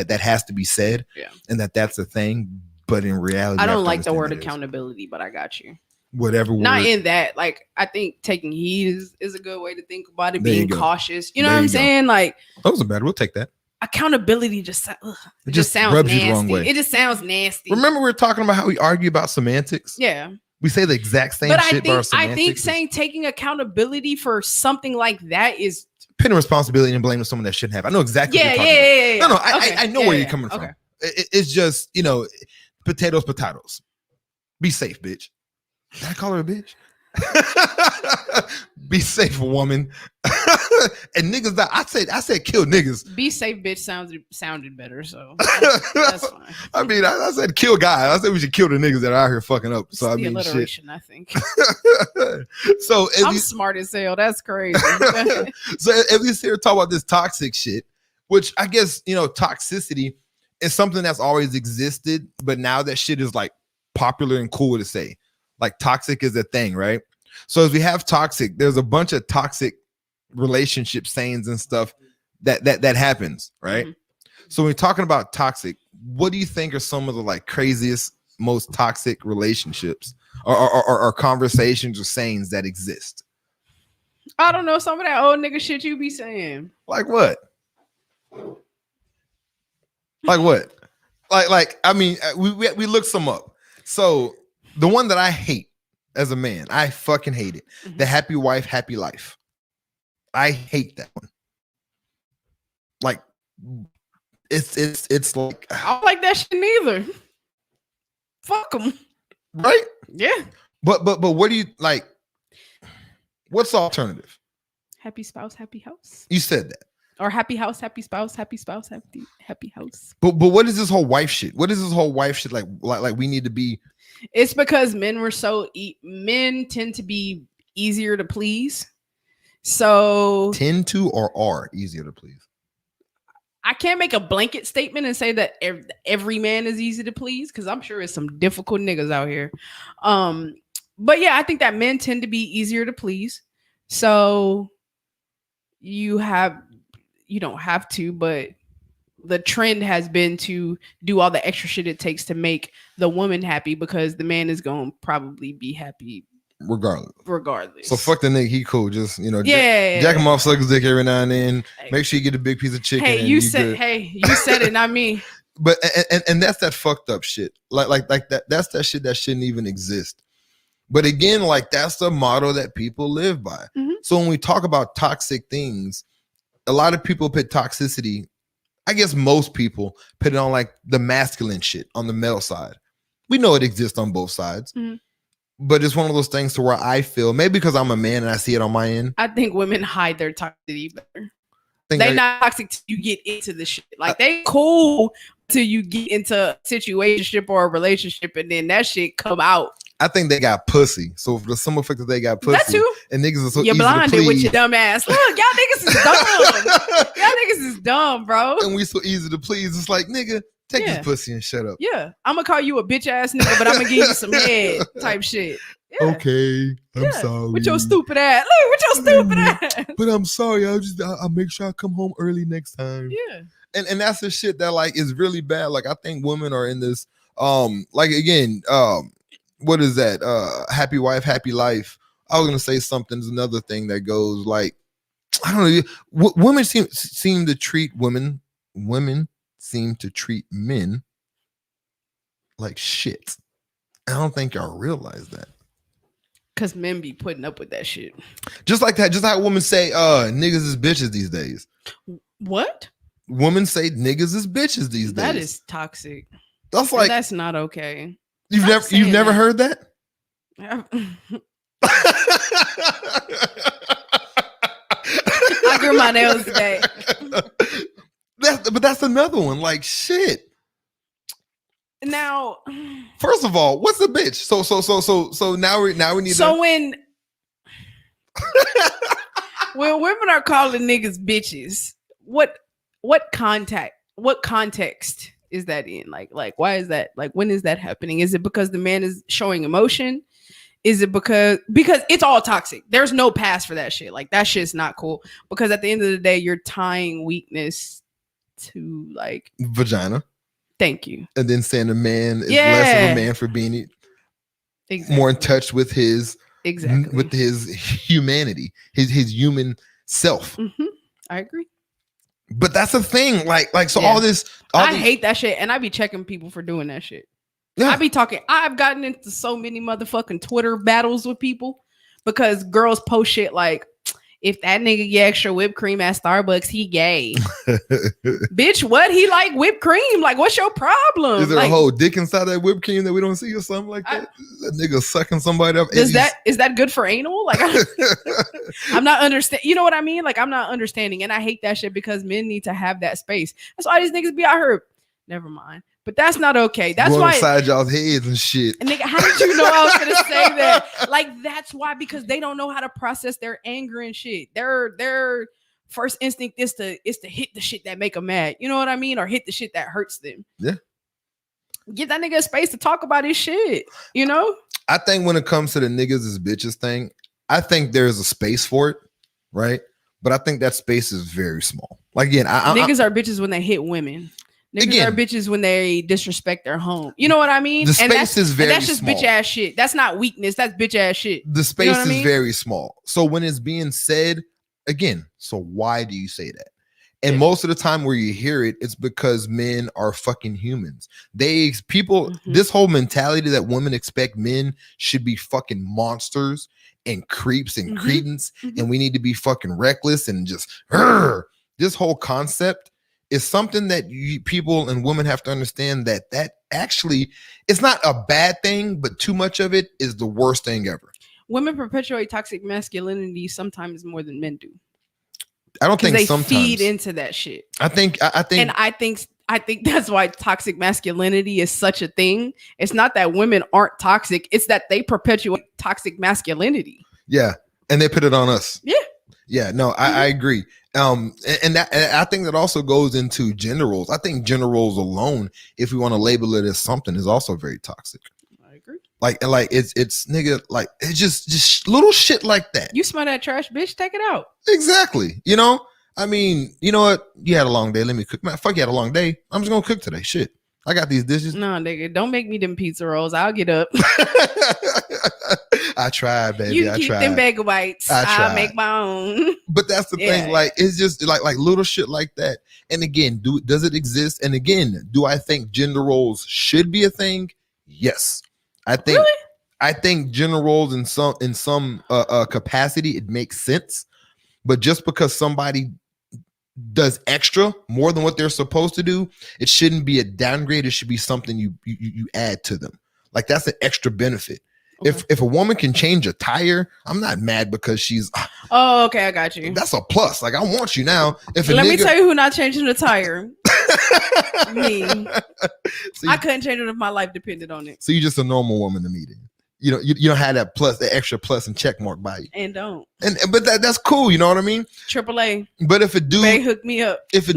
that has to be said, and that's the thing. But in reality, I you have don't to like the understand word that it is. accountability, but I got you. Whatever word. Not in that. Like, I think taking heed is a good way to think about it. There you Being go. cautious. You know There what I'm you go. saying? Like, That was bad. We'll take that. accountability just It just just sounds rubs nasty. you the wrong way. It just sounds nasty. Remember, we were talking about how we argue about semantics. Yeah. We say the exact same But shit. I think saying taking accountability for something like that is pinning responsibility and blaming someone that shouldn't have. I know exactly. yeah. what you're talking about. No, Okay. I know Yeah, where you're yeah. coming from. Okay. It's just, potatoes. Be safe, bitch. Did I call her a bitch? Be safe, woman. And niggas that I said kill niggas. Be safe, bitch sounded better, so that's fine. I mean, I said kill guys. I said we should kill the niggas that are out here fucking up. So It's I the mean, shit. alliteration, I think. So at I'm least, smart as hell. That's crazy. so at least here talk about this toxic shit, which I guess toxicity is something that's always existed, but now that shit is like popular and cool to say. Like toxic is a thing, right? So as we have toxic, there's a bunch of toxic relationship sayings and stuff that happens, right? Mhm. So when we're talking about toxic, what do you think are some of the like craziest, most toxic relationships or conversations or sayings that exist? I don't know, some of that old nigga shit you be saying. Like what? Like what? Like I mean, we looked some up. So the one that I hate as a man, I fucking hate it. The happy wife, happy life. I hate that one. Like it's like I don't like that shit neither. Fuck them. right? Yeah. But what do you like? What's the alternative? Happy spouse, happy house. You said that. Or happy house, happy spouse, happy house. But what is this whole wife shit? What is this whole wife shit like we need to be? It's because men tend to be easier to please. So Tend to or are easier to please? I can't make a blanket statement and say that every man is easy to please, because I'm sure it's some difficult niggas out here. But yeah, I think that men tend to be easier to please. So you don't have to, but the trend has been to do all the extra shit it takes to make the woman happy, because the man is going to probably be happy regardless. So fuck the nigga, he cool. Just Yeah. jack him off, suck his dick every now and then. Make sure you get a big piece of chicken. Hey, and you good. said it, not me. But and that's that fucked up shit. Like that's that shit that shouldn't even exist. But again, like that's the motto that people live by. Mhm. So when we talk about toxic things, a lot of people put toxicity. I guess most people put it on like the masculine shit on the male side. We know it exists on both sides. Mhm. But it's one of those things to where I feel, maybe because I'm a man and I see it on my end. I think women hide their toxicity better. They not toxic till you get into the shit. Like they cool till you get into a situationship or a relationship, and then that shit come out. I think they got pussy. So for the sum effect that they got pussy, that too. And niggas are so you're easy blinded to please. with your dumb ass. Look, y'all niggas is dumb. Y'all niggas is dumb, bro. And we so easy to please. It's like, nigga, take this pussy and shut up. Yeah, I'm gonna call you a bitch ass nigga, but I'm gonna give you some head type shit. Yeah. Okay, I'm sorry. With your stupid ass. Look, with your stupid ass. But I'm sorry. I'll make sure I come home early next time. Yeah. And that's the shit that like is really bad. Like I think women are in this like again what is that? Happy wife, happy life. I was gonna say something's another thing that goes like I don't know. Women seem to treat women seem to treat men like shit. I don't think y'all realize that. Cause men be putting up with that shit. Just like that. Just how women say niggas is bitches these days. What? Women say niggas is bitches these days. That is toxic. That's like that's not okay. You've never heard that? I grew my nails today. But that's another one. Like shit. Now, first of all, what's a bitch? So now we need. So when women are calling niggas bitches, what context is that in? Like why is that? Like when is that happening? Is it because the man is showing emotion? Is it because it's all toxic? There's no pass for that shit. Like that shit's not cool. Because at the end of the day, you're tying weakness to like vagina. Thank you. And then saying a man is less of a man for being more in touch with his humanity, his human self. Mm-hmm. I agree. But that's the thing. Like so I hate that shit, and I be checking people for doing that shit. Yeah. I be talking. I've gotten into so many motherfucking Twitter battles with people because girls post shit like, if that nigga get extra whipped cream at Starbucks, he gay. Bitch, what? He like whipped cream. Like, what's your problem? Is there like, a whole dick inside that whipped cream that we don't see or something like that? That nigga sucking somebody up. Is that good for anal? Like, I'm not understand. You know what I mean? Like, I'm not understanding. And I hate that shit because men need to have that space. That's why these niggas be out here. Never mind. But that's not okay. That's going why inside y'all's heads and shit. And nigga, how did you know I was gonna say that? Like that's why, because they don't know how to process their anger and shit. Their first instinct is to hit the shit that make them mad. You know what I mean? Or hit the shit that hurts them. Yeah. Give that nigga a space to talk about his shit. You know? I think when it comes to the niggas is bitches thing, I think there's a space for it, right? But I think that space is very small. Like again, niggas are bitches when they hit women. Niggas are bitches when they disrespect their home. You know what I mean? The space is very that's just small. Bitch ass shit. That's not weakness. That's bitch ass shit. The space is very small. So when it's being said, again, so why do you say that? And most of the time where you hear it, it's because men are fucking humans. This whole mentality that women expect men should be fucking monsters and creeps and cretins, and we need to be fucking reckless and just this whole concept is something that people and women have to understand that actually it's not a bad thing, but too much of it is the worst thing ever. Women perpetuate toxic masculinity sometimes more than men do. I don't think they sometimes feed into that shit. I think that's why toxic masculinity is such a thing. It's not that women aren't toxic; it's that they perpetuate toxic masculinity. Yeah, and they put it on us. Yeah. Yeah, no, I agree. And I think that also goes into gender roles. I think gender roles alone, if we want to label it as something, is also very toxic. I agree. Like it's nigga, like it's just little shit like that. You smell that trash, bitch, take it out. Exactly. You know, I mean, you know what? You had a long day. Let me cook. Man, fuck, you had a long day. I'm just gonna cook today. Shit. I got these dishes. No, nigga, don't make me them pizza rolls. I'll get up. I tried, baby. You keep them bagel bites. I'll make my own. But that's the thing. Like, it's just like little shit like that. And again, does it exist? And again, do I think gender roles should be a thing? Yes. I think gender roles in some capacity, it makes sense. But just because somebody does extra more than what they're supposed to do, it shouldn't be a downgrade. It should be something you add to them. Like that's an extra benefit. Okay. If a woman can change a tire, I'm not mad because she's Oh, okay, I got you. That's a plus. Like I want you now. If a Let nigga, me tell you who not changing the tire. Me. See, I couldn't change it if my life depended on it. so you're just a normal woman to me then. You don't have that plus, the extra plus and check mark by you. And don't. But that's cool, you know what I mean? AAA. But if a They dude hook me up. if a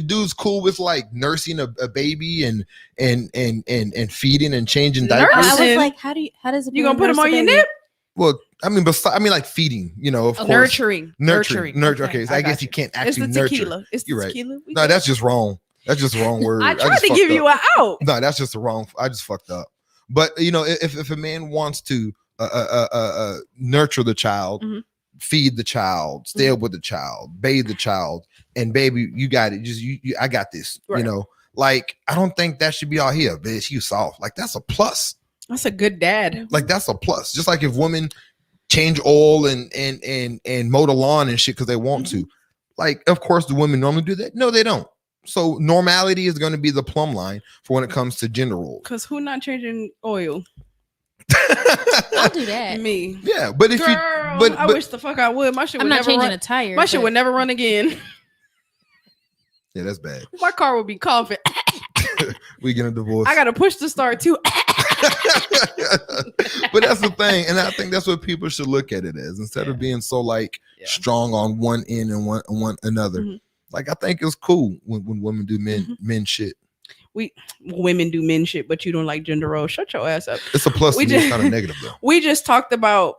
dude's cool with like nursing a baby and feeding and changing Nurse? diapers, I was Listen, like, how does it? You gonna put them on your nip? well, I mean, like feeding, of course. Nurturing. Nurture. Okay, so I guess you can't It's actually the nurture. tequila. It's the You're right. tequila. No, that's just wrong. That's just the wrong word. I tried just to fucked give you up. an out. No, that's just the wrong. I just fucked up. But if a man wants to nurture the child, Mhm. feed the child, stay up with the child, bathe the child, and baby, you got it. Just you I got this. Right. Like I don't think that should be all here, bitch. You soft. Like that's a plus. That's a good dad. Like that's a plus. Just like if women change oil and mow the lawn and shit because they want to. Like, of course, the women normally do that. No, they don't. So normality is going to be the plumb line for when it comes to gender roles. Cause who not changing oil? I'll do that. Me. Yeah, but if Girl, you, but I wish the fuck I would. My shit I'm would not never changing run. a tire. My shit but would never run again. yeah, that's bad. My car would be coughing. We get a divorce. I gotta push the start too. But that's the thing, and I think that's what people should look at it as. Instead of being so like strong on one end and one another. Mhm. Like I think it's cool when women do men shit. Women do men shit, but you don't like gender roles. Shut your ass up. It's a plus. We To me. It's just- not a negative though. We just talked about.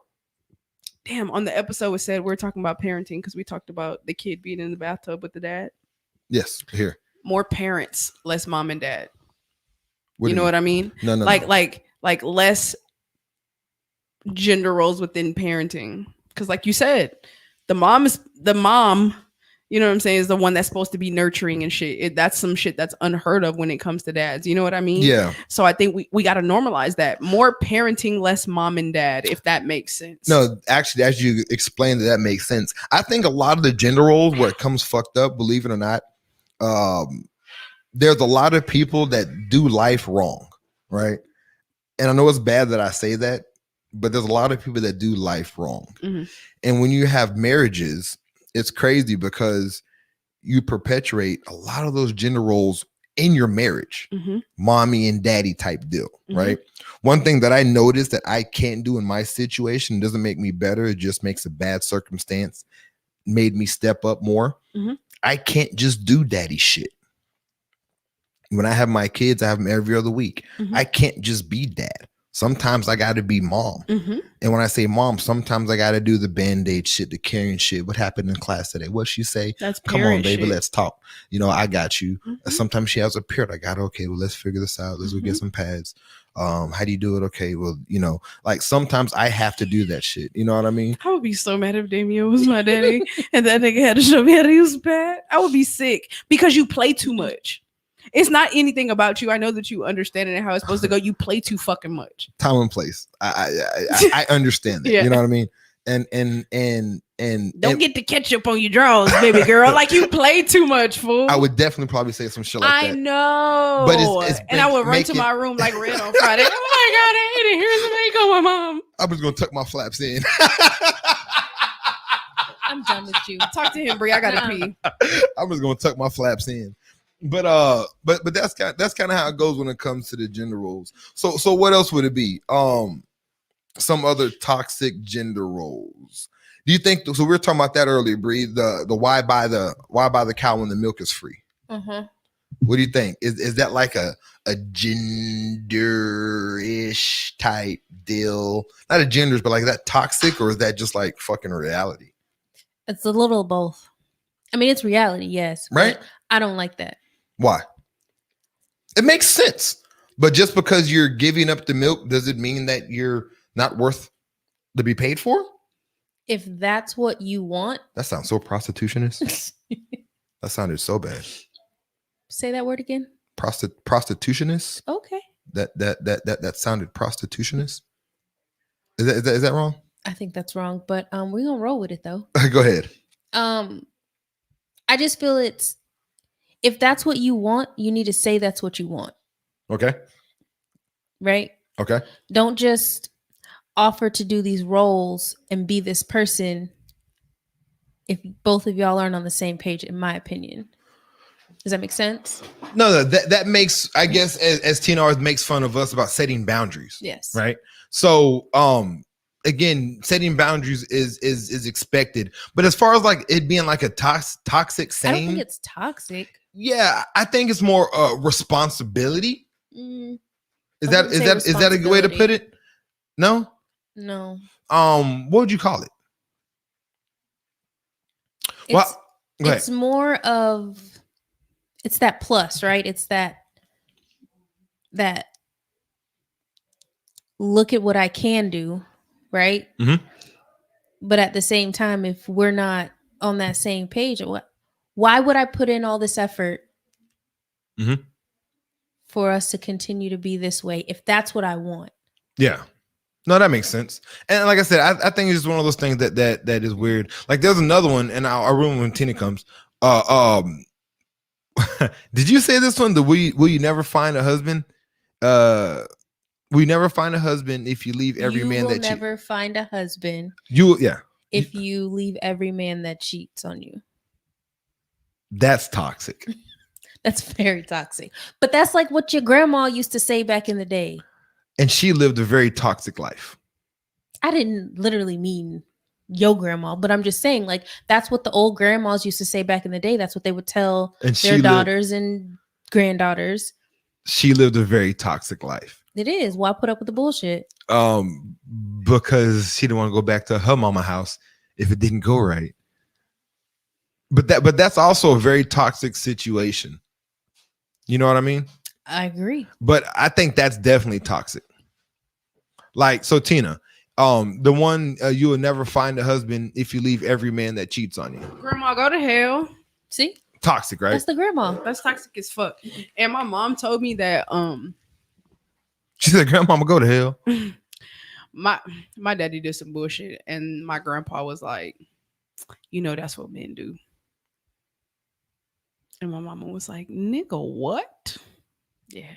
Damn, on the episode it said we're talking about parenting because we talked about the kid being in the bathtub with the dad. Yes, here. More parents, less mom and dad. What You do know what I mean? No, no, like no. like less gender roles within parenting. Because like you said, the mom, you know what I'm saying, is the one that's supposed to be nurturing and shit. That's some shit that's unheard of when it comes to dads. You know what I mean? Yeah. So I think we got to normalize that. More parenting, less mom and dad, if that makes sense. No, actually, as you explained, that makes sense. I think a lot of the gender roles where it comes fucked up, believe it or not, there's a lot of people that do life wrong, right? And I know it's bad that I say that, but there's a lot of people that do life wrong. Mhm. And when you have marriages, it's crazy because you perpetuate a lot of those gender roles in your marriage, Mhm. mommy and daddy type deal, Mhm. right? One thing that I noticed that I can't do in my situation doesn't make me better. It just makes a bad circumstance, made me step up more. Mhm. I can't just do daddy shit. When I have my kids, I have them every other week. Mhm. I can't just be dad. Sometimes I got to be mom. Mhm. And when I say mom, sometimes I got to do the Band-Aid shit, the caring shit. What happened in class today? What she say? That's Come on, parent baby, shit. let's talk. I got you. Mhm. Sometimes she has a period. I got, okay, well, let's figure this out. Let's go get some pads. How do you do it? Okay, well, like sometimes I have to do that shit. You know what I mean? I would be so mad if Damien was my daddy and that nigga had to show me how to use a pad. I would be sick because you play too much. It's not anything about you. I know that you understand it and how it's supposed to go. You play too fucking much. Time and place. I understand that. Yeah. You know what I mean? And Don't get the ketchup on your drawers, baby girl. Like you play too much, fool. I would definitely probably say some shit like I that. know. But it's and I would run to making- my room like red on Friday. Oh my God, I hate it. Here's the makeup, my mom. I'm just gonna tuck my flaps in. I'm done with you. Talk to him, Brie. I gotta pee. I'm just gonna tuck my flaps in. But that's kind of how it goes when it comes to the gender roles. So what else would it be? Some other toxic gender roles. Do you think so? We were talking about that earlier, Bree. The why buy the cow when the milk is free? Mm-hmm. What do you think? Is that like a gender-ish type deal? Not a genders, but like that toxic, or is that just like fucking reality? It's a little of both. I mean, it's reality, yes. but Right? I don't like that. Why? It makes sense. But just because you're giving up the milk, does it mean that you're not worth to be paid for? If that's what you want, That sounds so prostitutionist. That sounded so bad. say that word again. Prostitutionist? Okay. That sounded prostitutionist. Is that wrong? I think that's wrong, but we're gonna roll with it though. Go ahead. I just feel if that's what you want, you need to say that's what you want, Okay. right? Okay. Don't just offer to do these roles and be this person if both of y'all aren't on the same page, in my opinion. Does that make sense? No, that makes, I guess, as Tina always makes fun of us about setting boundaries. Yes. Right. So, again, setting boundaries is expected, but as far as like it being like a toxic saying, I don't think it's toxic. Yeah, I think it's more responsibility. Is that a good way to put it? No. What would you call it? It's more of, it's that plus, right? It's that look at what I can do, right? Mm-hmm. But at the same time, if we're not on that same page, why would I put in all this effort for us to continue to be this way if that's what I want? Yeah. No, that makes sense. And like I said, I think it's just one of those things that is weird. Like there's another one, and I'll ruin when Tina comes. Did you say this one? The will you never find a husband? Will you never find a husband if you leave every man that cheats? You will never find a husband. If you leave every man that cheats on you. That's toxic. That's very toxic. But that's like what your grandma used to say back in the day. And she lived a very toxic life. I didn't literally mean your grandma, but I'm just saying, like, that's what the old grandmas used to say back in the day. That's what they would tell their daughters and granddaughters. She lived a very toxic life. It is. Why put up with the bullshit? Because she didn't want to go back to her mama house if it didn't go right. But that's also a very toxic situation. You know what I mean? I agree. But I think that's definitely toxic. Like, so Tina, the one you will never find a husband if you leave every man that cheats on you. Grandma, go to hell. See? Toxic, right? That's the grandma. That's toxic as fuck. And my mom told me that she said, "Grandmama, go to hell." My daddy did some bullshit, and my grandpa was like, "You know, that's what men do." And my mama was like, "Nigga, what?" Yeah,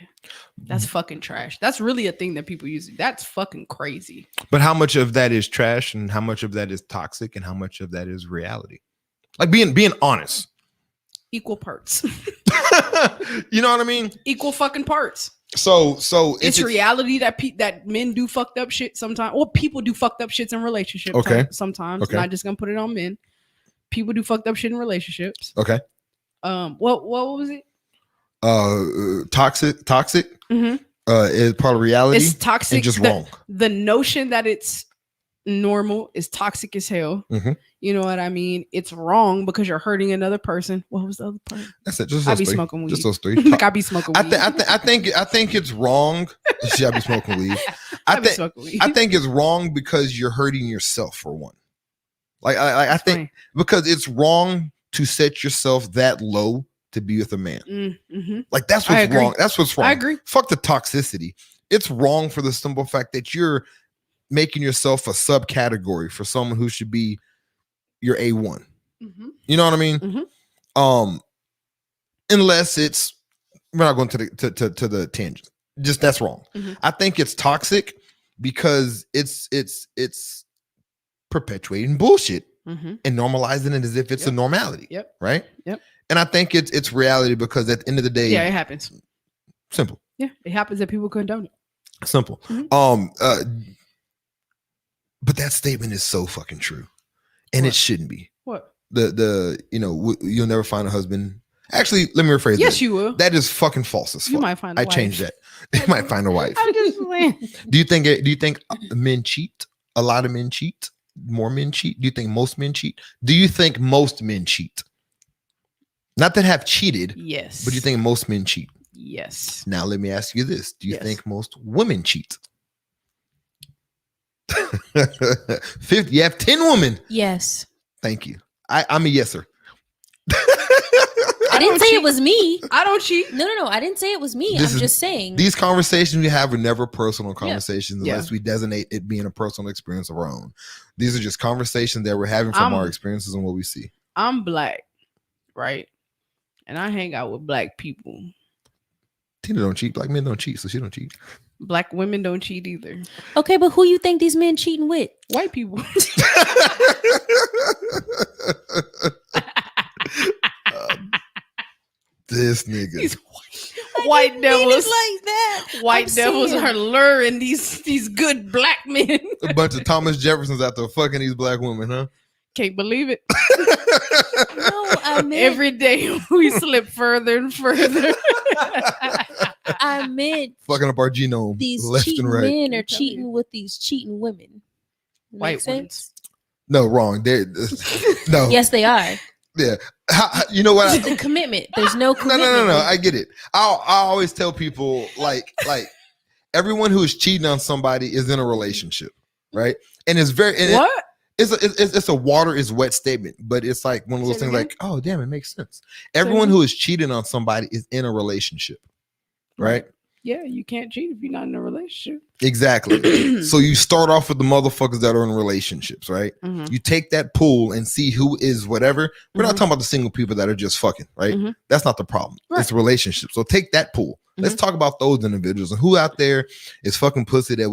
that's fucking trash. That's really a thing that people use. That's fucking crazy. But how much of that is trash, and how much of that is toxic, and how much of that is reality? Like being honest. Equal parts. You know what I mean? Equal fucking parts. So it's reality that men do fucked up shit sometimes, or people do fucked up shits in relationships. Okay. Sometimes, okay. Not just gonna put it on men. People do fucked up shit in relationships. Okay. What was it? Toxic. Mm-hmm. Is part of reality. It's toxic. And just wrong. The notion that it's normal is toxic as hell. Mm-hmm. You know what I mean? It's wrong because you're hurting another person. What was the other part? That's it. Just I those be three. smoking weed. Just those three. Like I be smoking weed. I think it's wrong. See, I be smoking weed. I think it's wrong because you're hurting yourself for one. Like I think because it's wrong to set yourself that low to be with a man. Mm-hmm. Like that's what's wrong. That's what's wrong. I agree. Fuck the toxicity. It's wrong for the simple fact that you're making yourself a subcategory for someone who should be your A1. Mm-hmm. You know what I mean? Mm-hmm. Unless it's, we're not going to the tangent. Just that's wrong. Mm-hmm. I think it's toxic because it's perpetuating bullshit mm-hmm. and normalizing it as if it's a normality. Yep. Right. Yep. And I think it's reality because at the end of the day, yeah, it happens. Simple. Yeah, it happens that people condone it. Simple. Mm-hmm. But that statement is so fucking true, and it shouldn't be. What? You'll never find a husband. Actually, let me rephrase. Yes, you will. That is fucking false as fuck. You might find a wife. I changed that. You might find a wife. I'm just playing. Do you think men cheat? A lot of men cheat. More men cheat. Do you think most men cheat? Do you think most men cheat? Not that have cheated. Yes. But do you think most men cheat? Yes. Now let me ask you this: do you think most women cheat? 50. You have 10 women. Yes. Thank you. I'm a yeser. I didn't say it was me. I don't cheat. No. I didn't say it was me. I'm just saying. These conversations we have are never personal conversations unless we designate it being a personal experience of our own. These are just conversations that we're having from our experiences and what we see. I'm black, right? And I hang out with black people. Tina don't cheat. Black men don't cheat, so she don't cheat. Black women don't cheat either. Okay, but who you think these men cheating with? White people. This nigga. These white devils like that. White I'm devils saying. are luring these good black men. A bunch of Thomas Jeffersons out there fucking these black women, huh? Can't believe it. No, I meant Every day we slip further and further. I meant Fucking up our genome these left cheating and right. men are cheating with these cheating women. Make White sense? No, wrong. No. Yes, they are. Yeah. You know what? The commitment. There's no commitment. No. I get it. I always tell people like everyone who is cheating on somebody is in a relationship, right? And it's very What? It's a water is wet statement, but it's like one of those Say it things again? like, oh damn, it makes sense. Everyone who is cheating on somebody is in a relationship, right? Yeah, you can't cheat if you're not in a relationship. Exactly. So you start off with the motherfuckers that are in relationships, right? Mhm. You take that pool and see who is whatever. We're not Mhm. talking about the single people that are just fucking, right? Mhm. That's not the problem. Right. It's relationships. So take that pool. Let's talk about those individuals and who out there is fucking pussy that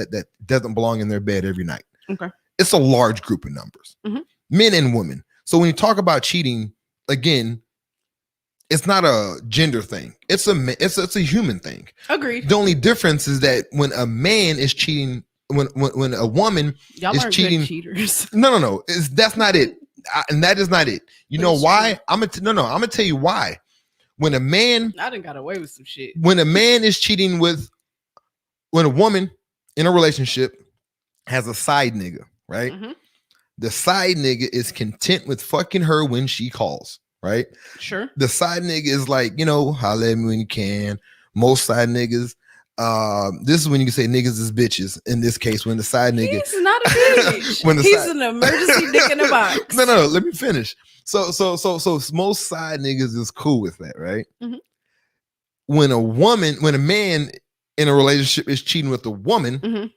that doesn't belong in their bed every night. Okay. It's a large group of numbers, Mhm. men and women. So when you talk about cheating, again, it's not a gender thing. It's a human thing. Agreed. The only difference is that when a man is cheating, when a woman Y'all is aren't cheating, good cheaters. no, that's not it, and that is not it. You But know it's why? true. I'm gonna tell you why. When a man I done got away with some shit. is cheating with, when a woman in a relationship has a side nigga, right? Mhm. The side nigga is content with fucking her when she calls, right? Sure. The side nigga is like, holla at me when you can. Most side niggas, this is when you can say niggas is bitches. In this case, when the side nigga, He's not a bitch. When the He's side- an emergency dick in a box. no, let me finish. So most side niggas is cool with that, right? Mhm. When a man in a relationship is cheating with a woman, Mhm.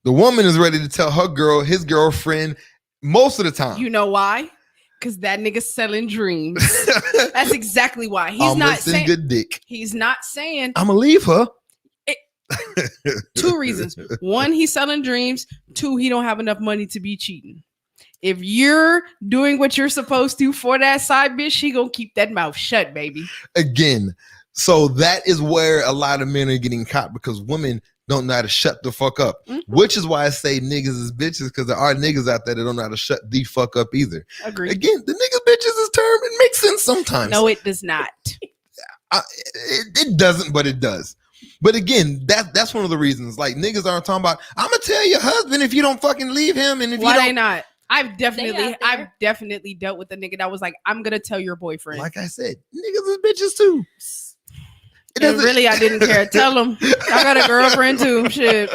the woman is ready to tell his girlfriend most of the time. You know why? Because that nigga's selling dreams. That's exactly why. He's I'm not missing saying. good dick. He's not saying. I'm gonna leave her. Two reasons. One, he's selling dreams. Two, he don't have enough money to be cheating. If you're doing what you're supposed to for that side bitch, he gonna keep that mouth shut, baby. Again. So that is where a lot of men are getting caught because women don't know how to shut the fuck up. Mhm. Which is why I say niggas is bitches, because there are niggas out there that don't know how to shut the fuck up either. Agreed. Again, the niggas bitches is term. It makes sense sometimes. No, it does not. It doesn't, but it does. But again, that's one of the reasons. Like niggas aren't talking about, I'm gonna tell your husband if you don't fucking leave him, and if Why you they don't. not? I've out definitely there. dealt with a nigga that was like, I'm gonna tell your boyfriend. Like I said, niggas is bitches too. It And doesn't- really, I didn't care. Tell him I got a girlfriend too. Shit,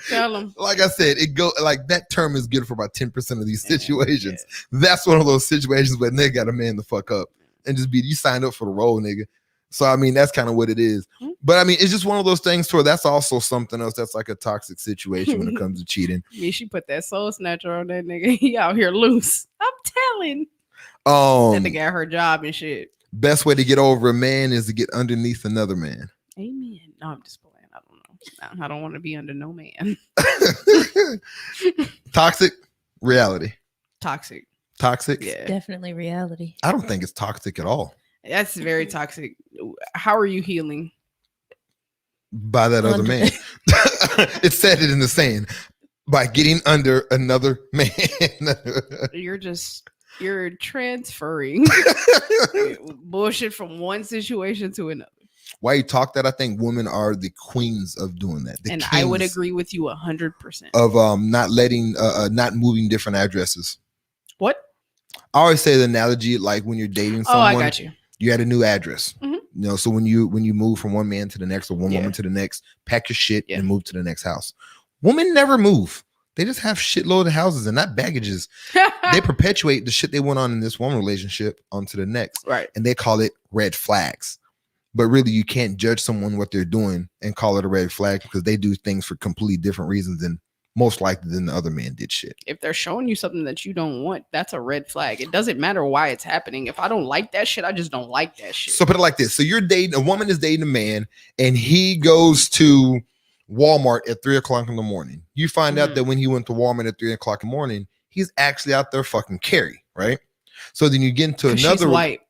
tell him. Like I said, it go like that term is good for about 10% of these situations. That's one of those situations where nigga got to man the fuck up and just be, you signed up for the role, nigga. So I mean, that's kind of what it is. But I mean, it's just one of those things where that's also something else that's like a toxic situation when it comes to cheating. Yeah, she put that soul snatcher on that nigga. He out here loose. I'm telling. That nigga got her job and shit. Best way to get over a man is to get underneath another man. Amen. No, I'm just playing. I don't know. I don't want to be under no man. Toxic reality. Toxic. Toxic. Yeah. Definitely reality. I don't think it's toxic at all. That's very toxic. How are you healing? By that other Under- man. It said it in the saying, by getting under another man. You're transferring bullshit from one situation to another. Why you talk that? I think women are the queens of doing that. The And I would kings agree with you 100%. of not letting not moving different addresses. What? I always say the analogy like when you're dating someone, Oh, I got you. you had a new address. Mhm. You know, so when you move from one man to the next or one Yeah. woman to the next, pack your shit Yeah. and move to the next house. Women never move. They just have shitload of houses and not baggages. They perpetuate the shit they went on in this one relationship onto the next. Right. And they call it red flags. But really, you can't judge someone what they're doing and call it a red flag because they do things for completely different reasons than most likely than the other man did shit. If they're showing you something that you don't want, that's a red flag. It doesn't matter why it's happening. If I don't like that shit, I just don't like that shit. So put it like this. So you're dating, a woman is dating a man and he goes to Walmart at 3 o'clock in the morning. You find out that when he went to Walmart at 3 o'clock in the morning, he's actually out there fucking Carrie, right? So then you get into another. She's white.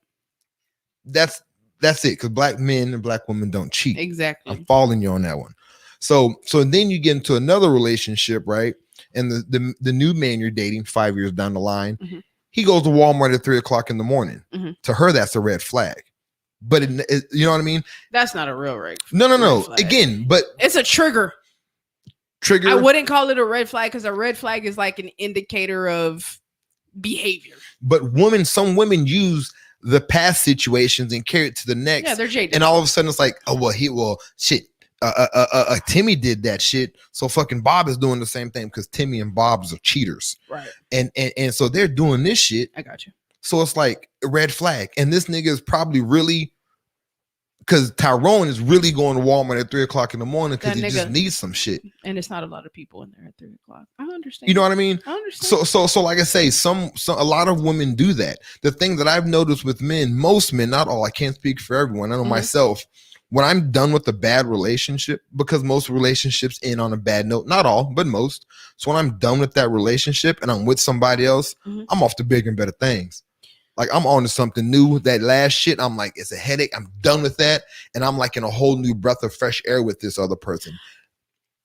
That's it. Because black men and black women don't cheat. Exactly. I'm following you on that one. So then you get into another relationship, right? And the new man you're dating 5 years down the line, he goes to Walmart at 3 o'clock in the morning. To her, that's a red flag. But you know what I mean? That's not a real red. No. Flag. Again, but it's a trigger. I wouldn't call it a red flag because a red flag is like an indicator of behavior. But some women use the past situations and carry it to the next. Yeah, they're jaded. And all of a sudden it's like, shit. Timmy did that shit, so fucking Bob is doing the same thing because Timmy and Bob's are cheaters, right? And so they're doing this shit. I got you. So it's like a red flag, and this nigga is probably really, because Tyrone is really going to Walmart at 3 o'clock in the morning because he just needs some shit, and it's not a lot of people in there at 3 o'clock. I understand. You know what I mean? I understand. So like I say, a lot of women do that. The thing that I've noticed with men, most men, not all, I can't speak for everyone. I know myself. When I'm done with a bad relationship, because most relationships end on a bad note, not all, but most. So when I'm done with that relationship and I'm with somebody else, I'm off to bigger and better things. Like I'm on to something new. That last shit, I'm like, it's a headache. I'm done with that. And I'm like in a whole new breath of fresh air with this other person.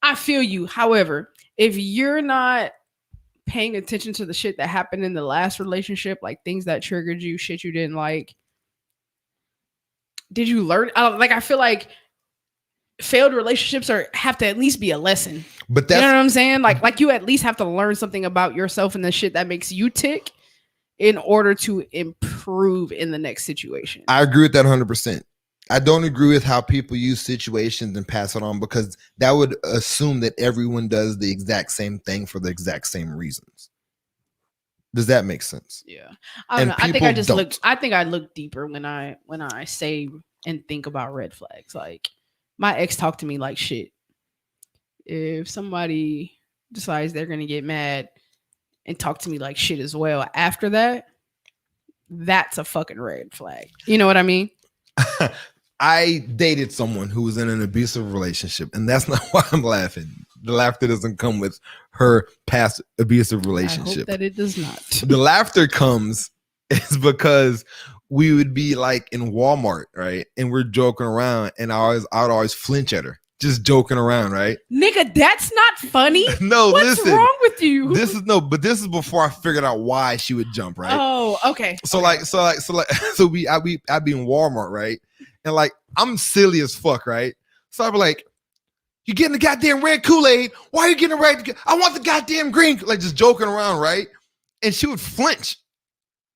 I feel you. However, if you're not paying attention to the shit that happened in the last relationship, like things that triggered you, shit you didn't like, did you learn? I feel like failed relationships have to at least be a lesson. But you know what I'm saying? Like you at least have to learn something about yourself and the shit that makes you tick in order to improve in the next situation. I agree with that 100%. I don't agree with how people use situations and pass it on, because that would assume that everyone does the exact same thing for the exact same reasons. Does that make sense? Yeah. I don't know. I think I look deeper when I say and think about red flags. Like my ex talked to me like shit. If somebody decides they're gonna get mad and talk to me like shit as well after that, that's a fucking red flag. You know what I mean? I dated someone who was in an abusive relationship, and that's not why I'm laughing. The laughter doesn't come with her past abusive relationship. I hope that it does not. The laughter comes is because we would be like in Walmart, right? And we're joking around, and I'd always flinch at her, just joking around, right? Nigga, that's not funny. No, what's listen, wrong with you? This is before I figured out why she would jump, right? Oh, okay. So I'd be in Walmart, right? And like I'm silly as fuck, right? So I'd be like, "You getting the goddamn red Kool-Aid? Why are you getting the red? I want the goddamn green." Like just joking around, right? And she would flinch,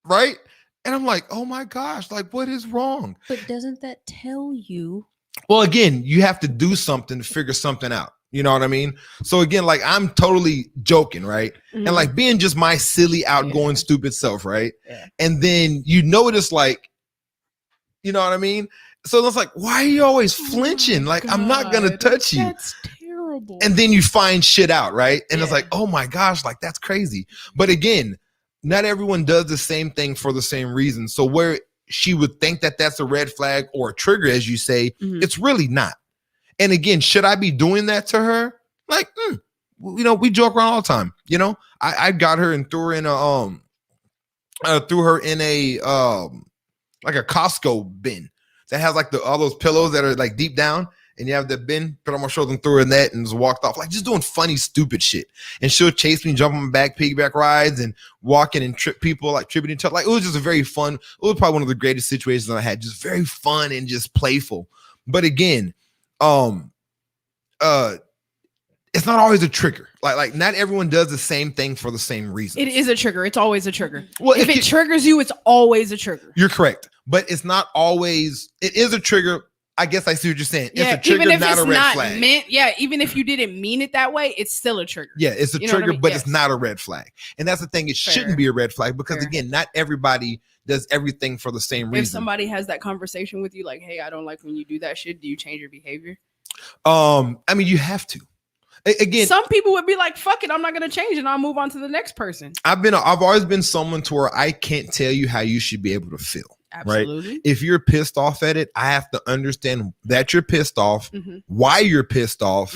right? And I'm like, "Oh my gosh, like what is wrong?" But doesn't that tell you? Well, again, you have to do something to figure something out. You know what I mean? So again, like I'm totally joking, right? Mm-hmm. And like being just my silly, outgoing, stupid self, right? Yeah. And then you notice, like, you know what I mean? So it's like, why are you always flinching? Like, I'm not gonna touch you. That's terrible. And then you find shit out, right? And it's like, oh my gosh, like that's crazy. But again, not everyone does the same thing for the same reason. So where she would think that that's a red flag or a trigger, as you say, it's really not. And again, should I be doing that to her? Like, you know, we joke around all the time. You know, I got her and threw her in a like a Costco bin that has like all those pillows that are like deep down, and you have the bin, put on my shoulder and threw her in that and just walked off, like just doing funny, stupid shit. And she'll chase me, jump on my back, piggyback rides, and walking and trip people, like tripping each other. Like it was just a very fun. It was probably one of the greatest situations I had. Just very fun and just playful. But again, it's not always a trigger. Like not everyone does the same thing for the same reason. It is a trigger. It's always a trigger. Well, if it triggers you, it's always a trigger. You're correct, but it's not always. It is a trigger. I guess I see what you're saying. Yeah, it's a trigger, even if not it's a red not flag. meant. Yeah, even if you didn't mean it that way, it's still a trigger. Yeah, it's a You know what I trigger, mean? but Yes. it's not a red flag. And that's the thing. It Fair. shouldn't be a red flag because Fair. again, not everybody does everything for the same reason. If somebody has that conversation with you, like, "Hey, I don't like when you do that shit," do you change your behavior? I mean, you have to. Again, some people would be like, fuck it, I'm not gonna change and I'll move on to the next person. I've always been someone to where I can't tell you how you should be able to feel. Absolutely. Right? If you're pissed off at it, I have to understand that you're pissed off, why you're pissed off.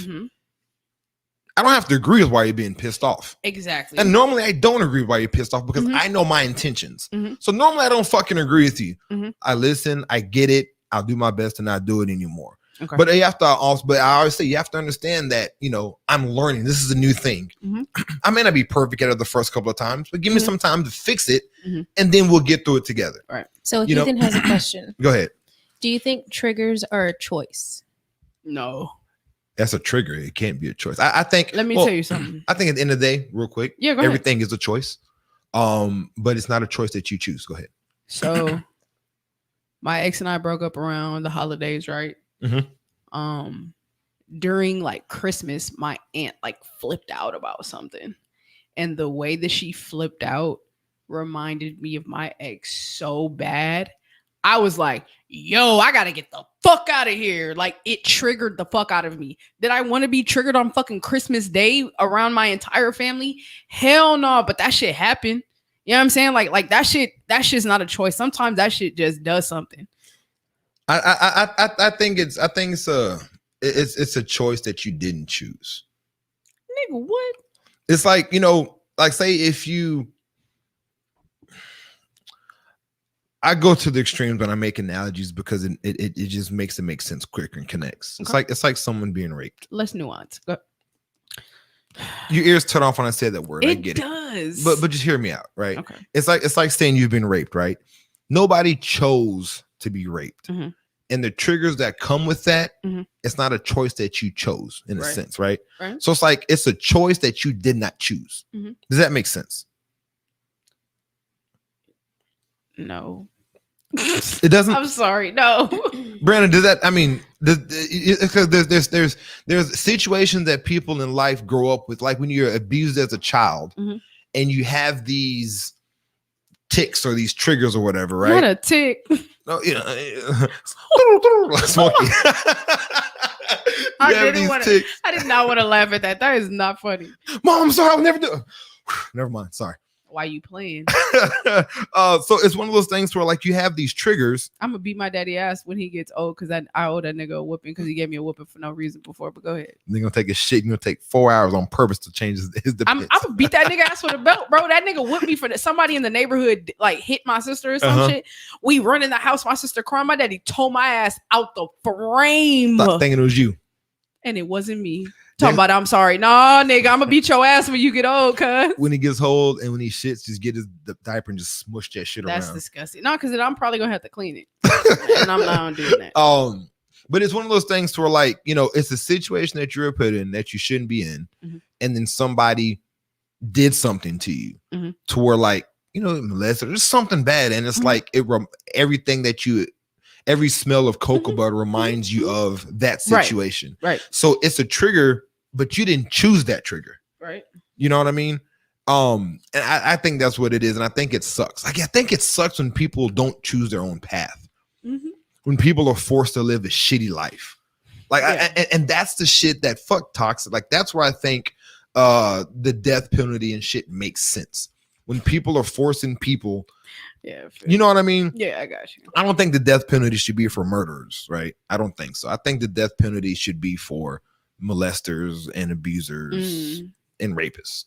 I don't have to agree with why you're being pissed off. Exactly. And normally I don't agree with why you're pissed off because I know my intentions. So normally I don't fucking agree with you. I listen, I get it. I'll do my best to not do it anymore. Okay. But you have to also, but I always say you have to understand that, you know, I'm learning. This is a new thing. I may not be perfect at it the first couple of times, but give me some time to fix it and then we'll get through it together. Right. So Ethan has a question. Go ahead. Do you think triggers are a choice? No. That's a trigger. It can't be a choice. I think. Let me tell you something. I think at the end of the day, real quick, go everything is a choice. But it's not a choice that you choose. Go ahead. So my ex and I broke up around the holidays, right? During like Christmas, my aunt like flipped out about something. And the way that she flipped out reminded me of my ex so bad. I was like, yo, I gotta get the fuck out of here. Like, it triggered the fuck out of me. Did I want to be triggered on fucking Christmas Day around my entire family? Hell no, but that shit happened. You know what I'm saying? Like that shit's not a choice. Sometimes that shit just does something. I think it's a choice that you didn't choose. Nigga, what? It's like, you know, like say if you I go to the extremes when I make analogies because it just makes it make sense quicker and connects. Okay. It's like someone being raped. Less nuance. Go. Your ears turn off when I say that word. I get does. But just hear me out, right? Okay. It's like saying you've been raped, right? Nobody chose to be raped. And the triggers that come with that, it's not a choice that you chose in a sense, right? So it's like it's a choice that you did not choose. Does that make sense? No. It doesn't. I'm sorry. No. Brandon, does that? I mean, because there's situations that people in life grow up with, like when you're abused as a child, and you have these tics or these triggers or whatever, right? Not a tick. No, you know, smoky. I did not want to laugh at that. That is not funny. Mom, I'm sorry. I'll never do. Never mind. Sorry. Why you playing? So it's one of those things where like you have these triggers. I'm gonna beat my daddy ass when he gets old because I owe that nigga a whooping because he gave me a whooping for no reason before. But go ahead. They're gonna take a shit. You're gonna take 4 hours on purpose to change his defense. I'm gonna beat that nigga ass with a belt, bro. That nigga whooped me for that. Somebody in the neighborhood like hit my sister or some shit. We run in the house. My sister crying. My daddy tore my ass out the frame. Stop thinking it was you. And it wasn't me. Talking about I'm sorry. Nah, nigga, I'm gonna beat your ass when you get old, cuz. When he gets old and when he shits, just get the diaper and just smush that shit around. That's disgusting. No, because then I'm probably gonna have to clean it. And I'm not doing that. But it's one of those things where like, you know, it's a situation that you're put in that you shouldn't be in, and then somebody did something to you to where like, you know, molested or just something bad, and it's like everything that you every smell of cocoa butter reminds you of that situation. Right. So it's a trigger, but you didn't choose that trigger. Right. You know what I mean? And I think that's what it is. And I think it sucks. Like, I think it sucks when people don't choose their own path. When people are forced to live a shitty life. Like, and that's the shit that fuck toxic. Like, that's where I think the death penalty and shit makes sense. When people are forcing people. Yeah, you know what I mean? Yeah, I got you. I don't think the death penalty should be for murderers, right? I don't think so. I think the death penalty should be for molesters and abusers and rapists.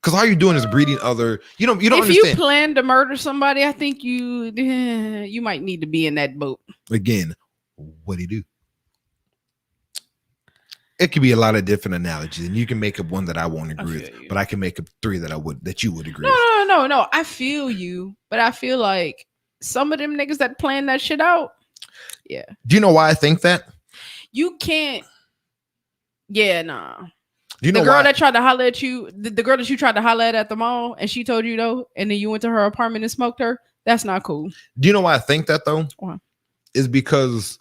Because all you're doing is breeding other. You don't if understand. You plan to murder somebody, I think you might need to be in that boat. Again, what do you do? It could be a lot of different analogies, and you can make up one that I won't agree with, but I can make up three that you would agree with. No. I feel you, but I feel like some of them niggas that plan that shit out. Yeah. Do you know why I think that? You can't. Yeah, nah. Do you know the girl why? that tried to holler at you, the girl that you tried to holler at the mall, and she told you no, and then you went to her apartment and smoked her. That's not cool. Do you know why I think that though? Why? Is because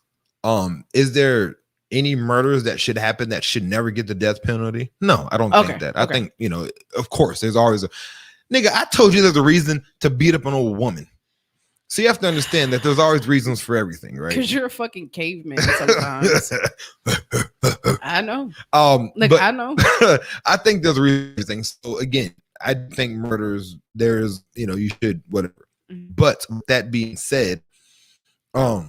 is there any murders that should happen that should never get the death penalty? No, I don't think that. I think, you know, of course, there's always a nigga. I told you there's a reason to beat up an old woman. So you have to understand that there's always reasons for everything, right? Because you're a fucking caveman sometimes. I know. But I know. I think there's reasons. So again, I think murders. There's, you should whatever. Mhm. But with that being said, what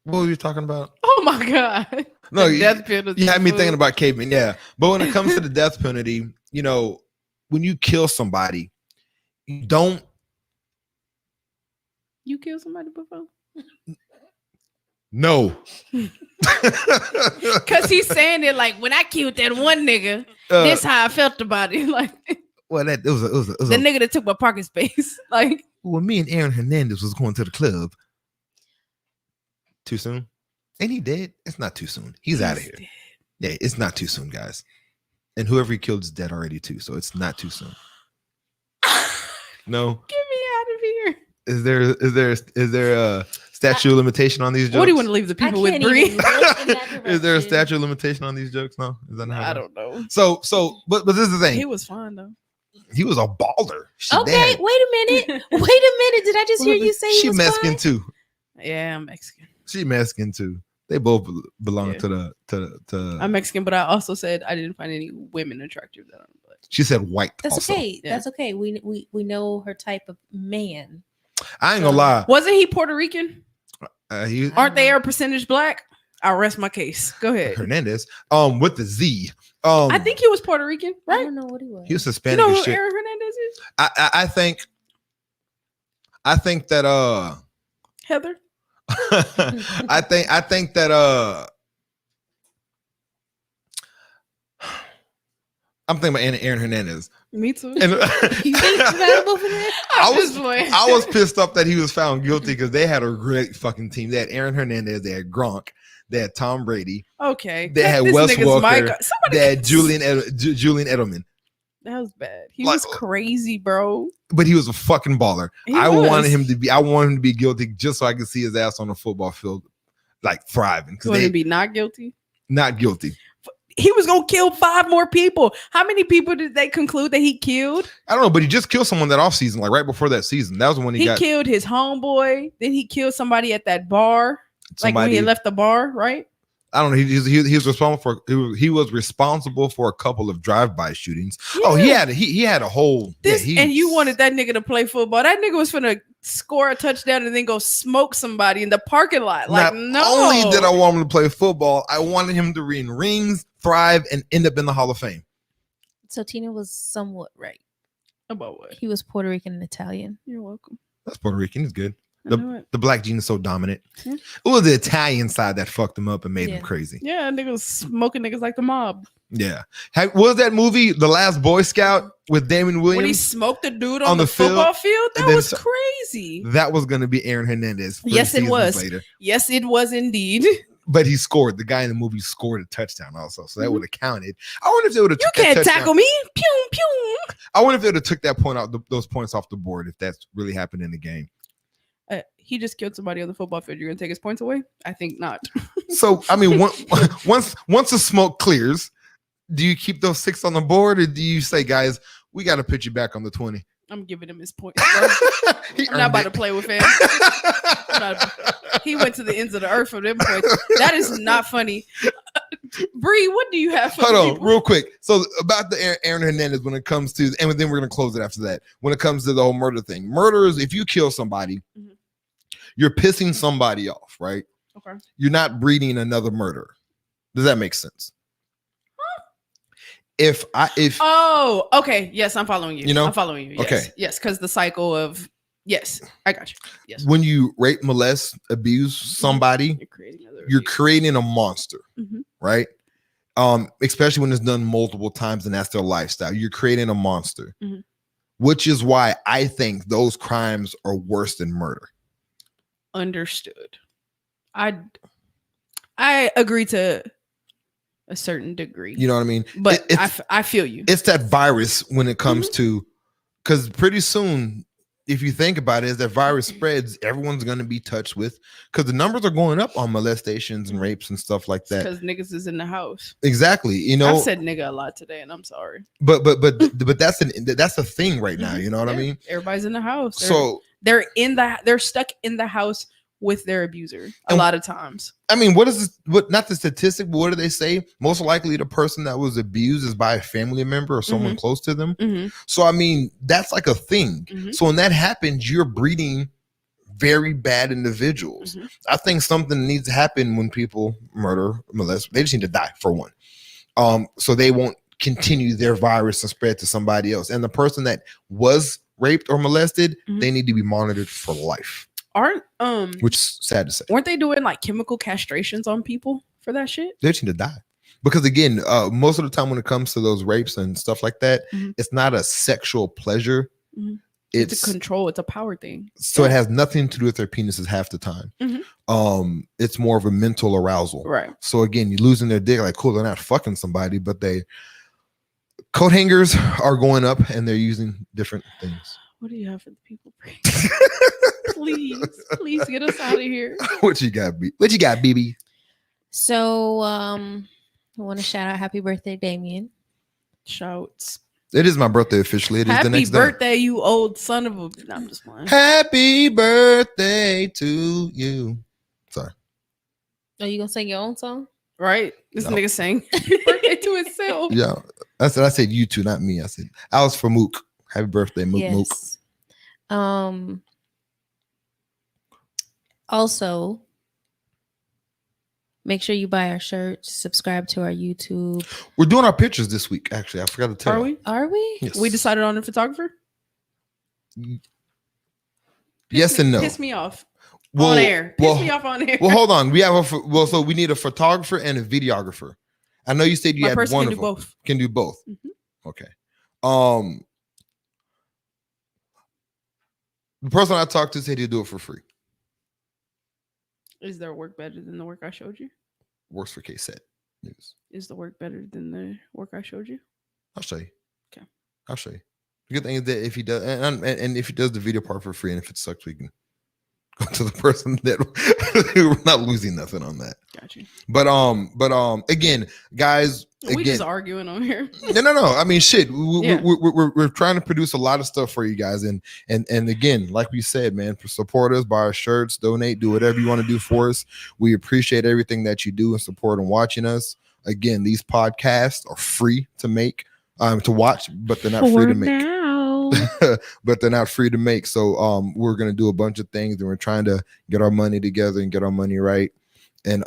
were you talking about? Oh my god. No, The death penalty. you had me fool. thinking about cavemen. Yeah, but when it comes to the death penalty, when you kill somebody, you don't. You killed somebody before? No. Because he's saying it like, when I killed that one nigga, this how I felt about it. Like, Well, it was the nigga that took my parking space. Like, Well, me and Aaron Hernandez was going to the club. Too soon? Ain't he dead? It's not too soon. He's out of here. dead. Yeah, it's not too soon, guys. And whoever he killed is dead already too, so it's not too soon. No. Get me out of here. Is there a statute of limitation on these jokes? What do you want to leave the people with, Bree? Is there a statute of limitation on these jokes? No, is that not? I don't know. But this is the thing. He was fine though. He was a baller. Okay, wait a minute. Wait a minute. Did I just hear you say she he was Mexican fine? too? Yeah, I'm Mexican. She Mexican too. They both belong Yeah. to the. I'm Mexican, but I also said I didn't find any women attractive that I'm black. She said white. That's also. okay. Yeah. That's okay. We know her type of man. I ain't gonna lie. Wasn't he Puerto Rican? He, Aren't they a percentage black? I'll rest my case. Go ahead. Hernandez. With the Z. I think he was Puerto Rican, I right? don't know what he was. he was You Hispanic know as who shit. Aaron Hernandez is? I think that Heather. I think that I'm thinking about Aaron Hernandez. Me too. And You think compatible for that? I I'm was just playing. I was pissed off that he was found guilty because they had a great fucking team. They had Aaron Hernandez, they had Gronk, they had Tom Brady, Okay. they had This Wes nigga's Walker, Somebody they had Julian Edelman. That was bad. He Like- was crazy, bro. But he was a fucking baller. He I was. wanted him to be guilty just so I could see his ass on the football field, like thriving. You Because want they to be not guilty? not guilty. He was gonna kill 5 more people. How many people did they conclude that he killed? I don't know, but he just killed someone that offseason, like right before that season. That was when he He got killed his homeboy. Then he killed somebody at that bar. Like when somebody. he left the bar, right? I don't know. He was responsible for he was responsible for a couple of drive-by shootings. Oh, he Yeah. had a whole This yeah, and you wanted that nigga to play football. That nigga was finna score a touchdown and then go smoke somebody in the parking lot. Like, Not no. only did I want him to play football, I wanted him to win rings, thrive, and end up in the Hall of Fame. So Tina was somewhat right. About what? He was Puerto Rican and Italian. You're welcome. That's Puerto Rican. He's good. I knew it. The black gene is so dominant. Yeah. It was the Italian side that fucked him up and made Yeah. him crazy. Yeah, nigga was smoking niggas like the mob. Yeah. What was that movie, The Last Boy Scout, with Damon When he Williams? smoked the dude on on the the football field, and that then was so- crazy. That was going to be Aaron Hernandez. 3 Yes, it seasons was. Later. Yes, it was indeed. But he scored. The guy in the movie scored a touchdown also, so that Mhm. would have counted. I wonder if they would have. You can't tackle me. Pew pew. I wonder if they would have took that point out, those points off the board, if that's really happened in the game. He just killed somebody on the football field. You're gonna take his points away? I think not. So I mean, once the smoke clears, do you keep those 6 on the board, or do you say, guys, we got to put you back on the 20? I'm giving him his points. Bro. I'm not about to play with him. He went to the ends of the earth for them points. That is not funny. Bree, what do you have for Hold on, people? real quick. So about the Aaron Hernandez, when it comes to, and then we're gonna close it after that. When it comes to the whole murder thing, murderers, if you kill somebody, Mhm. you're pissing somebody off, right? Okay. You're not breeding another murderer. Does that make sense? If Oh, okay. Yes, I'm following you. You know? I'm following you. Yes. Okay. Yes, because the cycle of yes, I got you. Yes. when you rape, molest, abuse somebody, You're creating other you're abuse. creating a monster, Mhm. right? Especially when it's done multiple times and that's their lifestyle. You're creating a monster, Mhm. which is why I think those crimes are worse than murder. Understood. I agree to a certain degree. You know what I mean? but it's I feel you. it's that virus when it comes Mm-hmm. to, because pretty soon if you think about it, as that virus spreads, everyone's going to be touched with, because the numbers are going up on molestations and rapes and stuff like that. Because niggas is in the house. Exactly. You know, I've said nigga a lot today, and I'm sorry. but that's a thing right now. You know what I mean? Everybody's in the house. They're stuck in the house with their abuser a lot of times. I mean, what is this? What, not the statistic, but what do they say? Most likely the person that was abused is by a family member or someone close to them. So I mean, that's like a thing. So when that happens, you're breeding very bad individuals. I think something needs to happen when people murder, molest. They just need to die, for one. So they won't continue their virus and spread to somebody else. And the person that was raped or molested, they need to be monitored for life. Which is sad to say. Weren't they doing like chemical castrations on people for that shit? They just need to die. Because again, most of the time when it comes to those rapes and stuff like that, it's not a sexual pleasure. It's a control. It's a power thing. So it has nothing to do with their penises half the time. It's more of a mental arousal. Right. So again, you're losing their dick. Like, cool, they're not fucking somebody, but coat hangers are going up and they're using different things. What do you have for the people? Please get us out of here. What you got, BB? So, I want to shout out happy birthday, Damien. Shouts. It is my birthday officially. It is the next day. Happy birthday, you old son of a... No, I'm just playing. Happy birthday to you. Sorry. Are you gonna sing your own song? Right? This nigga sang happy birthday to himself. Yeah. I said you two, not me. I said I was for Mook. Happy birthday, Mook. Yes. Mook. Also, make sure you buy our shirts, subscribe to our YouTube. We're doing our pictures this week, actually. I forgot to tell you. Are we? Yes. We decided on a photographer? Yes and no. Piss me off. On air. Piss me off on air. Well, hold on. We have so we need a photographer and a videographer. I know you said you had one of them. Both. Can do both. Okay. The person I talked to said he'd do it for free. Is their work better than the work I showed you? Works for KSET News. Is the work better than the work I showed you? I'll show you. Okay. I'll show you. The good thing is that if he does, and if he does the video part for free, and if it sucks, we can go to the person that we're not losing nothing on that. Got you. But again, guys, we just arguing on here. No. I mean, shit. We're trying to produce a lot of stuff for you guys, and again, like we said, man, support us, buy our shirts, donate, do whatever you want to do for us. We appreciate everything that you do and support and watching us. Again, these podcasts are free to make, to watch, but they're not free to make. But they're not free to make. So we're gonna do a bunch of things, and we're trying to get our money together and get our money right. And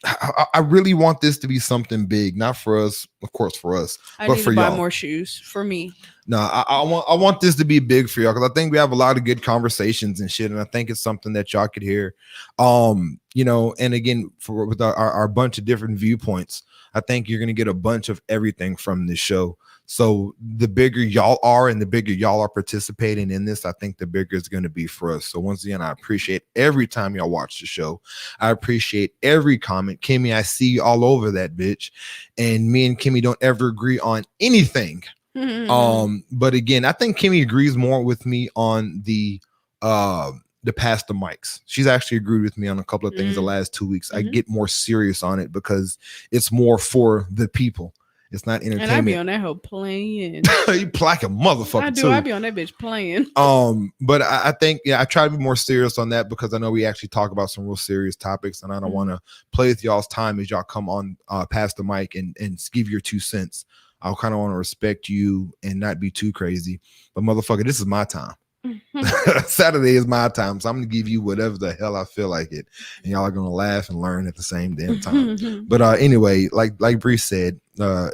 I really want this to be something big, not for us, of course, for us, but for y'all. Buy more shoes for me. No, I want this to be big for y'all, because I think we have a lot of good conversations and shit, and I think it's something that y'all could hear. You know, and again, with our bunch of different viewpoints, I think you're gonna get a bunch of everything from this show. So the bigger y'all are and the bigger y'all are participating in this, I think the bigger it's going to be for us. So once again, I appreciate every time y'all watch the show. I appreciate every comment. Kimmy, I see you all over that bitch. And me and Kimmy don't ever agree on anything. But again, I think Kimmy agrees more with me on the past the mics. She's actually agreed with me on a couple of things the last 2 weeks. I get more serious on it because it's more for the people. It's not entertainment. And I be on that hoe playing. You like a motherfucker. I do. Too. I be on that bitch playing. But I think I try to be more serious on that, because I know we actually talk about some real serious topics, and I don't want to play with y'all's time as y'all come on past the mic and give your 2 cents. I kind of want to respect you and not be too crazy. But motherfucker, this is my time. Saturday is my time, so I'm gonna give you whatever the hell I feel like it, and y'all are gonna laugh and learn at the same damn time. But anyway, like Bree said,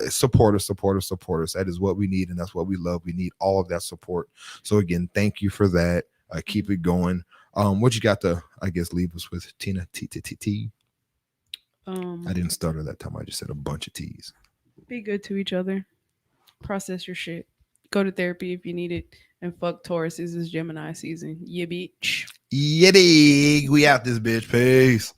support us. That is what we need, and that's what we love. We need all of that support. So again, thank you for that. Keep it going. What you got to, I guess, leave us with, Tina? T. I didn't stutter that time. I just said a bunch of T's. Be good to each other. Process your shit. Go to therapy if you need it. And fuck Taurus. This is Gemini season. Yeah, bitch. Yeah, dig. We out this bitch. Peace.